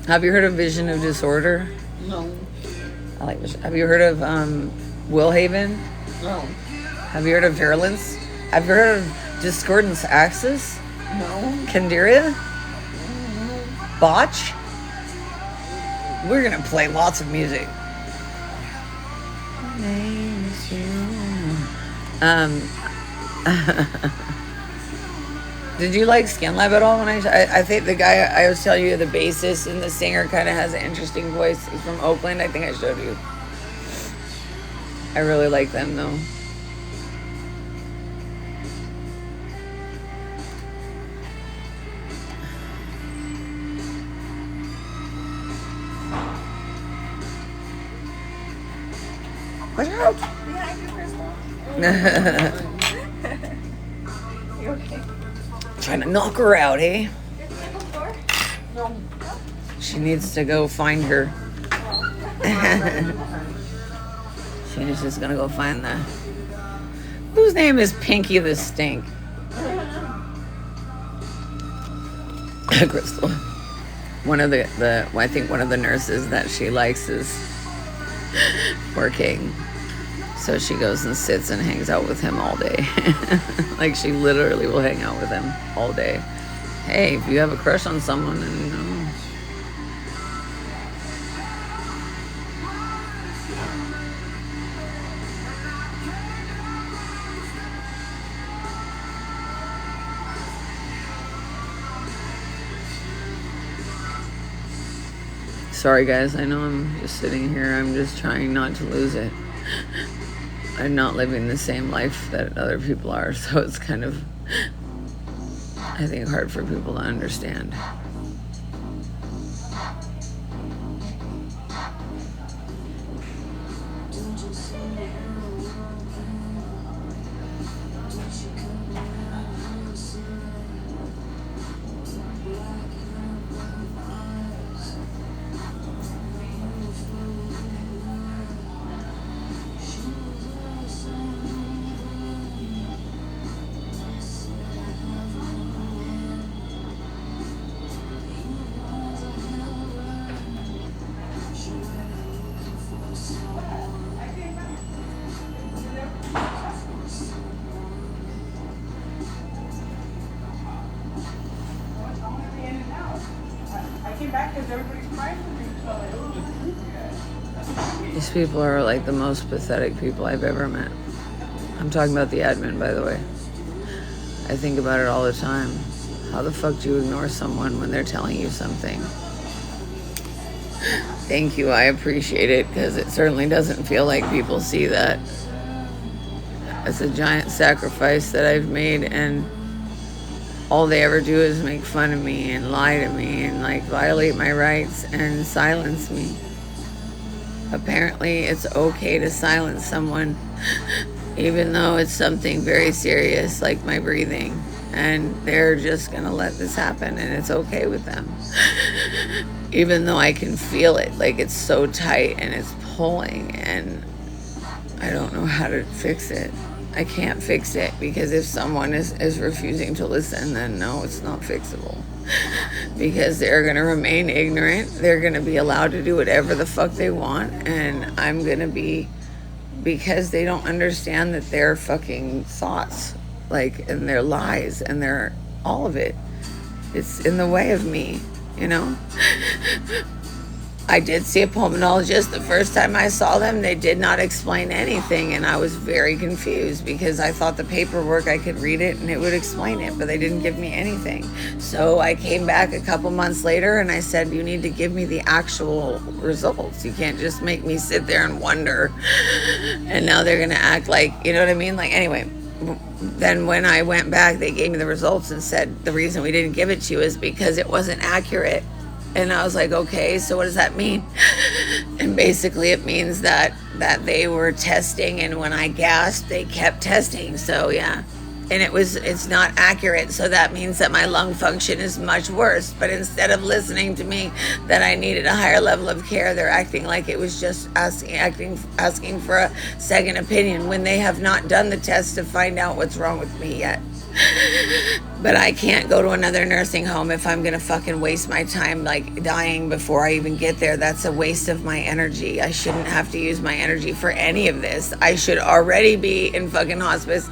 Have you heard of Vision of Disorder? no, I like Vision. Have you heard of Willhaven? no, Have you heard of Virulence? Have you heard of Discordance Axis? no. Candiria? Botch? We're gonna play lots of music. Did you like Skin Lab at all? When I think the guy I was telling you, the bassist and the singer, kind of has an interesting voice. He's from Oakland. I think I showed you. I really like them though. Watch out! Behind you, Crystal. You okay? Trying to knock her out, eh? Your single store? No. She needs to go find her. She's just gonna go find the. Whose name is Pinky the Stink? Crystal. One of the I think one of the nurses that she likes is working. So she goes and sits and hangs out with him all day. Like she literally will hang out with him all day. Hey, if you have a crush on someone and you know. Sorry guys, I know I'm just sitting here, I'm just trying not to lose it. I'm not living the same life that other people are, so it's kind of, I think, hard for people to understand. These people are like the most pathetic people I've ever met. I'm talking about the admin, by the way. I think about it all the time. How the fuck do you ignore someone when they're telling you something? Thank you, I appreciate it, because it certainly doesn't feel like people see that. It's a giant sacrifice that I've made, and all they ever do is make fun of me and lie to me and like violate my rights and silence me. Apparently it's okay to silence someone even though it's something very serious like my breathing. and they're just gonna let this happen, and it's okay with them. Even though I can feel it, like it's so tight and it's pulling, and I don't know how to fix it. I can't fix it, because if someone is refusing to listen, then no, it's not fixable. Because they're going to remain ignorant. They're going to be allowed to do whatever the fuck they want. And I'm going to be, because they don't understand that their fucking thoughts, like, and their lies and their, all of it, it's in the way of me, you know? I did see a pulmonologist. The first time I saw them, they did not explain anything, and I was very confused because I thought the paperwork, I could read it and it would explain it, but they didn't give me anything. So I came back a couple months later and I said, you need to give me the actual results. You can't just make me sit there and wonder. And now they're gonna act like, you know what I mean? Like, anyway, then when I went back, they gave me the results and said, the reason we didn't give it to you is because it wasn't accurate. And I was like, okay, so what does that mean? And basically it means that they were testing, and when I gasped, they kept testing. So yeah, and it's not accurate. So that means that my lung function is much worse. But instead of listening to me that I needed a higher level of care, they're acting like it was just asking for a second opinion, when they have not done the test to find out what's wrong with me yet. But I can't go to another nursing home if I'm gonna fucking waste my time, like, dying before I even get there. That's a waste of my energy. I shouldn't have to use my energy for any of this. I should already be in fucking hospice,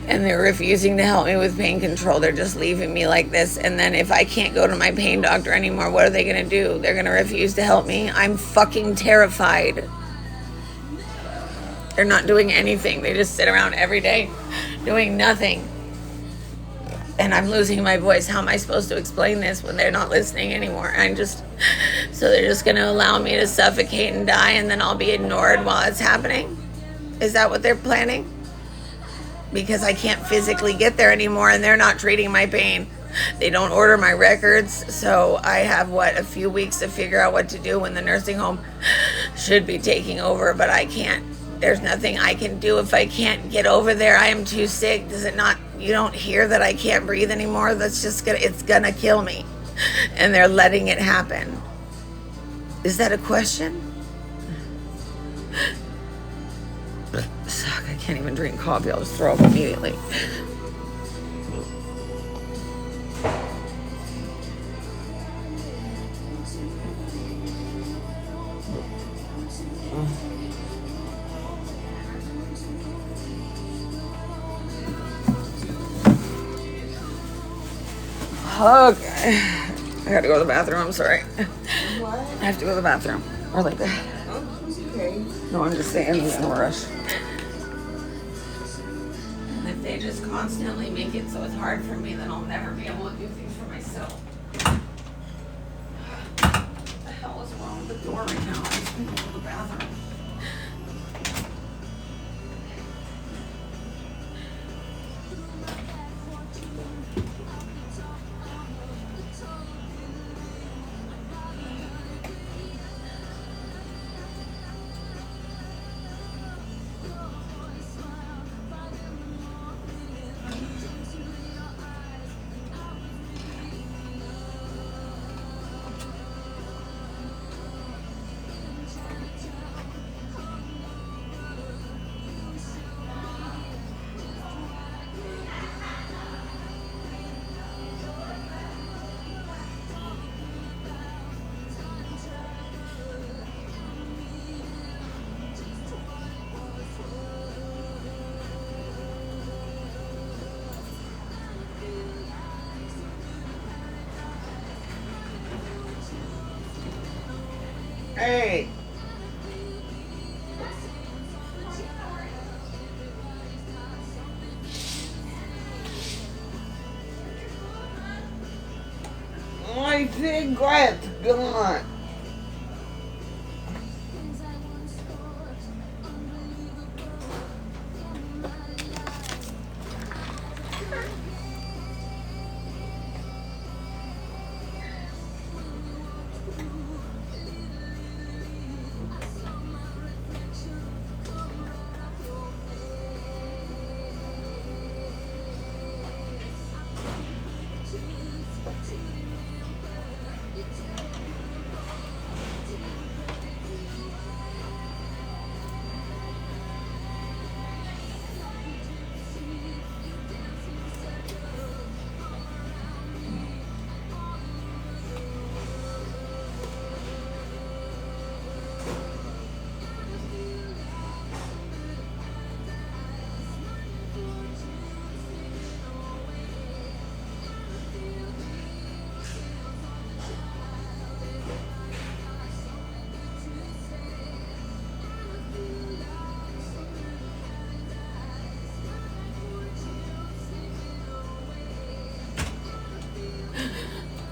and they're refusing to help me with pain control. They're just leaving me like this. And then if I can't go to my pain doctor anymore, what are they gonna do? They're gonna refuse to help me? I'm fucking terrified. They're not doing anything. They just sit around every day doing nothing. And I'm losing my voice. How am I supposed to explain this when they're not listening anymore? So they're just gonna allow me to suffocate and die, and then I'll be ignored while it's happening? Is that what they're planning? Because I can't physically get there anymore, and they're not treating my pain. They don't order my records, so I have, a few weeks to figure out what to do, when the nursing home should be taking over, but I can't. There's nothing I can do if I can't get over there. I am too sick. Does it not, you don't hear that I can't breathe anymore? It's gonna kill me. And they're letting it happen. Is that a question? Suck, I can't even drink coffee. I'll just throw up immediately. Okay. I gotta go to the bathroom. I'm sorry. What? I have to go to the bathroom. Or like that. Oh, okay. No, I'm just saying, I'm in a rush. And if they just constantly make it so it's hard for me, then I'll never be able to do things for myself. What the hell is wrong with the door right now? I just want to go to the bathroom. Hey. My cigarette's gone.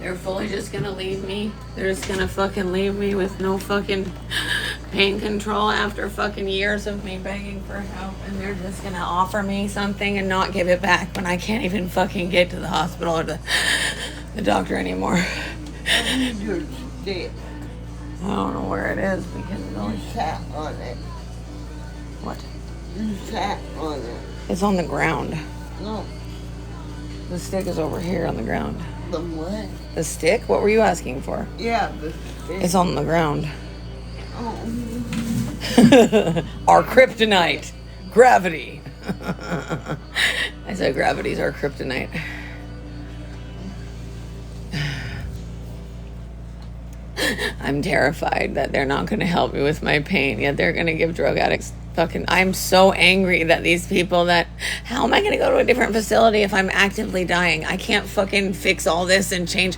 They're fully just gonna leave me. They're just gonna fucking leave me with no fucking pain control after fucking years of me begging for help. And they're just gonna offer me something and not give it back when I can't even fucking get to the hospital or the doctor anymore. Your stick. I don't know where it is because it's You only... sat on it. What? You sat on it. It's on the ground. No, The stick is over here on the ground. the what? The stick? What were you asking for? Yeah, the stick. It's on the ground. Oh, Our kryptonite. Gravity. I said gravity's our kryptonite. I'm terrified that they're not going to help me with my pain, yet they're going to give drug addicts fucking... I'm so angry that these people that... How am I going to go to a different facility if I'm actively dying? I can't fucking fix all this and change...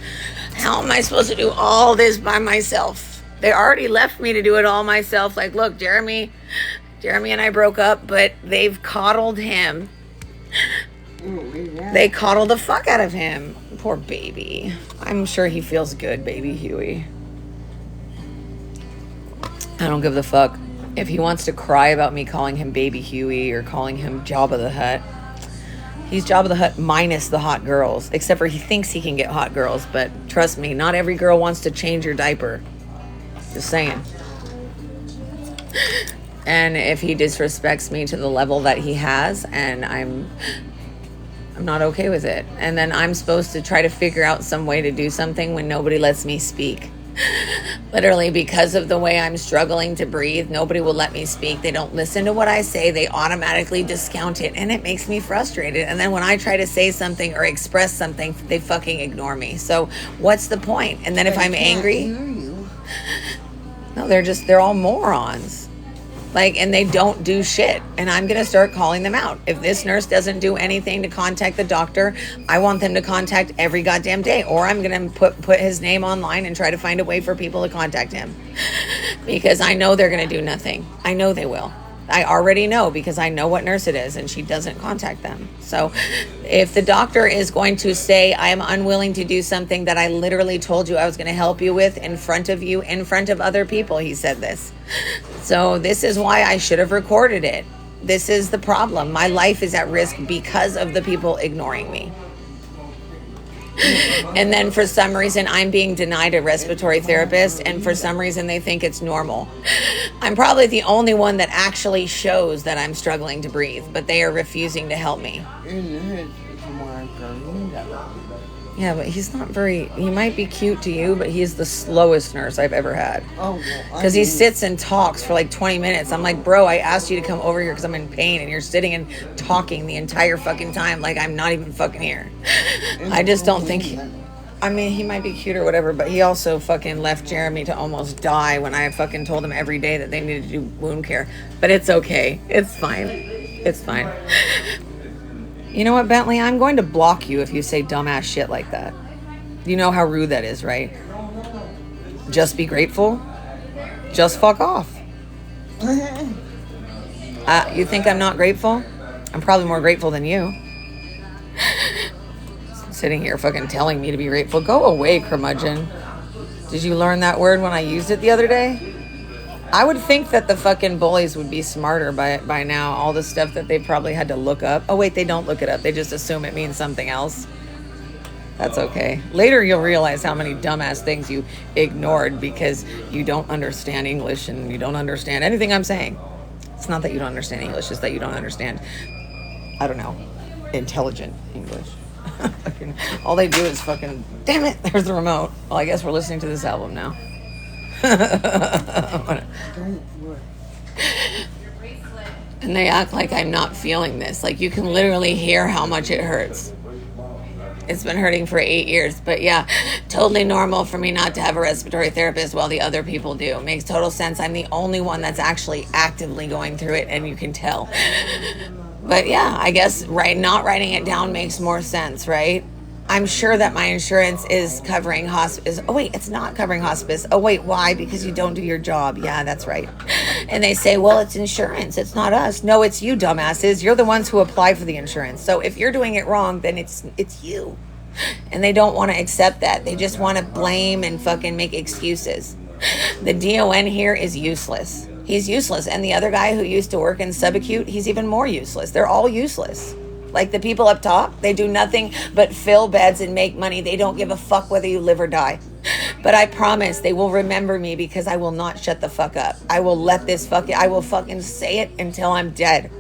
How am I supposed to do all this by myself? They already left me to do it all myself. Like, look, Jeremy and I broke up, but they've coddled him. They coddle the fuck out of him. Poor baby. I'm sure he feels good, baby Huey. I don't give a fuck. If he wants to cry about me calling him baby Huey or calling him Jabba the Hutt, he's Jabba the Hutt minus the hot girls. Except for he thinks he can get hot girls, but trust me, not every girl wants to change your diaper. Just saying. And if he disrespects me to the level that he has, and I'm not okay with it. And then I'm supposed to try to figure out some way to do something when nobody lets me speak. Literally, because of the way I'm struggling to breathe, nobody will let me speak. They don't listen to what I say. They automatically discount it, and it makes me frustrated. And then when I try to say something or express something, they fucking ignore me. So what's the point? And then if I'm angry... No, they're all morons. Like, and they don't do shit. And I'm going to start calling them out. If this nurse doesn't do anything to contact the doctor, I want them to contact every goddamn day. Or I'm going to put his name online and try to find a way for people to contact him. Because I know they're going to do nothing. I know they will. I already know because I know what nurse it is and she doesn't contact them. So if the doctor is going to say, I am unwilling to do something that I literally told you I was going to help you with in front of you, in front of other people, he said this. So this is why I should have recorded it. This is the problem. My life is at risk because of the people ignoring me. And then for some reason, I'm being denied a respiratory therapist, and for some reason, they think it's normal. I'm probably the only one that actually shows that I'm struggling to breathe, but they are refusing to help me. Yeah, but he's not very... He might be cute to you, but he's the slowest nurse I've ever had. Because he sits and talks for like 20 minutes. I'm like, bro, I asked you to come over here because I'm in pain, and you're sitting and talking the entire fucking time like I'm not even fucking here. I just don't think... I mean, he might be cute or whatever, but he also fucking left Jeremy to almost die when I fucking told him every day that they needed to do wound care. But it's okay. It's fine. It's fine. You know what, Bentley? I'm going to block you if you say dumbass shit like that. You know how rude that is, right? Just be grateful. Just fuck off. You think I'm not grateful? I'm probably more grateful than you. Sitting here fucking telling me to be grateful. Go away, curmudgeon. Did you learn that word when I used it the other day? I would think that the fucking bullies would be smarter by now. All the stuff that they probably had to look up. Oh, wait, they don't look it up. They just assume it means something else. That's okay. Later, you'll realize how many dumbass things you ignored because you don't understand English and you don't understand anything I'm saying. It's not that you don't understand English. It's that you don't understand, I don't know, intelligent English. All they do is fucking... Damn it, there's the remote. Well, I guess we're listening to this album now. And they act like I'm not feeling this. Like, you can literally hear how much it hurts. It's been hurting for 8 years. But yeah, totally normal for me not to have a respiratory therapist while the other people do. Makes total sense. I'm the only one that's actually actively going through it, and you can tell. But yeah, I guess not writing it down makes more sense, right? I'm sure that my insurance is covering hospice. Oh, wait, it's not covering hospice. Oh, wait, why? Because you don't do your job. Yeah, that's right. And they say, well, it's insurance. It's not us. No, it's you, dumbasses. You're the ones who apply for the insurance. So if you're doing it wrong, then it's you. And they don't want to accept that. They just want to blame and fucking make excuses. The DON here is useless. He's useless. And the other guy who used to work in subacute, he's even more useless. They're all useless. Like the people up top, they do nothing but fill beds and make money. They don't give a fuck whether you live or die. But I promise they will remember me because I will not shut the fuck up. I will I will fucking say it until I'm dead.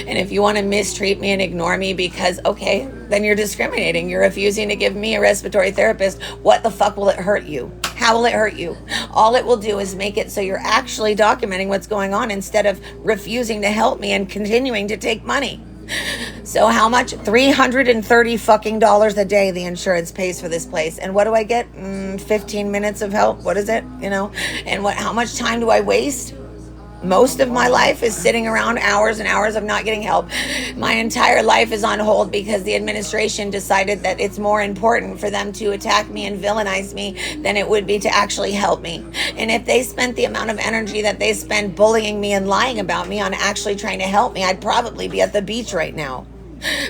And if you want to mistreat me and ignore me because, okay, then you're discriminating. You're refusing to give me a respiratory therapist. What the fuck will it hurt you? How will it hurt you? All it will do is make it so you're actually documenting what's going on instead of refusing to help me and continuing to take money. So how much? $330 fucking dollars a day the insurance pays for this place. And what do I get? 15 minutes of help. What is it? You know? And how much time do I waste? Most of my life is sitting around hours and hours of not getting help. My entire life is on hold because the administration decided that it's more important for them to attack me and villainize me than it would be to actually help me. And if they spent the amount of energy that they spend bullying me and lying about me on actually trying to help me, I'd probably be at the beach right now.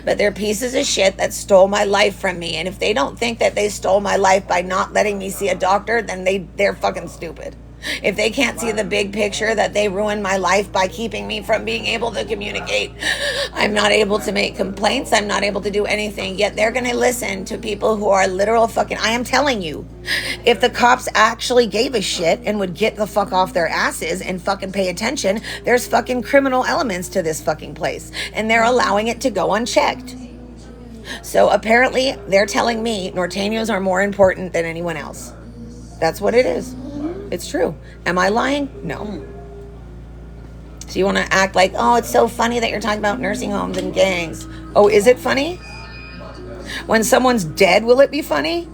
But they're pieces of shit that stole my life from me. And if they don't think that they stole my life by not letting me see a doctor, then they're fucking stupid. If they can't see the big picture that they ruined my life by keeping me from being able to communicate, I'm not able to make complaints. I'm not able to do anything. Yet they're going to listen to people who are literal fucking... I am telling you, if the cops actually gave a shit and would get the fuck off their asses and fucking pay attention, there's fucking criminal elements to this fucking place. And they're allowing it to go unchecked. So apparently they're telling me Norteños are more important than anyone else. That's what it is. It's true. Am I lying? No. So you want to act like, oh, it's so funny that you're talking about nursing homes and gangs. Oh, is it funny? When someone's dead, will it be funny?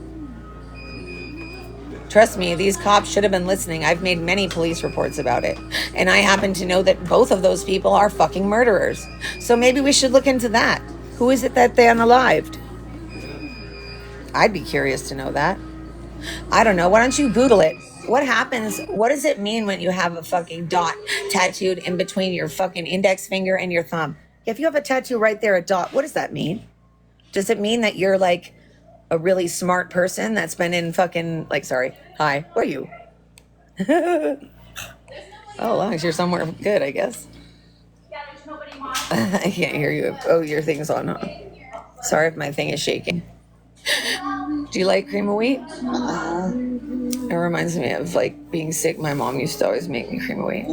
Trust me, these cops should have been listening. I've made many police reports about it. And I happen to know that both of those people are fucking murderers. So maybe we should look into that. Who is it that they unalived? I'd be curious to know that. I don't know. Why don't you Google it? What happens? What does it mean when you have a fucking dot tattooed in between your fucking index finger and your thumb? If you have a tattoo right there, a dot, what does that mean? Does it mean that you're like a really smart person that's been in fucking, like, sorry, hi, who are you? Oh, as long as you're somewhere good, I guess. I can't hear you. Oh, your thing's on, huh? Sorry if my thing is shaking. Do you like cream of wheat? It reminds me of like being sick. My mom used to always make me cream of wheat.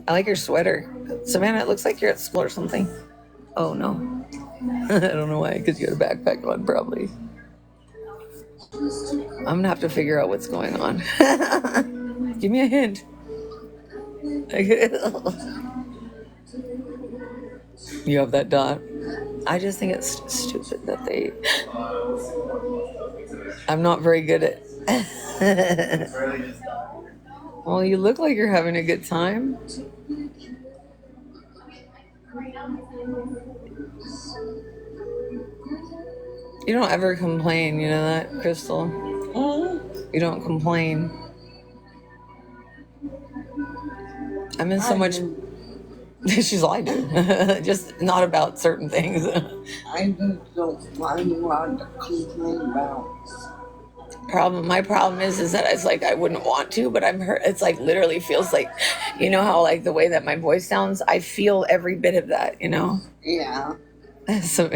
I like your sweater. Savannah, it looks like you're at school or something. Oh no. I don't know why, because you had a backpack on probably. I'm gonna have to figure out what's going on. Give me a hint. You have that dot. I just think it's stupid that they... I'm not very good at... Well, you look like you're having a good time. You don't ever complain, you know that, Crystal? You don't complain. I'm in so much... She's like, I do. Just not about certain things. I just don't find a lot to complain about. My problem is that it's like I wouldn't want to, but I'm hurt. It's like literally feels like, you know how like the way that my voice sounds, I feel every bit of that, you know? Yeah. So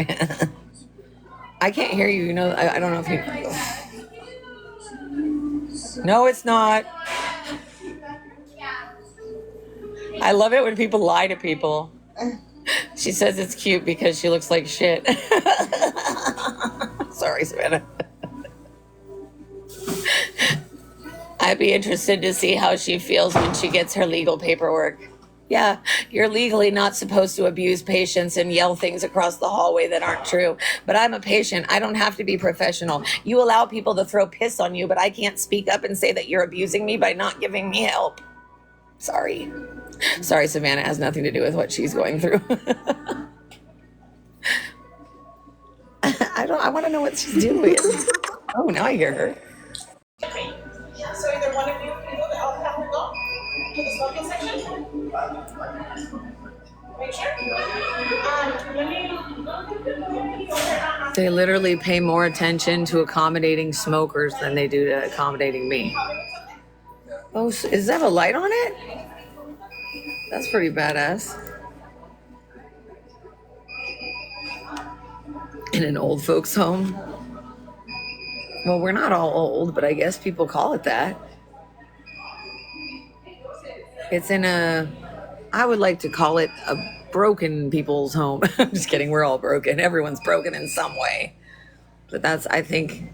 I can't hear you, you know, I don't know if you... No, it's not. I love it when people lie to people. She says it's cute because she looks like shit. Sorry, Savannah. I'd be interested to see how she feels when she gets her legal paperwork. Yeah, you're legally not supposed to abuse patients and yell things across the hallway that aren't true. But I'm a patient. I don't have to be professional. You allow people to throw piss on you, but I can't speak up and say that you're abusing me by not giving me help. Sorry. Sorry, Savannah. It has nothing to do with what she's going through. I want to know what she's doing. Oh, now I hear her. So either one of you can go, I'll have her go to the smoking section. Make sure. They literally pay more attention to accommodating smokers than they do to accommodating me. Oh, is that a light on it? That's pretty badass. In an old folks home. Well, we're not all old, but I guess people call it that. It's in I would like to call it a broken people's home. I'm just kidding. We're all broken. Everyone's broken in some way. But that's, I think,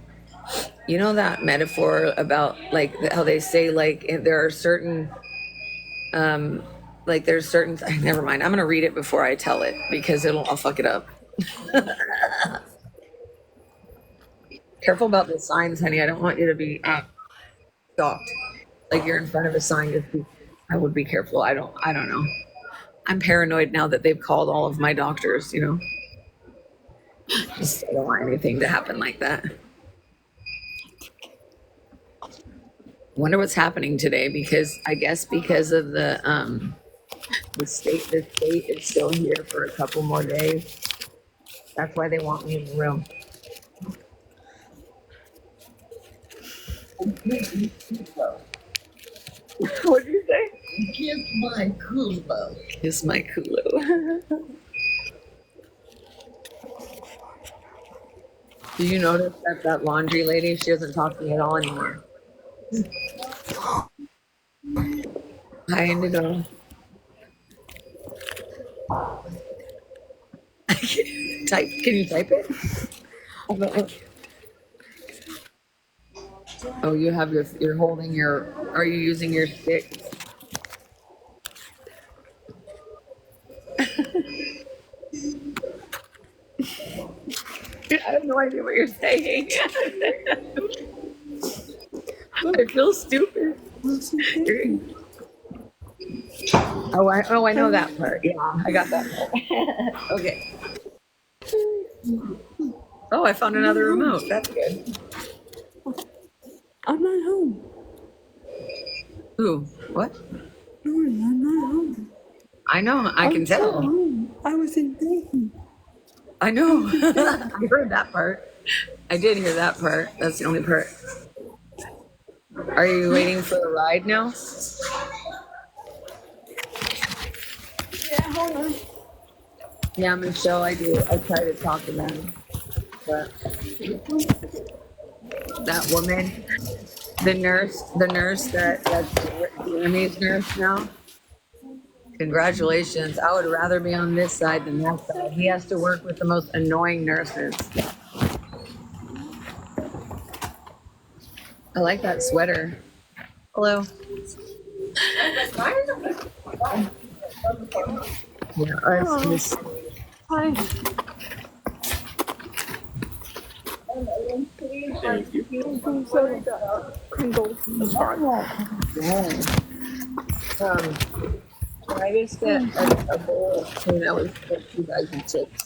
you know, that metaphor about like how they say like there are certain, like there's certain, never mind. I'm going to read it before I tell it because I'll fuck it up. Careful about the signs, honey. I don't want you to be stalked. Like you're in front of a sign. I would be careful. I don't know. I'm paranoid now that they've called all of my doctors, you know. Just I don't want anything to happen like that. Wonder what's happening today because I guess because of the state is still here for a couple more days. That's why they want me in the room. What'd you say? Kiss my culo. Kiss my culo. Do you notice that laundry lady, she doesn't talk to me at all anymore? Hi, Indigo. Can you type it? Oh, you have you're holding are you using your stick? I have no idea what you're saying. I feel stupid. Oh, I know that part. Yeah, I got that part. Okay. Oh, I found another remote. That's good. I'm not home. Who? What? Lori, I'm not home. I know. I can still tell. home. I was in Dayton. I know. I heard that part. I did hear that part. That's the only part. Are you waiting for the ride now? Yeah, hold on. Yeah, Michelle, I do. I try to talk to them. But that woman, the nurse that's Jeremy's nurse now. Congratulations. I would rather be on this side than that side. He has to work with the most annoying nurses. I like that sweater. Hello. Yeah, it's Hi. Can I just get a bowl of tuna with 2 bags of chips?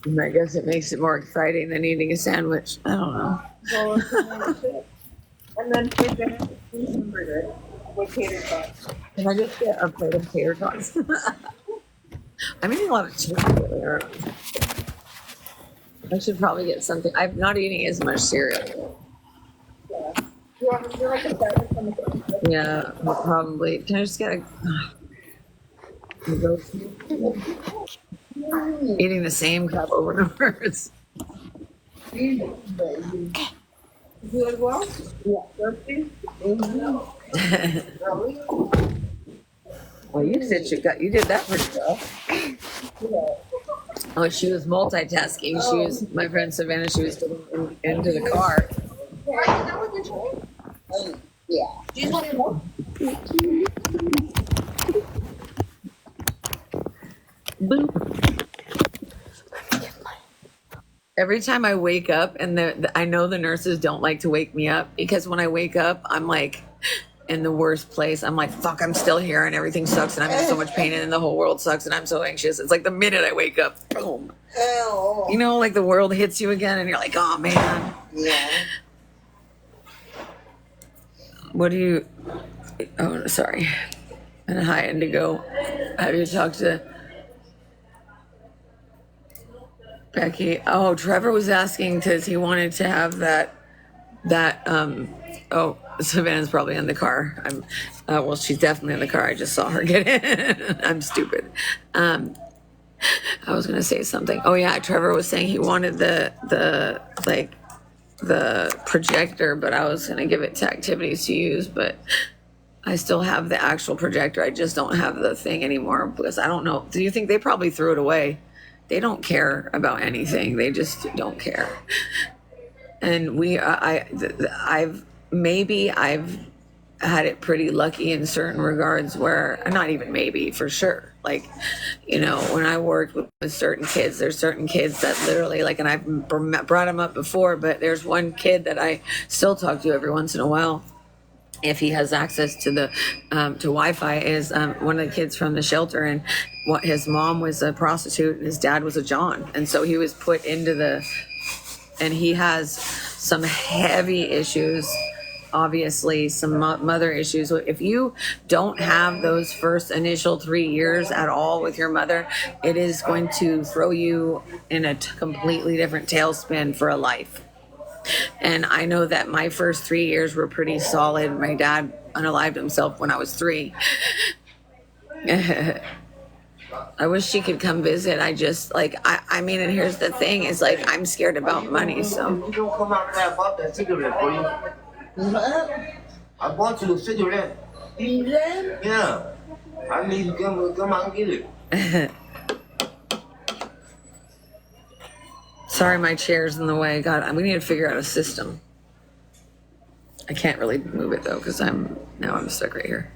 And I guess it makes it more exciting than eating a sandwich. I don't know. And then for dinner, hamburger with tater tots. Can I just get a plate of tater tots? I'm eating a lot of chips earlier. I should probably get something. I'm not eating as much cereal. Yeah, probably. Can I just get a... Eating the same crap over and over. Good well? Well, you said you did that pretty well. Oh, she was multitasking. She was my friend Savannah. She was getting into the car. Yeah. Do you want to go? Boop. Every time I wake up, and I know the nurses don't like to wake me up because when I wake up, I'm like in the worst place. I'm like, fuck, I'm still here and everything sucks and I'm in so much pain and the whole world sucks and I'm so anxious. It's like the minute I wake up, boom. Oh. You know, like the world hits you again and you're like, oh man. Yeah. What do you, oh, sorry. And hi, Indigo. Have you talked to Becky. Oh, Trevor was asking because he wanted to have oh, Savannah's probably in the car. Well, she's definitely in the car. I just saw her get in. I'm stupid. I was gonna say something. Oh yeah, Trevor was saying he wanted the projector, but I was gonna give it to activities to use, but I still have the actual projector. I just don't have the thing anymore because I don't know. Do you think they probably threw it away? They don't care about anything. They just don't care. And I've had it pretty lucky in certain regards where, not even maybe, for sure. Like, when I worked with certain kids, there's certain kids that literally, like, and I've brought them up before, but there's one kid that I still talk to every once in a while, if he has access to the to Wi-Fi, is one of the kids from the shelter, and his mom was a prostitute and his dad was a John, and so he was put into and he has some heavy issues, obviously some mother issues. If you don't have those first initial 3 years at all with your mother, it is going to throw you in a completely different tailspin for a life. And I know that my first 3 years were pretty solid. My dad unalived himself when I was 3. I wish she could come visit. I just, like, I mean, and here's the thing, is like, I'm scared about money, so. You don't come out there, I bought that cigarette for you. I bought you a cigarette. Yeah. I need to come out and get it. Sorry, my chair's in the way. God, we need to figure out a system. I can't really move it though, because I'm stuck right here.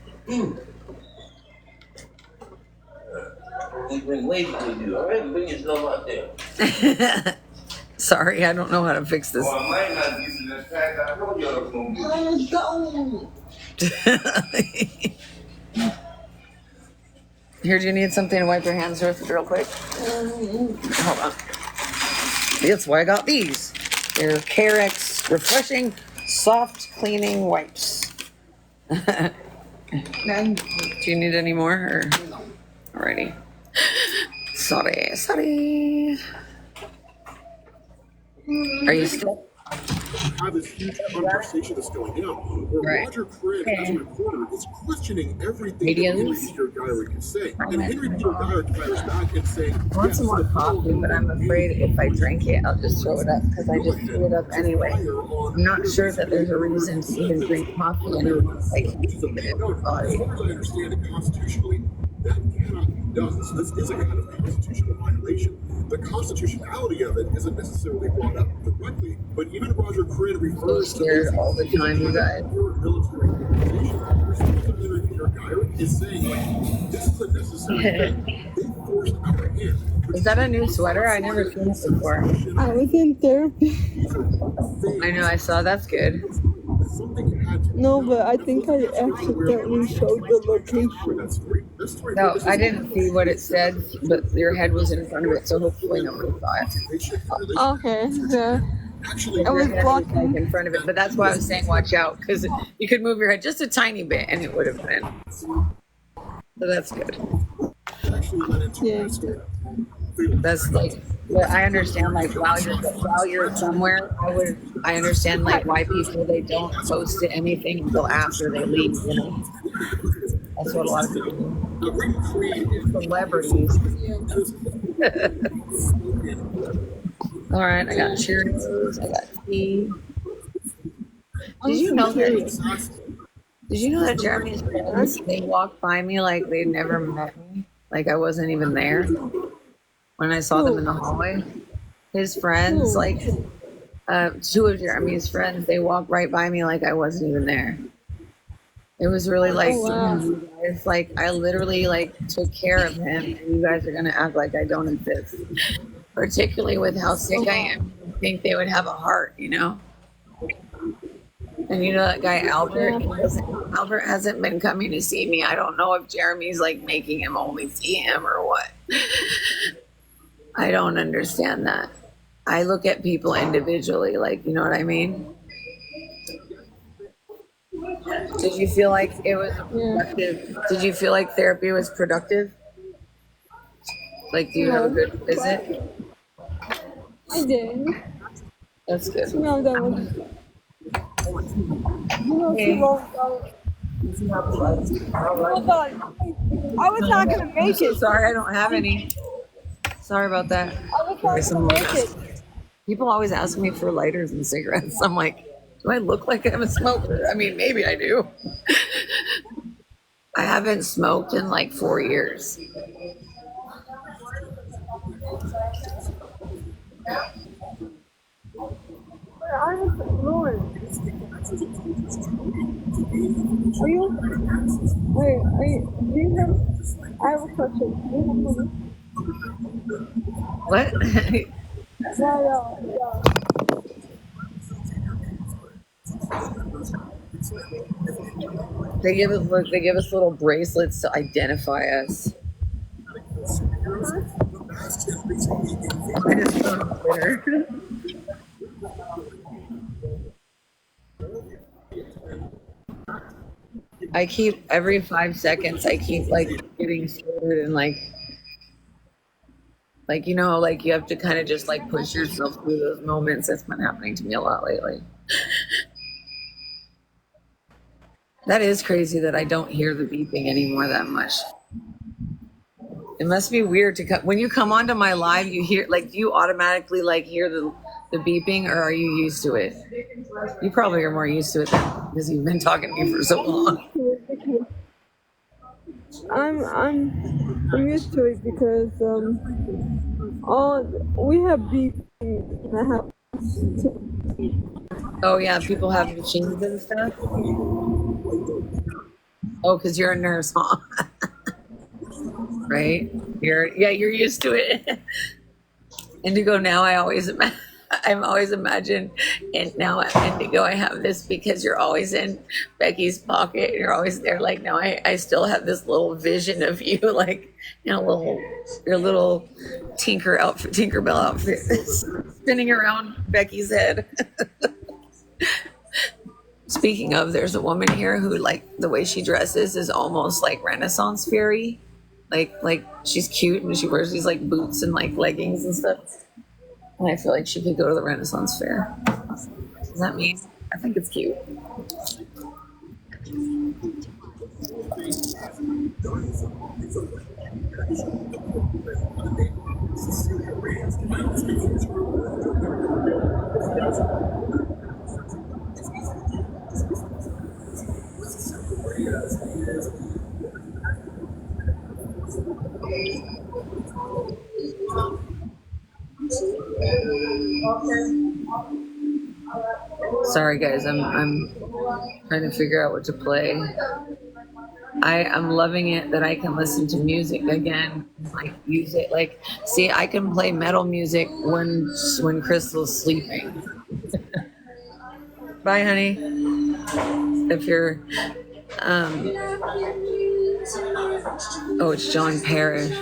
He's been waiting for you. All right, bring yourself out there. Sorry, I don't know how to fix this. Well, I might not give you the fact I told you I was going to Here, do you need something to wipe your hands with real quick? Hold on. That's why I got these. They're Carex refreshing soft cleaning wipes. Do you need any more? Or? Alrighty. Sorry. Are you still? Have this huge conversation that's going on, where Roger Craig, as a reporter, is questioning everything that Henry Peter Geirig is saying. And Henry Peter Geirig fires back and saying, I want some more coffee, but I'm afraid if I drink it, I'll just throw it up because I just threw it up anyway. I'm not sure that there's a reason to even drink coffee anymore. Like, I understand it constitutionally, that cannot be done. So this is a kind of constitutional violation. The constitutionality of it isn't necessarily brought up directly, but even Roger Craig refers to scared all the time, you guys. military organization. Henry Peter Geirig is saying, like, this is a necessary thing. They forced our hand. Is that a new sweater? I never seen it before. I was in therapy. I know, I saw. That's good. No, but I think I accidentally showed the location. No, I didn't see what it said, but your head was in front of it, so hopefully nobody saw it. Okay, yeah. I was Your head was, blocking. like, in front of it, but that's why I was saying watch out, because you could move your head just a tiny bit and it would have been. So that's good. Yeah. That's like, but I understand, like, while you're somewhere, I understand, like, why people, they don't post to anything until after they leave, you know. That's what a lot of people do. Celebrities. All right, I got Cheerios, I got tea. Did you know that Jeremy's friends, they walked by me like they'd never met me? Like I wasn't even there when I saw them in the hallway. His friends, like two of Jeremy's friends, they walked right by me like I wasn't even there. It was really like, you guys, like, I literally, like, took care of him, and you guys are gonna act like I don't exist. Particularly with how sick I am. I think they would have a heart, you know? And you know that guy Albert? Albert hasn't been coming to see me. I don't know if Jeremy's, like, making him only see him or what. I don't understand that. I look at people individually, like, you know what I mean? Did you feel like it was productive? Did you feel like therapy was productive? Like, do you have a good visit? I did. That's good. No, that was. You know, she wrote out. Hold on. I was not gonna I'm make so it. sorry, I don't have any. Sorry about that. I was Sorry, not someone gonna was make it. asking. People always ask me for lighters and cigarettes. I'm like, do I look like I'm a smoker? I mean, maybe I do. I haven't smoked in like 4 years. I was Lauren. Are you? Wait, are you? Do you have? I have a question. Do you have money? What? Yeah. They give us look. They give us little bracelets to identify us. I just put it on Twitter. I keep every 5 seconds. I keep like getting scared and like you know, like you have to kind of just like push yourself through those moments. That's been happening to me a lot lately. That is crazy that I don't hear the beeping anymore that much. It must be weird to come when you come onto my live. You hear like do you automatically like hear the beeping, or are you used to it? You probably are more used to it because you've been talking to me for so long. I'm used to it because all we have beef in the house. Oh yeah, people have machines and stuff. Oh, because you're a nurse, huh? Right? You're used to it. Indigo, now I'm always imagine, and now Indigo, I have this because you're always in Becky's pocket. And you're always there. Like now, I still have this little vision of you, like your little Tinkerbell outfit, spinning around Becky's head. Speaking of, there's a woman here who like the way she dresses is almost like Renaissance fairy. Like she's cute and she wears these like boots and like leggings and stuff. And I feel like she could go to the Renaissance fair. Does that mean? I think it's cute. Sorry guys, I'm trying to figure out what to play. I'm loving it that I can listen to music again, like use it. Like, see, I can play metal music when Crystal's sleeping. Bye, honey. If you're, oh, it's John Parrish.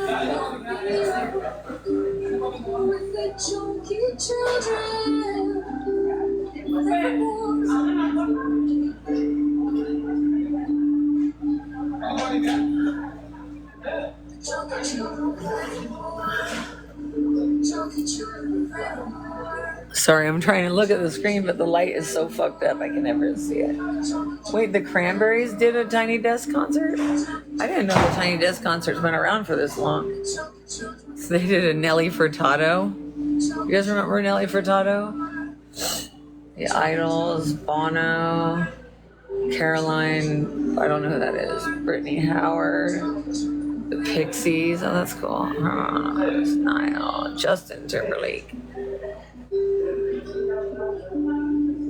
Sorry, I'm trying to look at the screen, but the light is so fucked up I can never see it. Wait, the Cranberries did a Tiny Desk concert? I didn't know the Tiny Desk concert's been around for this long. So they did a Nelly Furtado. You guys remember Nelly Furtado? The Idols, Bono, Caroline, I don't know who that is, Brittany Howard, the Pixies, oh that's cool. Niall, Justin Timberlake.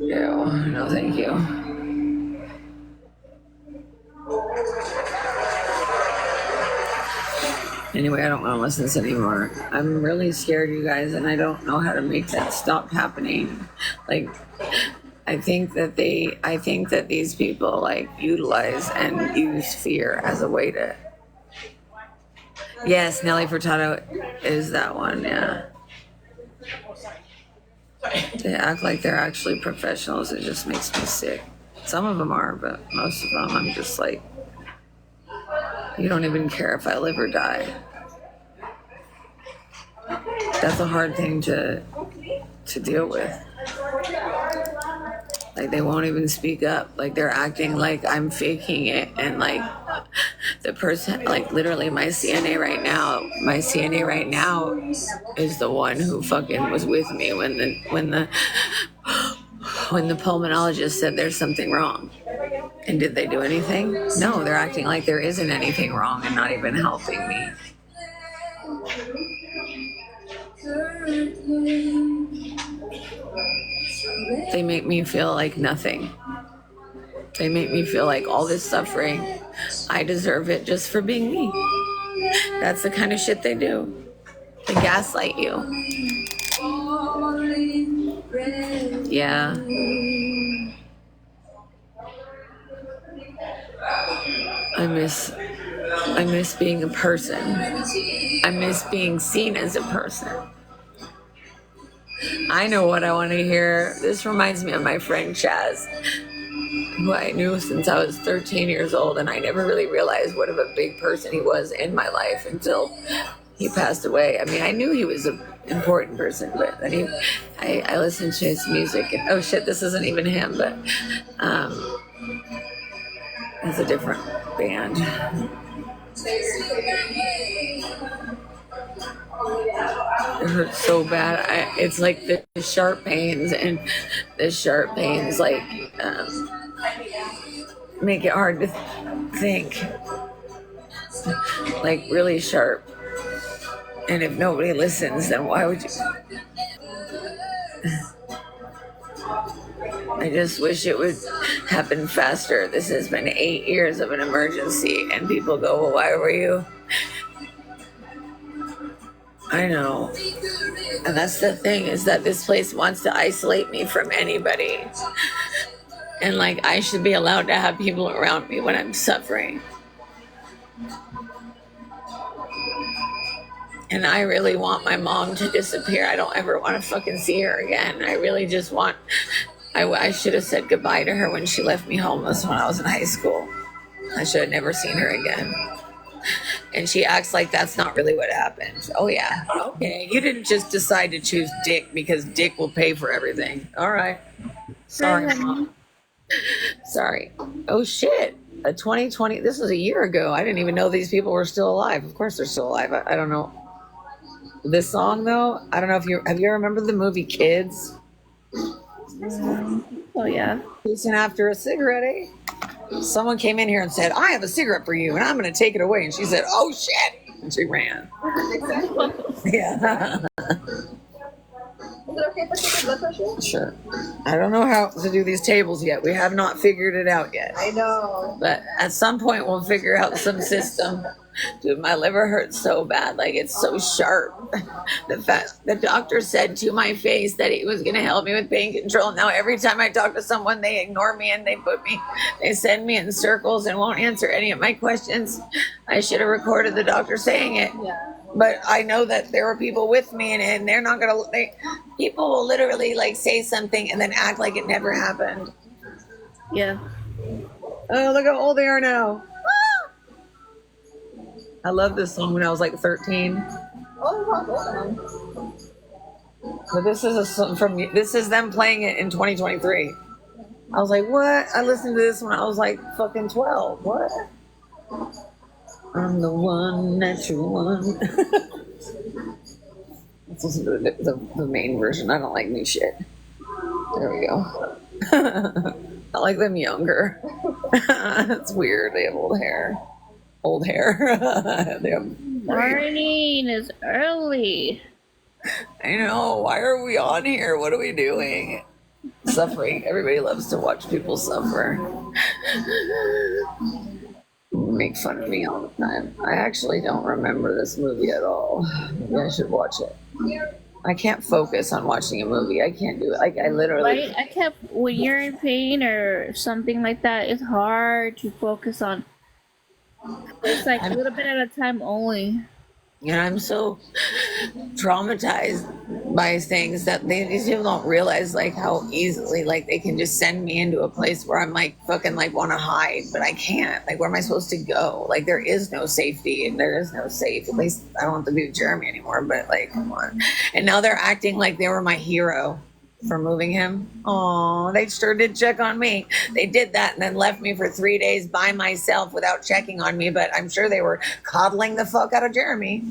Ew, no thank you. Anyway, I don't want to listen to this anymore. I'm really scared, you guys, and I don't know how to make that stop happening. Like, I think that these people like utilize and use fear as a way to. Yes, Nelly Furtado is that one. Yeah. They act like they're actually professionals. It just makes me sick. Some of them are, but most of them, I'm just like, you don't even care if I live or die. That's a hard thing to to deal with. Like they won't even speak up. Like they're acting like I'm faking it, and like the person, like literally my CNA right now is the one who fucking was with me when the pulmonologist said there's something wrong. And did they do anything? No, they're acting like there isn't anything wrong and not even helping me. They make me feel like nothing. They make me feel like all this suffering, I deserve it just for being me. That's the kind of shit they do. They gaslight you. Yeah. I miss being a person. I miss being seen as a person. I know what I want to hear. This reminds me of my friend Chaz, who I knew since I was 13 years old, and I never really realized what of a big person he was in my life until he passed away. I mean, I knew he was an important person, but then I listened to his music, and oh shit, this isn't even him, but it's a different band. It hurts so bad. It's like the sharp pains, and the sharp pains like make it hard to think. Like really sharp. And if nobody listens, then why would you? I just wish it would happen faster. This has been 8 years of an emergency, and people go, well, why were you? I know. And that's the thing, is that this place wants to isolate me from anybody. And like, I should be allowed to have people around me when I'm suffering. And I really want my mom to disappear. I don't ever want to fucking see her again. I really just want, I should have said goodbye to her when she left me homeless when I was in high school. I should have never seen her again. And she acts like that's not really what happened. Oh yeah, okay. You didn't just decide to choose Dick because Dick will pay for everything. All right. Sorry, Mom. Sorry. Oh shit. A 2020. This was a year ago. I didn't even know these people were still alive. Of course they're still alive. I don't know. This song though, I don't know if you remember the movie Kids? Oh yeah. Chasing after a cigarette, eh? Someone came in here and said, I have a cigarette for you and I'm going to take it away. And she said, oh shit. And she ran. Yeah. Is it okay if I take your blood pressure? Sure. I don't know how to do these tables yet. We have not figured it out yet. I know. But at some point we'll figure out some system. Dude, my liver hurts so bad. Like, it's so sharp. The doctor said to my face that he was going to help me with pain control. Now every time I talk to someone, they ignore me and they send me in circles and won't answer any of my questions. I should have recorded the doctor saying it. Yeah. But I know that there were people with me, and they're not going to, people will literally like say something and then act like it never happened. Yeah. Oh, look how old they are now. I loved this song when I was like 13. Oh, wow. But this is this is them playing it in 2023. I was like, what? I listened to this when I was like fucking 12. What? I'm the one that you want. Let's listen to the main version. I don't like new shit. There we go. I like them younger. It's weird. They have old hair. Old hair. They have Morning is early. I know. Why are we on here? What are we doing? Suffering. Everybody loves to watch people suffer. Make fun of me all the time. I actually don't remember this movie at all. Maybe I should watch it. I can't focus on watching a movie. I can't do it. Like, I literally... Right? When you're in pain or something like that, it's hard to focus on. It's like a little bit at a time only. And I'm so traumatized by things that these people don't realize, like how easily, like they can just send me into a place where I'm like fucking like want to hide, but I can't. Like, where am I supposed to go? Like, there is no safety and there is no safe. At least I don't have to be with Jeremy anymore. But like, come on. And now they're acting like they were my hero for moving him. Oh, they sure did check on me. They did that and then left me for 3 days by myself without checking on me. But I'm sure they were coddling the fuck out of Jeremy.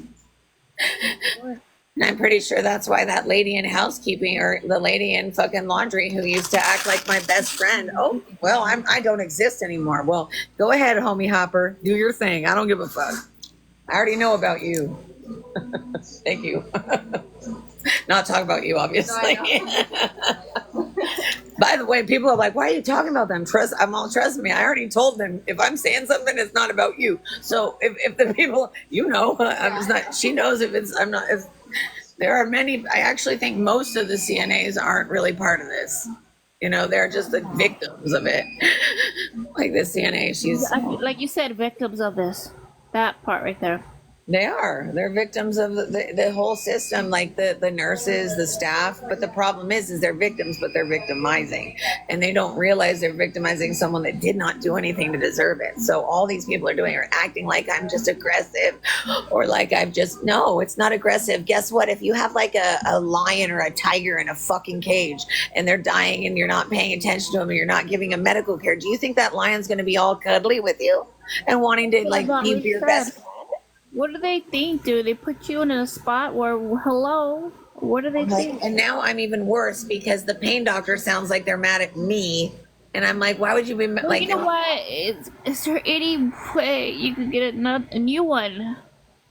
And I'm pretty sure that's why that lady in housekeeping or the lady in fucking laundry who used to act like my best friend. Oh, well, I don't exist anymore. Well, go ahead, homie Hopper. Do your thing. I don't give a fuck. I already know about you. Thank you. Not talk about you, obviously. By the way, people are like, why are you talking about them? Trust me. I already told them if I'm saying something, it's not about you. So if the people, I'm just not, she knows if it's, I'm not, if, there are many, I actually think most of the CNAs aren't really part of this. They're just the victims of it. Like the CNA, like you said, victims of this. That part right there. They're victims of the whole system, like the nurses, the staff. But the problem is they're victims, but they're victimizing, and they don't realize they're victimizing someone that did not do anything to deserve it. So all these people are doing are acting like I'm just aggressive, or like no, it's not aggressive. Guess what? If you have like a lion or a tiger in a fucking cage and they're dying and you're not paying attention to them and you're not giving them medical care, do you think that lion's going to be all cuddly with you and wanting to like be your best friend? What do they think, dude? They put you in a spot where, hello, what do they think? And now I'm even worse because the pain doctor sounds like they're mad at me. And I'm like, why would you be like... You know what? Is there any way you could get a new one?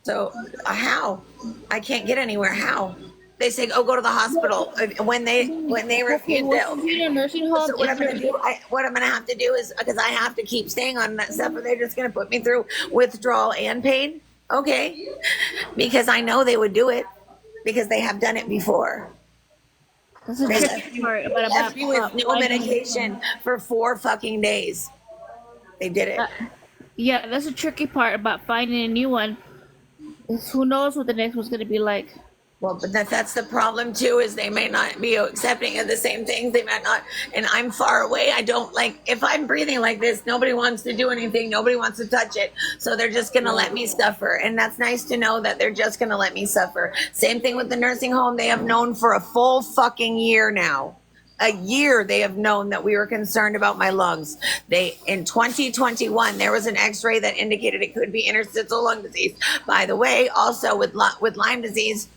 So, how? I can't get anywhere. How? They say, oh, go to the hospital. When they refuse, they'll... nursing home. So what I'm going to do, what I'm going to have to do is, because I have to keep staying on that stuff, and they're just going to put me through withdrawal and pain. Okay, because I know they would do it because they have done it before. That's a tricky part left me with no medication for 4 fucking days. They did it. Yeah, that's a tricky part about finding a new one. Who knows what the next one's going to be like. Well, but that's the problem too, is they may not be accepting of the same things. They might not, and I'm far away. I don't like, if I'm breathing like this, nobody wants to do anything. Nobody wants to touch it. So they're just going to let me suffer. And that's nice to know that they're just going to let me suffer. Same thing with the nursing home. They have known for a full fucking year now. A year they have known that we were concerned about my lungs. In 2021, there was an x-ray that indicated it could be interstitial lung disease. By the way, also with Lyme disease,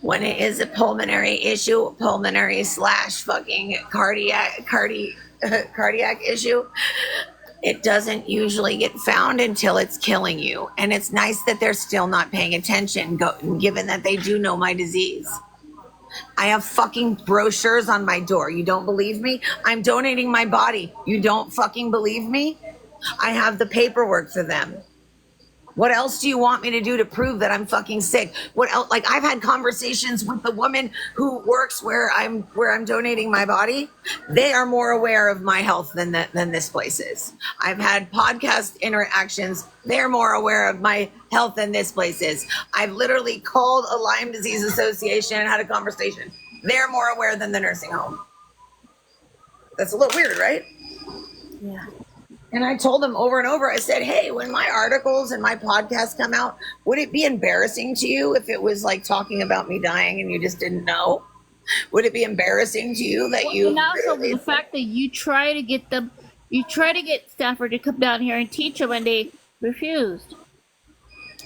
when it is a pulmonary issue, pulmonary / fucking cardiac issue, it doesn't usually get found until it's killing you. And it's nice that they're still not paying attention, given that they do know my disease. I have fucking brochures on my door. You don't believe me? I'm donating my body. You don't fucking believe me? I have the paperwork for them. What else do you want me to do to prove that I'm fucking sick? What else? Like, I've had conversations with the woman who works where I'm donating my body. They are more aware of my health than this place is. I've had podcast interactions. They're more aware of my health than this place is. I've literally called a Lyme Disease Association and had a conversation. They're more aware than the nursing home. That's a little weird, right? Yeah. And I told them over and over, I said, hey, when my articles and my podcasts come out, would it be embarrassing to you if it was like talking about me dying and you just didn't know? Would it be embarrassing to you that you... And also the fact that you try to get Stafford to come down here and teach them and they refused.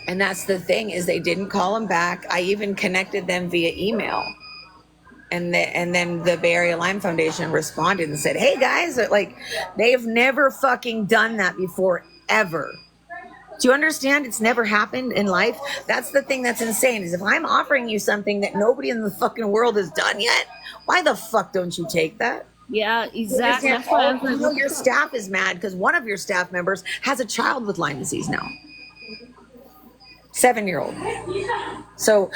And that's the thing, is they didn't call them back. I even connected them via email. And then the Bay Area Lyme Foundation responded and said, hey guys, like, they've never fucking done that before, ever. Do you understand? It's never happened in life. That's the thing that's insane, is if I'm offering you something that nobody in the fucking world has done yet, why the fuck don't you take that? Yeah, exactly. That's why I was like, your staff is mad because one of your staff members has a child with Lyme disease now. 7-year-old. So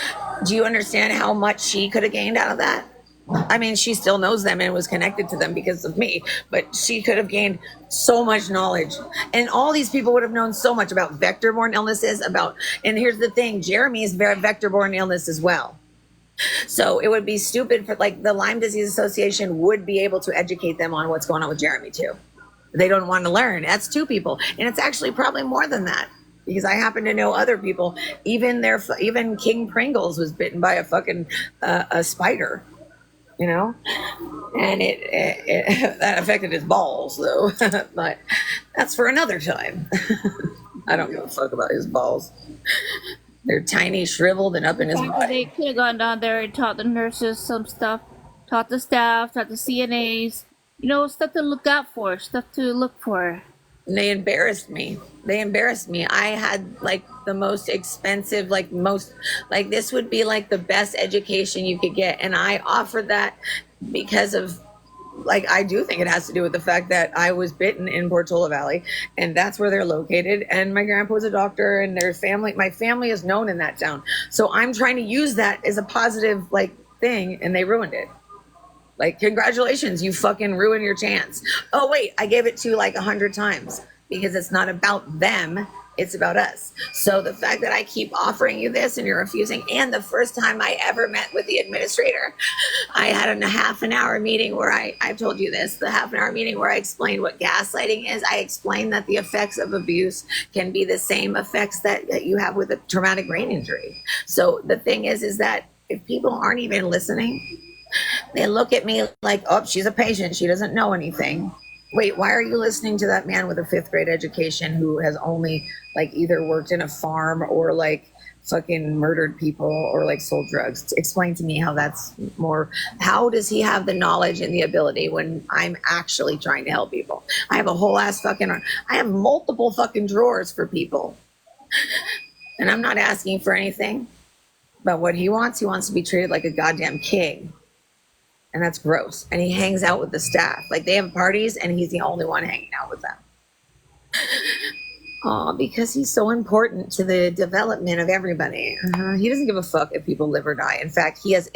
do you understand how much she could have gained out of that? I mean, she still knows them and was connected to them because of me, but she could have gained so much knowledge. And all these people would have known so much about vector-borne illnesses, and here's the thing, Jeremy is very vector-borne illness as well. So it would be stupid for, like, the Lyme Disease Association would be able to educate them on what's going on with Jeremy too. They don't want to learn. That's 2 people. And it's actually probably more than that, because I happen to know other people. Even King Pringles was bitten by a fucking a spider, you know, and it that affected his balls though. But that's for another time. I don't give a fuck about his balls. They're tiny, shriveled, and up in his butt. They could have gone down there and taught the nurses some stuff, taught the staff, taught the CNAs, you know, stuff to look out for, stuff to look for. And they embarrassed me. I had like the most expensive, this would be like the best education you could get. And I offered that because of, like, I do think it has to do with the fact that I was bitten in Portola Valley, and that's where they're located. And my grandpa was a doctor, and my family is known in that town. So I'm trying to use that as a positive, like, thing, and they ruined it. Like, congratulations, you fucking ruined your chance. Oh, wait, I gave it to you like 100 times because it's not about them. It's about us. So the fact that I keep offering you this and you're refusing, and the first time I ever met with the administrator, I had a half an hour meeting where I've told you this, the half an hour meeting where I explained what gaslighting is. I explained that the effects of abuse can be the same effects that you have with a traumatic brain injury. So the thing is that if people aren't even listening, they look at me like, oh, she's a patient. She doesn't know anything. Wait, why are you listening to that man with a 5th grade education who has only, like, either worked in a farm or, like, fucking murdered people or, like, sold drugs? Explain to me how that's more. How does he have the knowledge and the ability when I'm actually trying to help people? I have a whole ass fucking, I have multiple fucking drawers for people. And I'm not asking for anything. But what he wants to be treated like a goddamn king. And that's gross. And he hangs out with the staff. Like, they have parties and he's the only one hanging out with them. Oh, because he's so important to the development of everybody. He doesn't give a fuck if people live or die. In fact, he has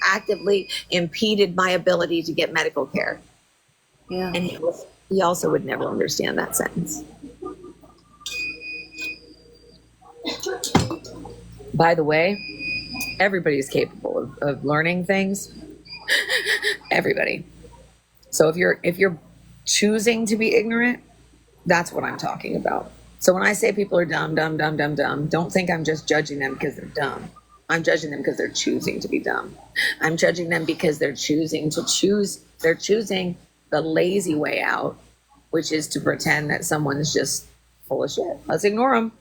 actively impeded my ability to get medical care. Yeah. And he also would never understand that sentence. By the way, everybody's capable of learning things. Everybody. So if you're choosing to be ignorant, that's what I'm talking about. So when I say people are dumb, don't think I'm just judging them because they're dumb. I'm judging them because they're choosing to be dumb. I'm judging them because they're choosing the lazy way out, which is to pretend that someone's just full of shit. Let's ignore them.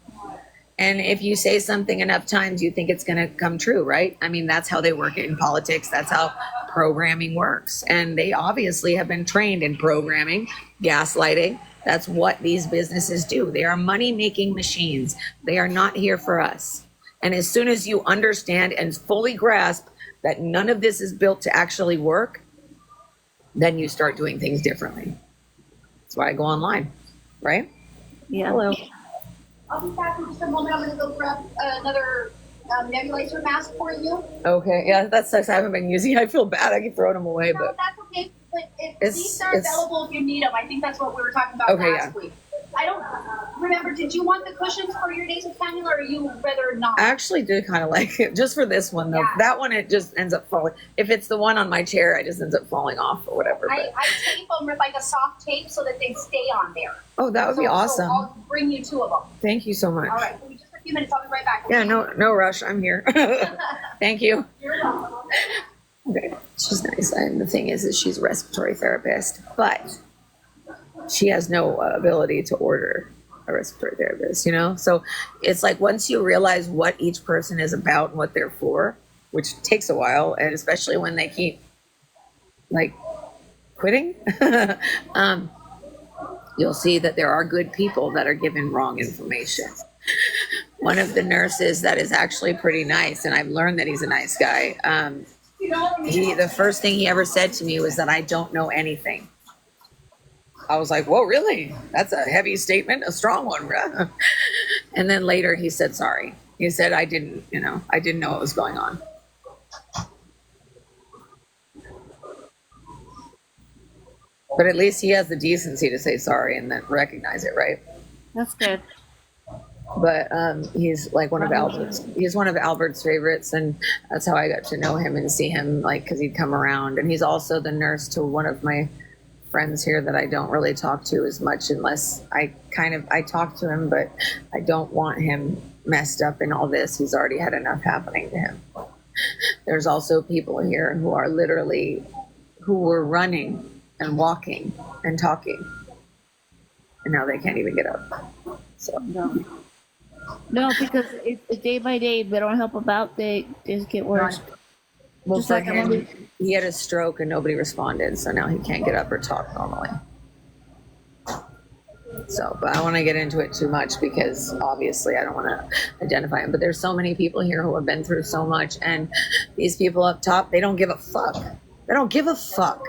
And if you say something enough times, you think it's going to come true, right? I mean, that's how they work in politics. That's how programming works. And they obviously have been trained in programming, gaslighting. That's what these businesses do. They are money-making machines. They are not here for us. And as soon as you understand and fully grasp that none of this is built to actually work, then you start doing things differently. That's why I go online, right? Yeah. Hello. I'll be back in just a moment. I'm going to go grab another nebulizer mask for you. Okay, yeah, that sucks. I haven't been using. I feel bad. I keep throwing them away, No, but that's okay. But these are available if you need them. I think that's what we were talking about last week. I don't remember. Did you want the cushions for your days of cannula, or you rather not? I actually do kind of like it. Just for this one, though. Yeah. That one, it just ends up falling. If it's the one on my chair, it just ends up falling off or whatever. I tape them with like a soft tape so that they stay on there. Oh, that would be awesome. So I'll bring you 2 of them. Thank you so much. All right. Give me just a few minutes. I'll be right back. Yeah, no rush. I'm here. Thank you. You're welcome. Okay, she's nice. And the thing is she's a respiratory therapist, but she has no ability to order a respiratory therapist, you know? So it's like once you realize what each person is about and what they're for, which takes a while, and especially when they keep like quitting, you'll see that there are good people that are given wrong information. One of the nurses that is actually pretty nice, and I've learned that he's a nice guy. The first thing he ever said to me was that I don't know anything. I was like, whoa, really? That's a heavy statement, a strong one, bruh. And then later he said, sorry. He said, I didn't know what was going on. But at least he has the decency to say sorry and then recognize it, right? That's good. But he's like one of Albert's favorites, and that's how I got to know him and see him, like, because he'd come around. And he's also the nurse to one of my friends here that I don't really talk to as much, unless I talk to him, but I don't want him messed up in all this. He's already had enough happening to him. There's also people here who were running and walking and talking, and now they can't even get up. So No, because it's day by day. If they don't help about, they just get worse. Well, Just for like him, he had a stroke and nobody responded, so now he can't get up or talk normally. So, but I don't want to get into it too much because obviously I don't want to identify him. But there's so many people here who have been through so much, and these people up top, they don't give a fuck. They don't give a fuck.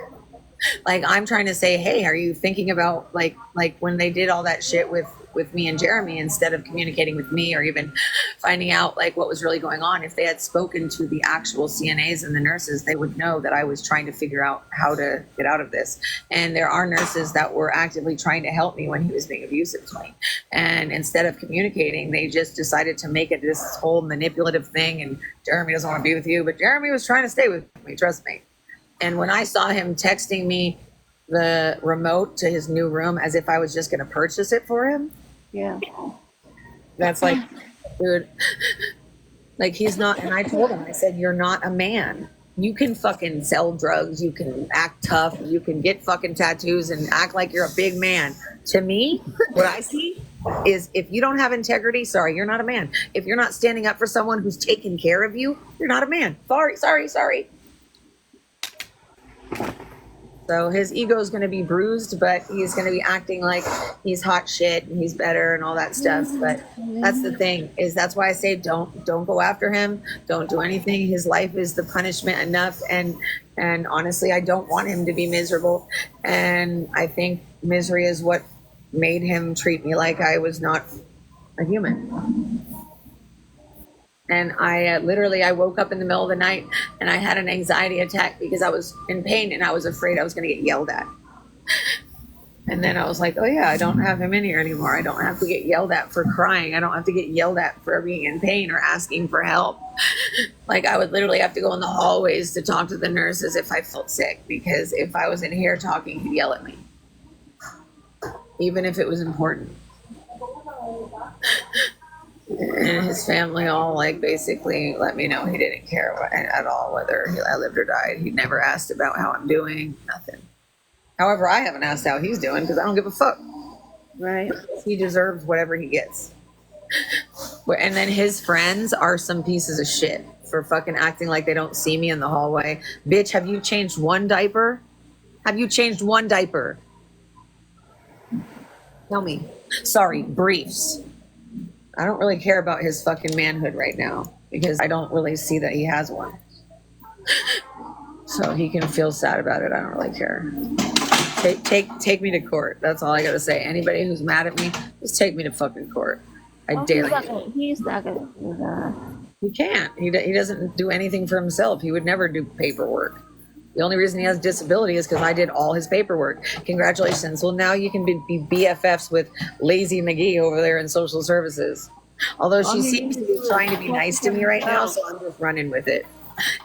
Like, I'm trying to say, hey, are you thinking about like when they did all that shit with me and Jeremy, instead of communicating with me or even finding out like what was really going on? If they had spoken to the actual CNAs and the nurses, they would know that I was trying to figure out how to get out of this. And there are nurses that were actively trying to help me when he was being abusive to me. And instead of communicating, they just decided to make it this whole manipulative thing. And Jeremy doesn't want to be with you, but Jeremy was trying to stay with me, trust me. And when I saw him texting me the remote to his new room as if I was just going to purchase it for him, Yeah. that's like, dude, like, he's not. And I told him, I said, you're not a man. You can fucking sell drugs. You can act tough. You can get fucking tattoos and act like you're a big man. To me, what I see is if you don't have integrity, sorry, you're not a man. If you're not standing up for someone who's taking care of you, you're not a man. Sorry. So his ego is going to be bruised, but he's going to be acting like he's hot shit and he's better and all that stuff. But that's the thing, is that's why I say don't go after him. Don't do anything. His life is the punishment enough. And honestly, I don't want him to be miserable. And I think misery is what made him treat me like I was not a human. And I woke up in the middle of the night and I had an anxiety attack because I was in pain and I was afraid I was going to get yelled at. And then I was like, oh yeah, I don't have him in here anymore. I don't have to get yelled at for crying. I don't have to get yelled at for being in pain or asking for help. Like, I would literally have to go in the hallways to talk to the nurses if I felt sick, because if I was in here talking, he'd yell at me, even if it was important. And his family all like basically let me know he didn't care at all whether I lived or died. He never asked about how I'm doing, nothing. However, I haven't asked how he's doing because I don't give a fuck. Right? He deserves whatever he gets. And then his friends are some pieces of shit for fucking acting like they don't see me in the hallway. Bitch, have you changed one diaper? Have you changed one diaper? Tell me. Sorry, briefs. I don't really care about his fucking manhood right now because I don't really see that he has one. So he can feel sad about it. I don't really care. Take me to court. That's all I gotta say. Anybody who's mad at me, just take me to fucking court. I dare you. He's not gonna do that. He can't. He doesn't do anything for himself. He would never do paperwork. The only reason he has disability is because I did all his paperwork. Congratulations. Well, now you can be BFFs with Lazy McGee over there in social services. Although she seems to be trying to be nice to me right now, so I'm just running with it.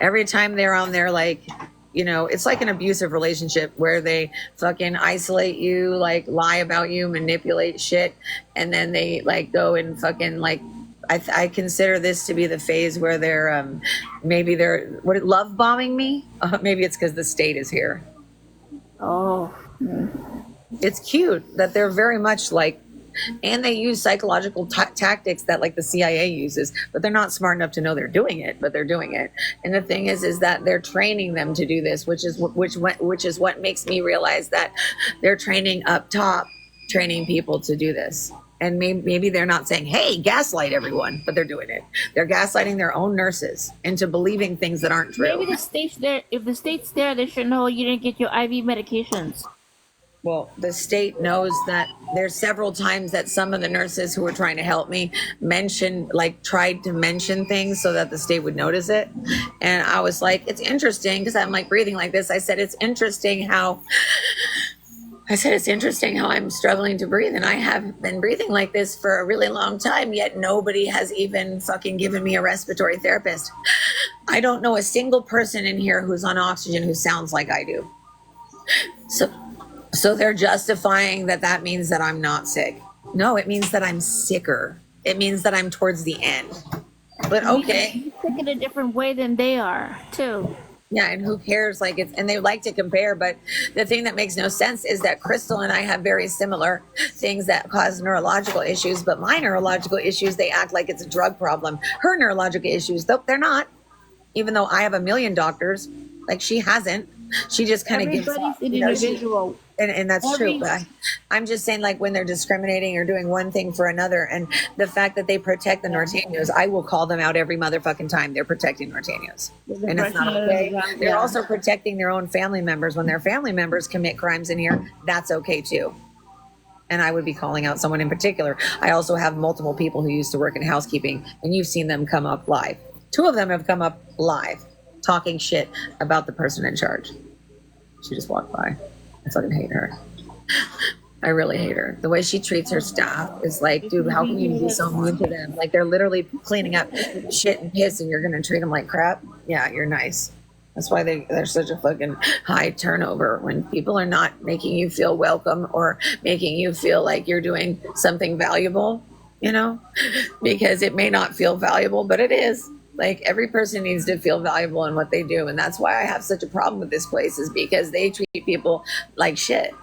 Every time they're on there, like, you know, it's like an abusive relationship where they fucking isolate you, like lie about you, manipulate shit, and then they like go and fucking like, I consider this to be the phase where they're maybe they're love bombing me. Maybe it's because the state is here. Oh, it's cute that they're very much like, and they use psychological tactics that like the CIA uses, but they're not smart enough to know they're doing it, but they're doing it. And the thing is that they're training them to do this, which is what makes me realize that they're training up top, training people to do this. And maybe they're not saying, hey, gaslight everyone, but they're doing it. They're gaslighting their own nurses into believing things that aren't true. Maybe the state's there. If the state's there, they should know you didn't get your IV medications. Well, the state knows that there's several times that some of the nurses who were trying to help me tried to mention things so that the state would notice it. And I was like, it's interesting, because I'm like breathing like this. I said, it's interesting how I said, it's interesting how I'm struggling to breathe, and I have been breathing like this for a really long time, yet nobody has even fucking given me a respiratory therapist. I don't know a single person in here who's on oxygen who sounds like I do. So they're justifying that means that I'm not sick. No, it means that I'm sicker. It means that I'm towards the end. But okay. You think in a different way than they are, too. Yeah, and who cares? Like, and they like to compare, but the thing that makes no sense is that Crystal and I have very similar things that cause neurological issues, but my neurological issues, they act like it's a drug problem. Her neurological issues, though, they're not. Even though I have a million doctors, like she hasn't. She just kind of gives up. Everybody's an individual. And that's true, but I'm just saying, like, when they're discriminating or doing one thing for another, and the fact that they protect the Norteños, I will call them out every motherfucking time they're protecting Norteños. And it's not okay. They're also protecting their own family members. When their family members commit crimes in here, that's okay too. And I would be calling out someone in particular. I also have multiple people who used to work in housekeeping, and you've seen them come up live. 2 of them have come up live talking shit about the person in charge. She just walked by. I fucking hate her. I really hate her. The way she treats her staff is like, dude, how can you be so mean to them? Like, they're literally cleaning up shit and piss, and you're going to treat them like crap? Yeah, you're nice. That's why they're such a fucking high turnover, when people are not making you feel welcome or making you feel like you're doing something valuable, you know? Because it may not feel valuable, but it is. Like, every person needs to feel valuable in what they do. And that's why I have such a problem with this place, is because they treat people like shit.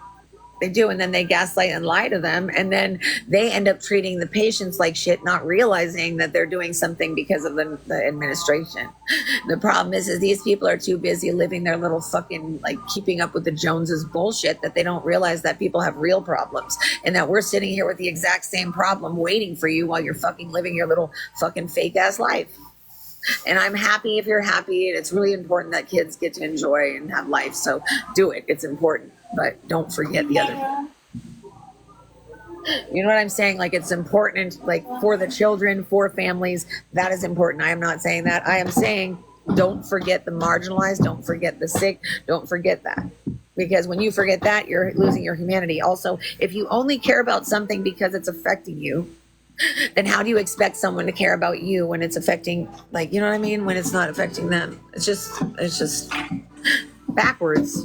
They do. And then they gaslight and lie to them. And then they end up treating the patients like shit, not realizing that they're doing something because of the administration. The problem is these people are too busy living their little fucking, like, keeping up with the Joneses bullshit, that they don't realize that people have real problems, and that we're sitting here with the exact same problem waiting for you while you're fucking living your little fucking fake ass life. And I'm happy if you're happy, and it's really important that kids get to enjoy and have life. So do it. It's important, but don't forget the other. You know what I'm saying? Like, it's important, like, for the children, for families. That is important. I am not saying that. I am saying don't forget the marginalized. Don't forget the sick. Don't forget that. Because when you forget that, you're losing your humanity. Also, if you only care about something because it's affecting you, then how do you expect someone to care about you when it's affecting, like, you know what I mean? When it's not affecting them. It's just backwards.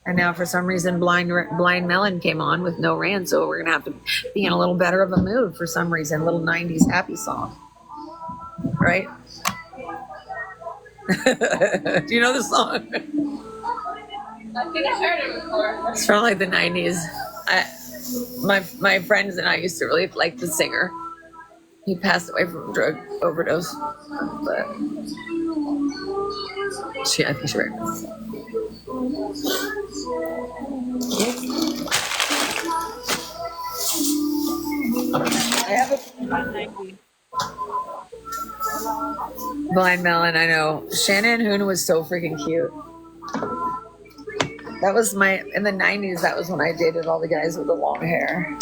And now for some reason, Blind Melon came on with no Rand, so we're going to have to be in a little better of a mood for some reason. A little 90s happy song. Right? Do you know the song? I think I heard it before. It's from like the 90s. My friends and I used to really like the singer. He passed away from drug overdose, but I think she recognized it. I have a Blind Melon. I know Shannon Hoon was so freaking cute. That was in the 90s, that was when I dated all the guys with the long hair.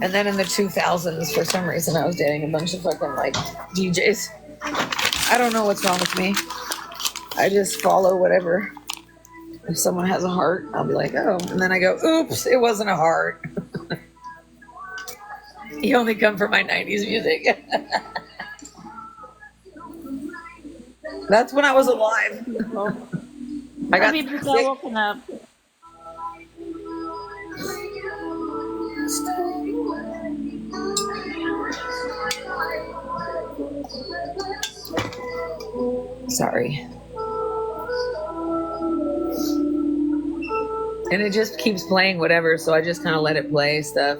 And then in the 2000s, for some reason, I was dating a bunch of fucking, like, DJs. I don't know what's wrong with me. I just follow whatever. If someone has a heart, I'll be like, oh. And then I go, oops, it wasn't a heart. You only come for my 90s music. That's when I was alive. I got people got woken up. Sorry. And it just keeps playing whatever, so I just kind of let it play stuff.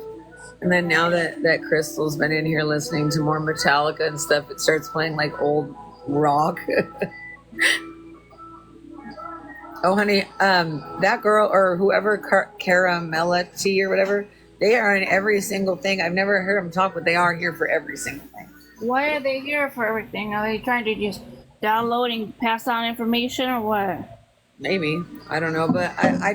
And then now that Crystal's been in here listening to more Metallica and stuff, it starts playing like old rock. Oh, honey, that girl or whoever, Caramella T or whatever, they are in every single thing. I've never heard them talk, but they are here for every single thing. Why are they here for everything? Are they trying to just download and pass on information, or what? Maybe, I don't know, but I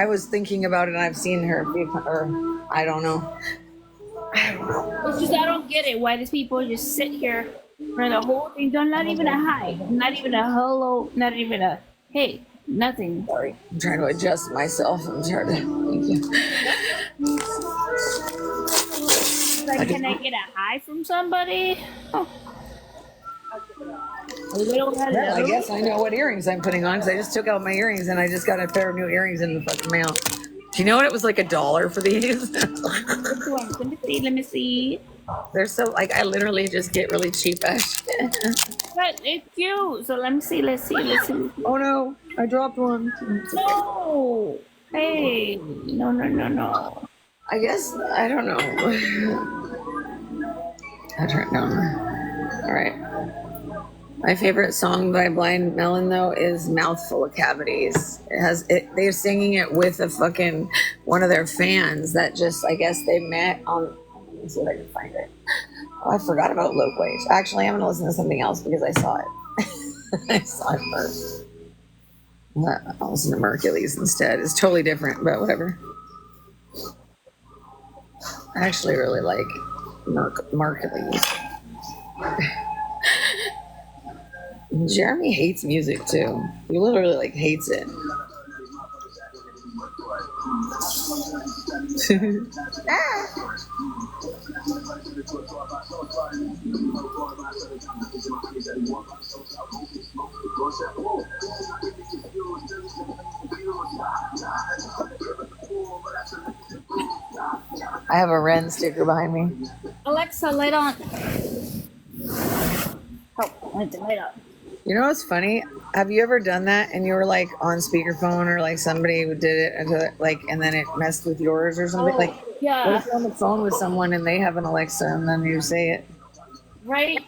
was thinking about it, and I've seen her, or I don't know. It's just, I don't get it. Why these people just sit here for the whole thing? Not even a hi, not even a hello, not even a hey. Nothing. Sorry, I'm trying to adjust myself. I'm trying to. Thank you. Like, can I get a hi from somebody? Oh. A little hello. Well, I guess I know what earrings I'm putting on because I just took out my earrings and I just got a pair of new earrings in the fucking mail. Do you know what? It was like $1 for these. Which one? Let me see. Let me see. They're so like I literally just get really cheap-ish. But it's cute. So let me see. Let's see. Let's see. Oh no, I dropped one. No. Hey. No. No. No. No. I guess I don't know. I don't know. All right. My favorite song by Blind Melon though is "Mouthful of Cavities." It has it. They're singing it with a fucking one of their fans that just I guess they met on. Let me see if I can find it. Oh, I forgot about Low Wage. Actually, I'm gonna listen to something else because I saw it. I saw it first. I'll listen to Mercules instead. It's totally different, but whatever. I actually really like Mercules. Jeremy hates music too. He literally like hates it. I have a Ren sticker behind me. Alexa, light on. Oh, light the light on. You know what's funny? Have you ever done that and you were like on speakerphone or like somebody did it and then it messed with yours or something? Like, Yeah. what if you're on the phone with someone and they have an Alexa and then you say it? Right?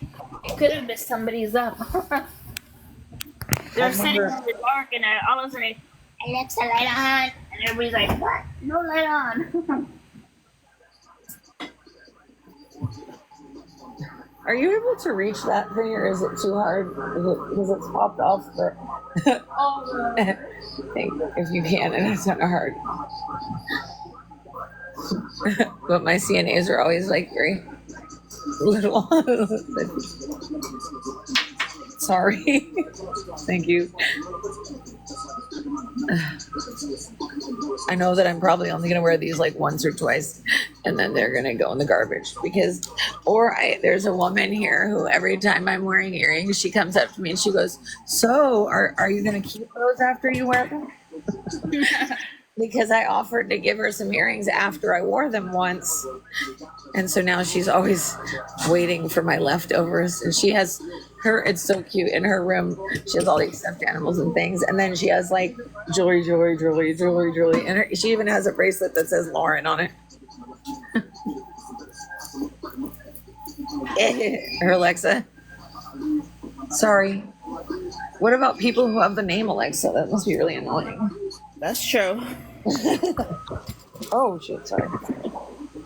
It could have been somebody's up. They're sitting in the dark and all of a sudden, Alexa, light on. And everybody's like, what? No light on. Are you able to reach that thing or is it too hard? Because it's popped off, but Oh, if you can, and it's not hard. But my CNAs are always like very little. Sorry. Thank you. I know that I'm probably only gonna wear these like once or twice, and then they're gonna go in the garbage because, there's a woman here who every time I'm wearing earrings, she comes up to me and she goes, "So, are you gonna keep those after you wear them?" Because I offered to give her some earrings after I wore them once, and so now she's always waiting for my leftovers, and she has. It's so cute in her room. She has all these stuffed animals and things, and then she has like jewelry, and she even has a bracelet that says Lauren on it. Her Alexa. Sorry. What about people who have the name Alexa? That must be really annoying. that's true. Oh shit! Sorry.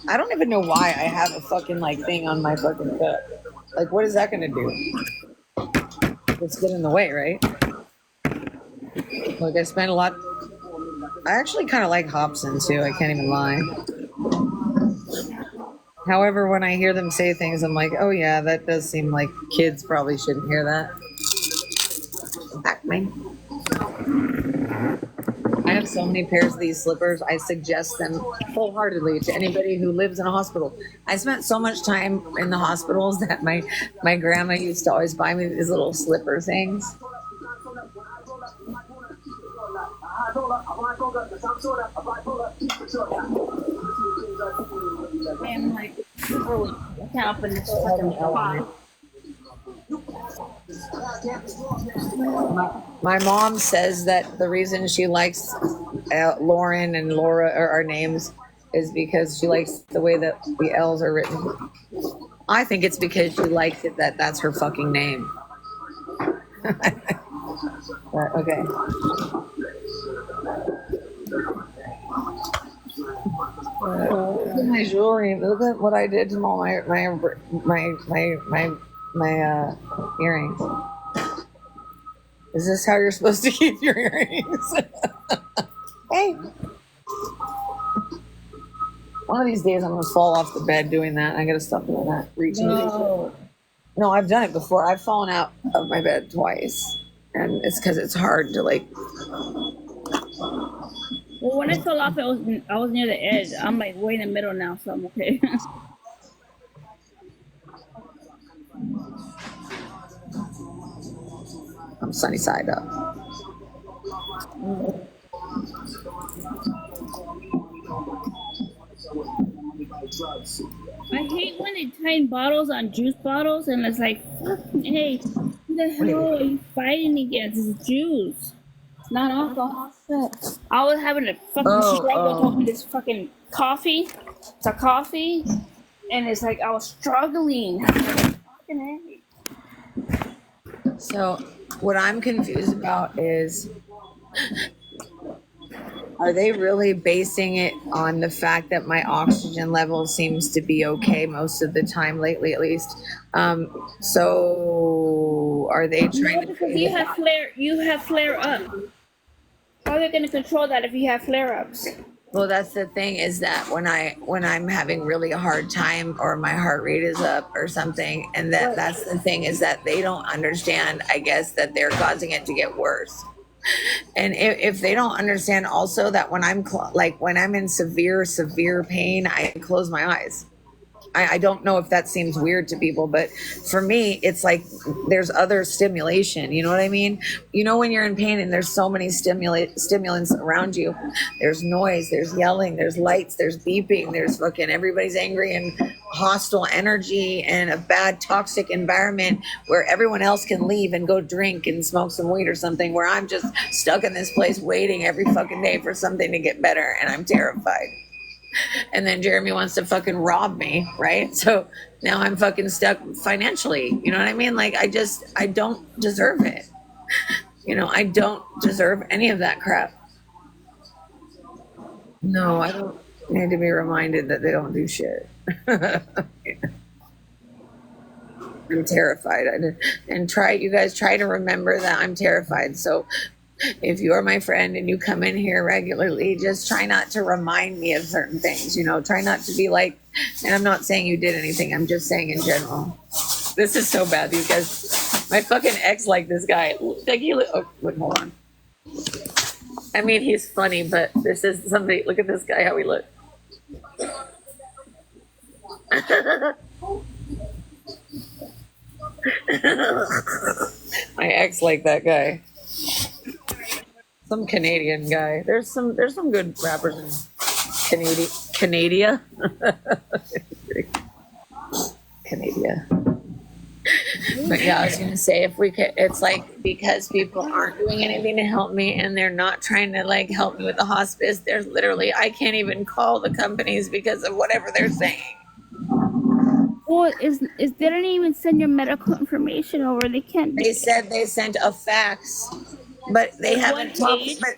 I don't even know why I have a fucking like thing on my fucking foot. Like, what is that gonna do? It's get in the way, right? Like, I spent a lot. I actually kind of like Hobson too. I can't even lie. However, when I hear them say things, I'm like, oh yeah, that does seem like kids probably shouldn't hear that. Back me. I have so many pairs of these slippers. I suggest them wholeheartedly to anybody who lives in a hospital. I spent so much time in the hospitals that my grandma used to always buy me these little slipper things. I'm like, oh, I can't open this fucking box. My mom says that the reason she likes Lauren and Laura are our names is because she likes the way that the L's are written. I think it's because she likes it that that's her fucking name. But, okay. Look at my jewelry. Look at what I did to all my earrings. Is this how you're supposed to keep your earrings? Hey. One of these days I'm gonna fall off the bed doing that. I gotta stop doing that. Reaching. No, I've done it before. I've fallen out of my bed twice. And it's because it's hard to like Well, when I fell off, I was near the edge. I'm like way in the middle now, so I'm okay. I'm sunny side up. I hate when they tighten bottles on juice bottles, and it's like, hey, who the hell are you fighting against? It's juice, it's not alcohol. I was having a fucking struggle to open this fucking coffee. It's a coffee, and it's like I was struggling. So what I'm confused about is, are they really basing it on the fact that my oxygen level seems to be okay most of the time lately, at least? So are they trying to? Because you have flare up. How are they going to control that if you have flare ups? Well, that's the thing, is that when I'm having really a hard time, or my heart rate is up or something, and that's the thing, is that they don't understand, I guess, that they're causing it to get worse. And if they don't understand also that when I'm when I'm in severe pain, I close my eyes. I don't know if that seems weird to people, but for me, it's like there's other stimulation. You know what I mean? You know, when you're in pain and there's so many stimulants around you, there's noise, there's yelling, there's lights, there's beeping, there's fucking everybody's angry and hostile energy and a bad toxic environment where everyone else can leave and go drink and smoke some weed or something, where I'm just stuck in this place waiting every fucking day for something to get better, and I'm terrified. And then Jeremy wants to fucking rob me, right? So now I'm fucking stuck financially. You know what I mean? Like, I don't deserve it. You know, I don't deserve any of that crap. No, I don't need to be reminded that they don't do shit. I'm terrified. And you guys try to remember that I'm terrified. So if you are my friend and you come in here regularly, just try not to remind me of certain things, you know, try not to be like, and I'm not saying you did anything, I'm just saying in general. This is so bad, these guys. My fucking ex like this guy. Like, wait, hold on. I mean, he's funny, but this is somebody, look at this guy, how he looks. My ex like that guy. Some Canadian guy. There's some good rappers in Canada. But yeah, I was gonna say, if we could, it's like, because people aren't doing anything to help me, and they're not trying to like help me with the hospice. There's literally, I can't even call the companies because of whatever they're saying. Well, they didn't even send your medical information over. They can't. They said they sent a fax. But they haven't told me. But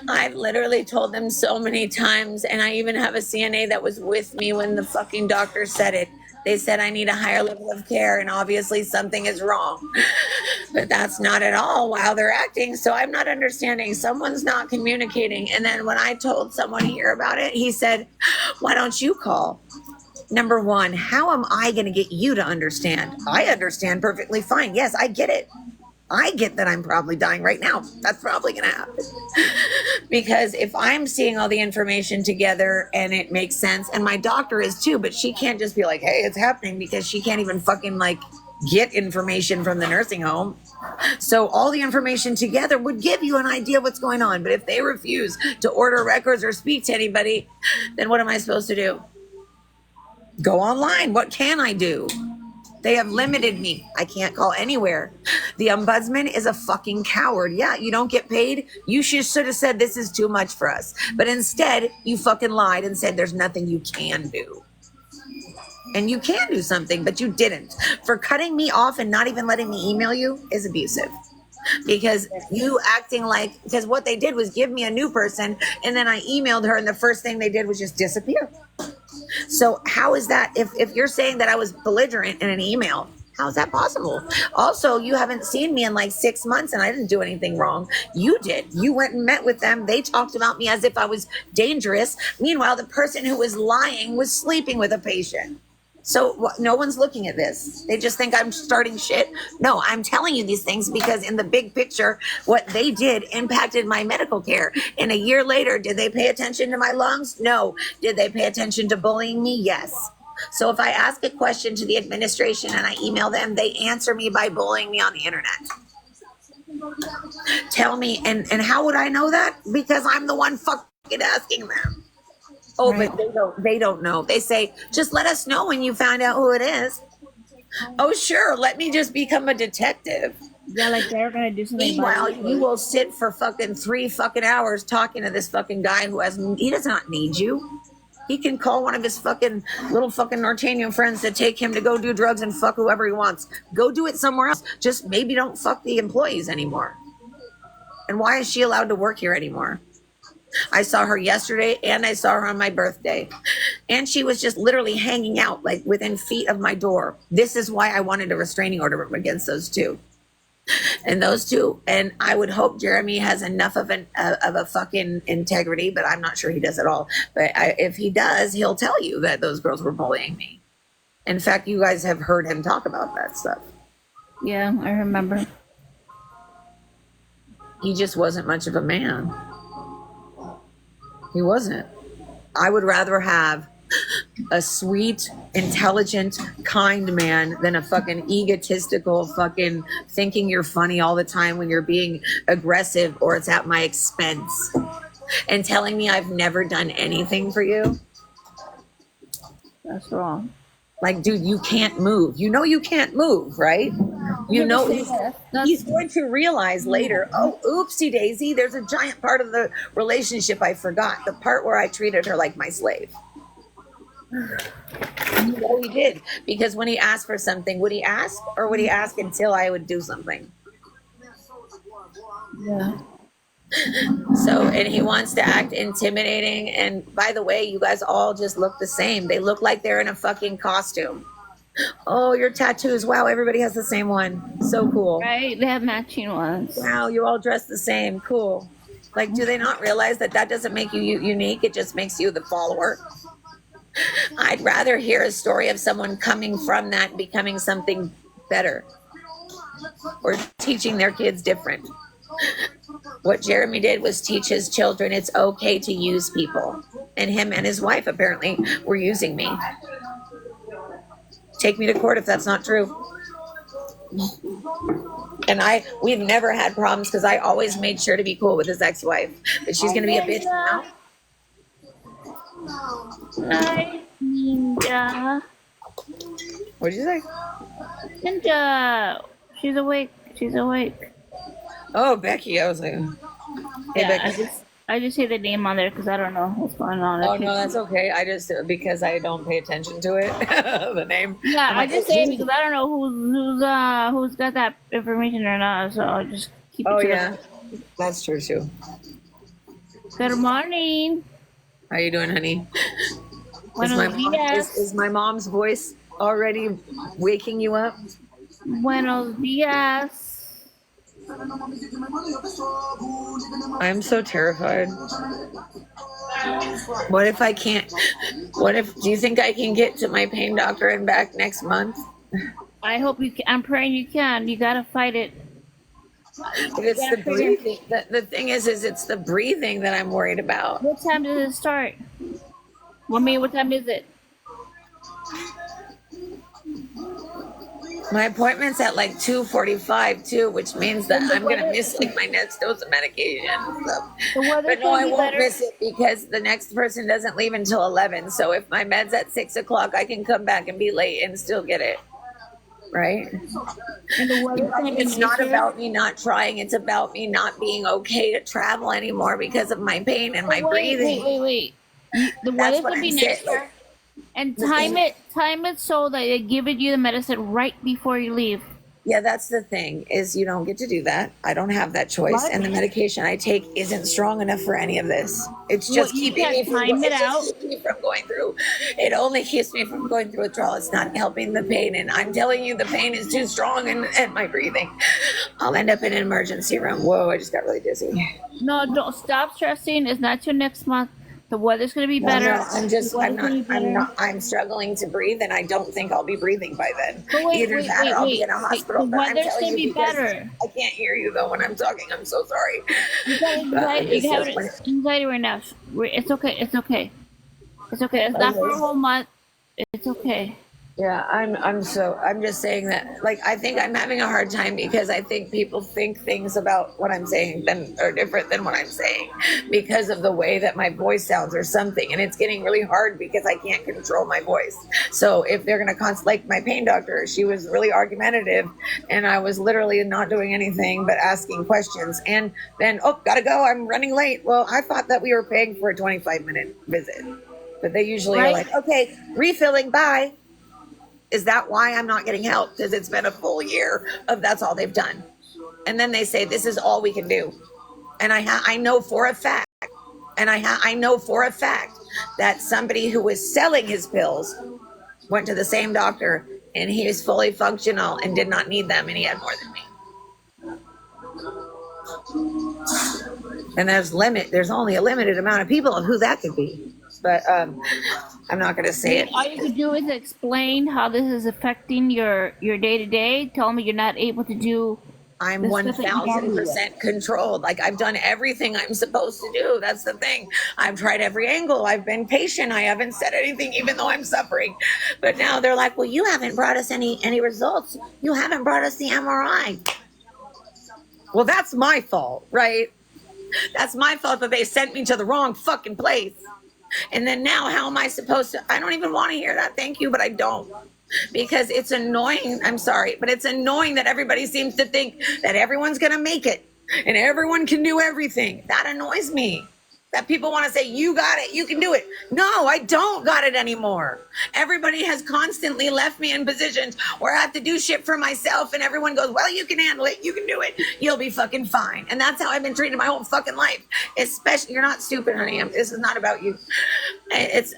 I've literally told them so many times, and I even have a CNA that was with me when the fucking doctor said it. They said I need a higher level of care, and obviously something is wrong. But that's not at all how they're acting. So I'm not understanding. Someone's not communicating. And then when I told someone here about it, he said, "Why don't you call?" Number one, how am I going to get you to understand? I understand perfectly fine. Yes, I get it. I get that I'm probably dying right now. That's probably going to happen. Because if I'm seeing all the information together and it makes sense, and my doctor is too, but she can't just be like, hey, it's happening, because she can't even fucking like get information from the nursing home. So all the information together would give you an idea of what's going on. But if they refuse to order records or speak to anybody, then what am I supposed to do? Go online. What can I do? They have limited me. I can't call anywhere. The ombudsman is a fucking coward. Yeah, you don't get paid. You should have said this is too much for us. But instead, you fucking lied and said there's nothing you can do. And you can do something, but you didn't. For cutting me off and not even letting me email you is abusive. Because you acting like, because what they did was give me a new person, and then I emailed her, and the first thing they did was just disappear. So how is that? If you're saying that I was belligerent in an email, how is that possible? Also, you haven't seen me in like 6 months, and I didn't do anything wrong. You did. You went and met with them. They talked about me as if I was dangerous. Meanwhile, the person who was lying was sleeping with a patient. So no one's looking at this. They just think I'm starting shit. No, I'm telling you these things because in the big picture, what they did impacted my medical care. And a year later, did they pay attention to my lungs? No. Did they pay attention to bullying me? Yes. So if I ask a question to the administration and I email them, they answer me by bullying me on the internet. Tell me, and how would I know that? Because I'm the one fucking asking them. Oh, right. But they don't know. They say, just let us know when you find out who it is. Oh, sure. Let me just become a detective. Yeah, like they're gonna do something. Meanwhile, you will sit for fucking 3 fucking hours talking to this fucking guy he does not need you. He can call one of his fucking little fucking Nortanian friends to take him to go do drugs and fuck whoever he wants. Go do it somewhere else. Just maybe don't fuck the employees anymore. And why is she allowed to work here anymore? I saw her yesterday and I saw her on my birthday. And she was just literally hanging out like within feet of my door. This is why I wanted a restraining order against those two. And those two, and I would hope Jeremy has enough of a fucking integrity, but I'm not sure he does at all. But if he does, he'll tell you that those girls were bullying me. In fact, you guys have heard him talk about that stuff. Yeah, I remember. He just wasn't much of a man. He wasn't. I would rather have a sweet, intelligent, kind man than a fucking egotistical fucking thinking you're funny all the time when you're being aggressive or it's at my expense and telling me I've never done anything for you. That's wrong. Like, dude, you can't move. You know you can't move, right? You know he's going to realize later, oh, oopsie daisy, there's a giant part of the relationship I forgot. The part where I treated her like my slave. You know he did. Because when he asked for something, would he ask? Or would he ask until I would do something? Yeah. So, and he wants to act intimidating. And by the way, you guys all just look the same. They look like they're in a fucking costume. Oh, your tattoos. Wow, everybody has the same one. So cool. Right? They have matching ones. Wow, you all dress the same. Cool. Like, do they not realize that doesn't make you unique? It just makes you the follower. I'd rather hear a story of someone coming from that and becoming something better or teaching their kids different. What Jeremy did was teach his children it's okay to use people. And him and his wife apparently were using me. Take me to court if that's not true. And we've never had problems because I always made sure to be cool with his ex-wife. But she's going to be a bitch now. Hi, Ninja. What did you say? Ninja. She's awake. She's awake. Oh, Becky. I was like, hey, Yeah, Becky. I just see the name on there because I don't know what's going on. Oh, no, that's okay. I just, because I don't pay attention to it, the name. Yeah, I'm I like, just say it because I don't know who's got that information or not, so I'll just keep it Oh, to yeah. That's true, too. Good morning. How you doing, honey? Buenos dias. Is my mom's voice already waking you up? Buenos dias. I'm so terrified. What if I can't? Do you think I can get to my pain doctor and back next month? I hope you can. I'm praying you can. You gotta fight it. But it's the breathing. The thing is it's the breathing that I'm worried about. What time does it start? What time is it? My appointment's at like 2:45 too, which means that I'm gonna miss like my next dose of medication and stuff. But no, I won't miss it because the next person doesn't leave until 11. So if my med's at 6 o'clock, I can come back and be late and still get it. Right? And the weather's gonna be It's not nicer. about me not trying. It's about me not being okay to travel anymore because of my pain and my breathing. Wait. The That's weather's what gonna be I'm saying. nicer. And time it so that they give you the medicine right before you leave. Yeah, that's the thing is you don't get to do that. I don't have that choice. What? And the medication I take isn't strong enough for any of this. It's just you keeping can't me from time it just out? keeps me from going through. It only keeps me from going through withdrawal. It's not helping the pain. And I'm telling you, the pain is too strong and my breathing. I'll end up in an emergency room. Whoa, I just got really dizzy. No, don't stop stressing. It's not till next month. The weather's gonna be Well, better. no, I'm just, The I'm weather's gonna be not, I'm better. not, I'm struggling to breathe, and I don't think I'll be breathing by then. But wait, Either wait, that or wait, I'll be in a wait. The hospital. But I'm weather's telling gonna you be because better. I can't hear you though when I'm talking. I'm so sorry. You got But I'm anxiety. just You so have anxiety right now. It's okay. It's okay. It's okay. It's not for a whole month. It's okay. Yeah, I'm just saying that, like, I think I'm having a hard time because I think people think things about what I'm saying then are different than what I'm saying because of the way that my voice sounds or something. And it's getting really hard because I can't control my voice. So if they're going to like my pain doctor, she was really argumentative and I was literally not doing anything but asking questions. And then, oh, gotta go. I'm running late. Well, I thought that we were paying for a 25-minute visit, but they usually are Right. like, okay, refilling, bye. Is that why I'm not getting help? Because it's been a full year of that's all they've done. And then they say, this is all we can do. And I know for a fact, I know for a fact that somebody who was selling his pills went to the same doctor and he is fully functional and did not need them and he had more than me. And there's only a limited amount of people of who that could be. But I'm not going to say it. All you can do is explain how this is affecting your day to day. Tell me you're not able to do. I'm the stuff that you normally do. 1000% controlled. Like I've done everything I'm supposed to do. That's the thing. I've tried every angle. I've been patient. I haven't said anything, even though I'm suffering. But now they're like, well, you haven't brought us any results. You haven't brought us the MRI. Well, that's my fault, right? That's my fault that they sent me to the wrong fucking place. And then now how am I supposed to? I don't even want to hear that. Thank you, but I don't. Because it's annoying. I'm sorry, but it's annoying that everybody seems to think that everyone's going to make it and everyone can do everything. That annoys me. That people want to say, you got it, you can do it. No, I don't got it anymore. Everybody has constantly left me in positions where I have to do shit for myself and everyone goes, well, you can handle it, you can do it, you'll be fucking fine. And that's how I've been treated my whole fucking life. Especially, you're not stupid, honey. This is not about you. It's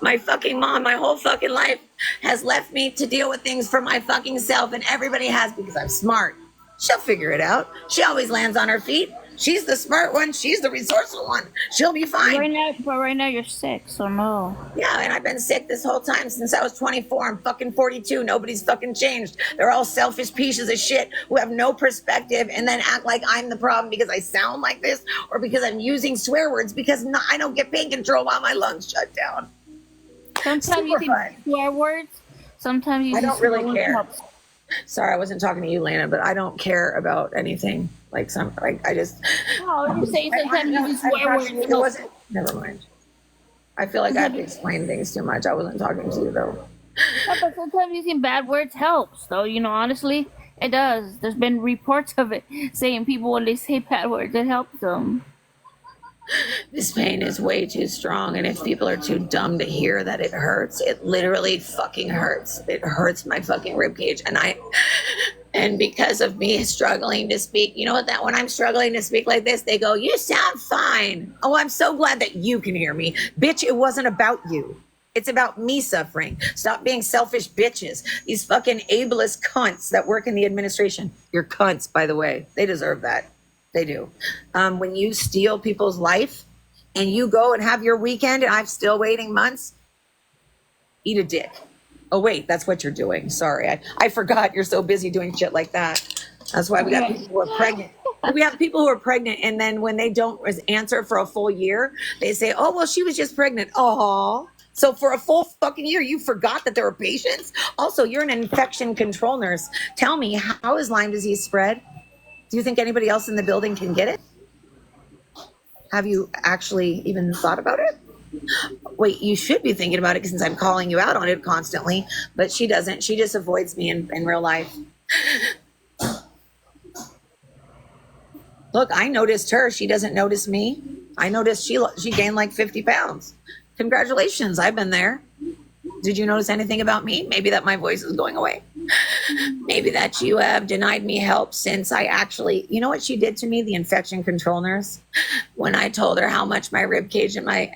my fucking mom, my whole fucking life has left me to deal with things for my fucking self, and everybody has because I'm smart. She'll figure it out. She always lands on her feet. She's the smart one. She's the resourceful one. She'll be fine. Right now you're sick, so no. Yeah, and I've been sick this whole time since I was 24. I'm fucking 42. Nobody's fucking changed. They're all selfish pieces of shit who have no perspective and then act like I'm the problem because I sound like this or because I'm using swear words because I don't get pain control while my lungs shut down. Sometimes you can swear words. Sometimes you I don't really care. Helps. Sorry, I wasn't talking to you, Lana, but I don't care about anything. I just. Oh, I'm just saying sometimes you can swear words. Never mind. I feel like I have to explain things too much. I wasn't talking to you though. Yeah, but sometimes using bad words helps, though. You know, honestly, it does. There's been reports of it saying people when they say bad words, it helps them. This pain is way too strong, and if people are too dumb to hear that it hurts, it literally fucking hurts. It hurts my fucking ribcage, and because of me struggling to speak, you know what? That when I'm struggling to speak like this, they go, "You sound fine." Oh, I'm so glad that you can hear me, bitch. It wasn't about you. It's about me suffering. Stop being selfish bitches. These fucking ableist cunts that work in the administration. You're cunts, by the way. They deserve that. They do. When you steal people's life and you go and have your weekend and I'm still waiting months, eat a dick. Oh, wait, that's what you're doing. Sorry. I forgot you're so busy doing shit like that. That's why we got people who are pregnant. We have people who are pregnant and then when they don't answer for a full year, they say, oh, well, she was just pregnant. Oh, so for a full fucking year, you forgot that there were patients? Also, you're an infection control nurse. Tell me, how is Lyme disease spread? Do you think anybody else in the building can get it? Have you actually even thought about it? Wait, you should be thinking about it since I'm calling you out on it constantly, but she doesn't. She just avoids me in real life. Look, I noticed her. She doesn't notice me. I noticed she gained like 50 pounds. Congratulations, I've been there. Did you notice anything about me? Maybe that my voice is going away. Maybe that you have denied me help since I actually, you know what she did to me, the infection control nurse? When I told her how much my rib cage and my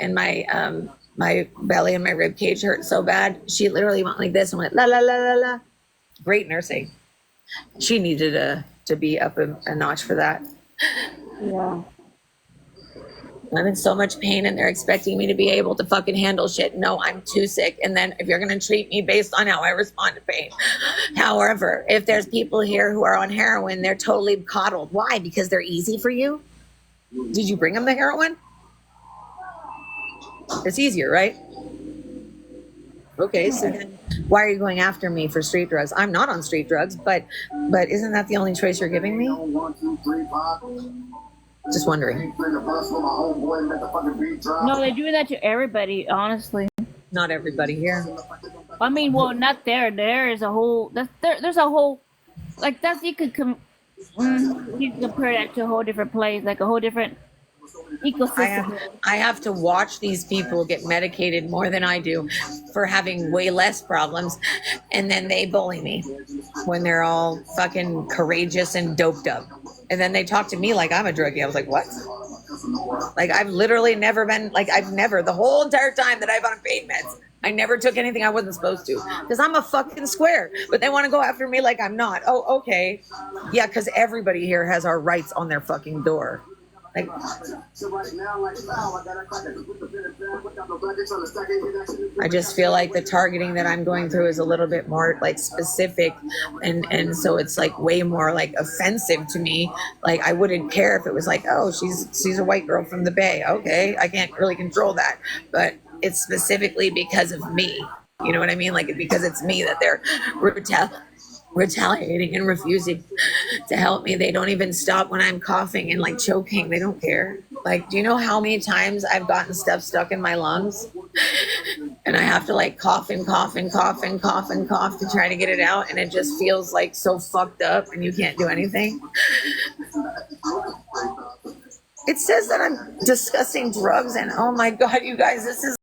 belly and my rib cage hurt so bad, she literally went like this and went la la la la la. Great nursing. She needed to be up a notch for that. Yeah. I'm in so much pain and they're expecting me to be able to fucking handle shit. No, I'm too sick. And then if you're going to treat me based on how I respond to pain. However, if there's people here who are on heroin, they're totally coddled. Why? Because they're easy for you? Did you bring them the heroin? It's easier, right? Okay, so then why are you going after me for street drugs? I'm not on street drugs, but isn't that the only choice you're giving me? Just wondering. No, they do that to everybody, honestly. Not everybody here. I mean, well, not there. There is a whole. There's a whole. Like that's you could you can compare that to a whole different place, like a whole different ecosystem. I have to watch these people get medicated more than I do for having way less problems, and then they bully me when they're all fucking courageous and doped up. And then they talk to me like I'm a druggie. I was like, what? Like I've literally never been, like I've never, the whole entire time that I've been on pain meds, I never took anything I wasn't supposed to because I'm a fucking square, but they want to go after me like I'm not. Oh, okay. Yeah, because everybody here has our rights on their fucking door. Like, I just feel like the targeting that I'm going through is a little bit more like specific, and so it's like way more like offensive to me. Like I wouldn't care if it was like, oh, she's a white girl from the Bay. Okay, I can't really control that, but it's specifically because of me. You know what I mean? Like because it's me that they're retaliating and refusing to help me. They don't even stop when I'm coughing and like choking. They don't care. Like, do you know how many times I've gotten stuff stuck in my lungs and I have to like cough and cough and cough and cough and cough to try to get it out, and it just feels like so fucked up and you can't do anything. It says that I'm discussing drugs, and oh my God, you guys, this is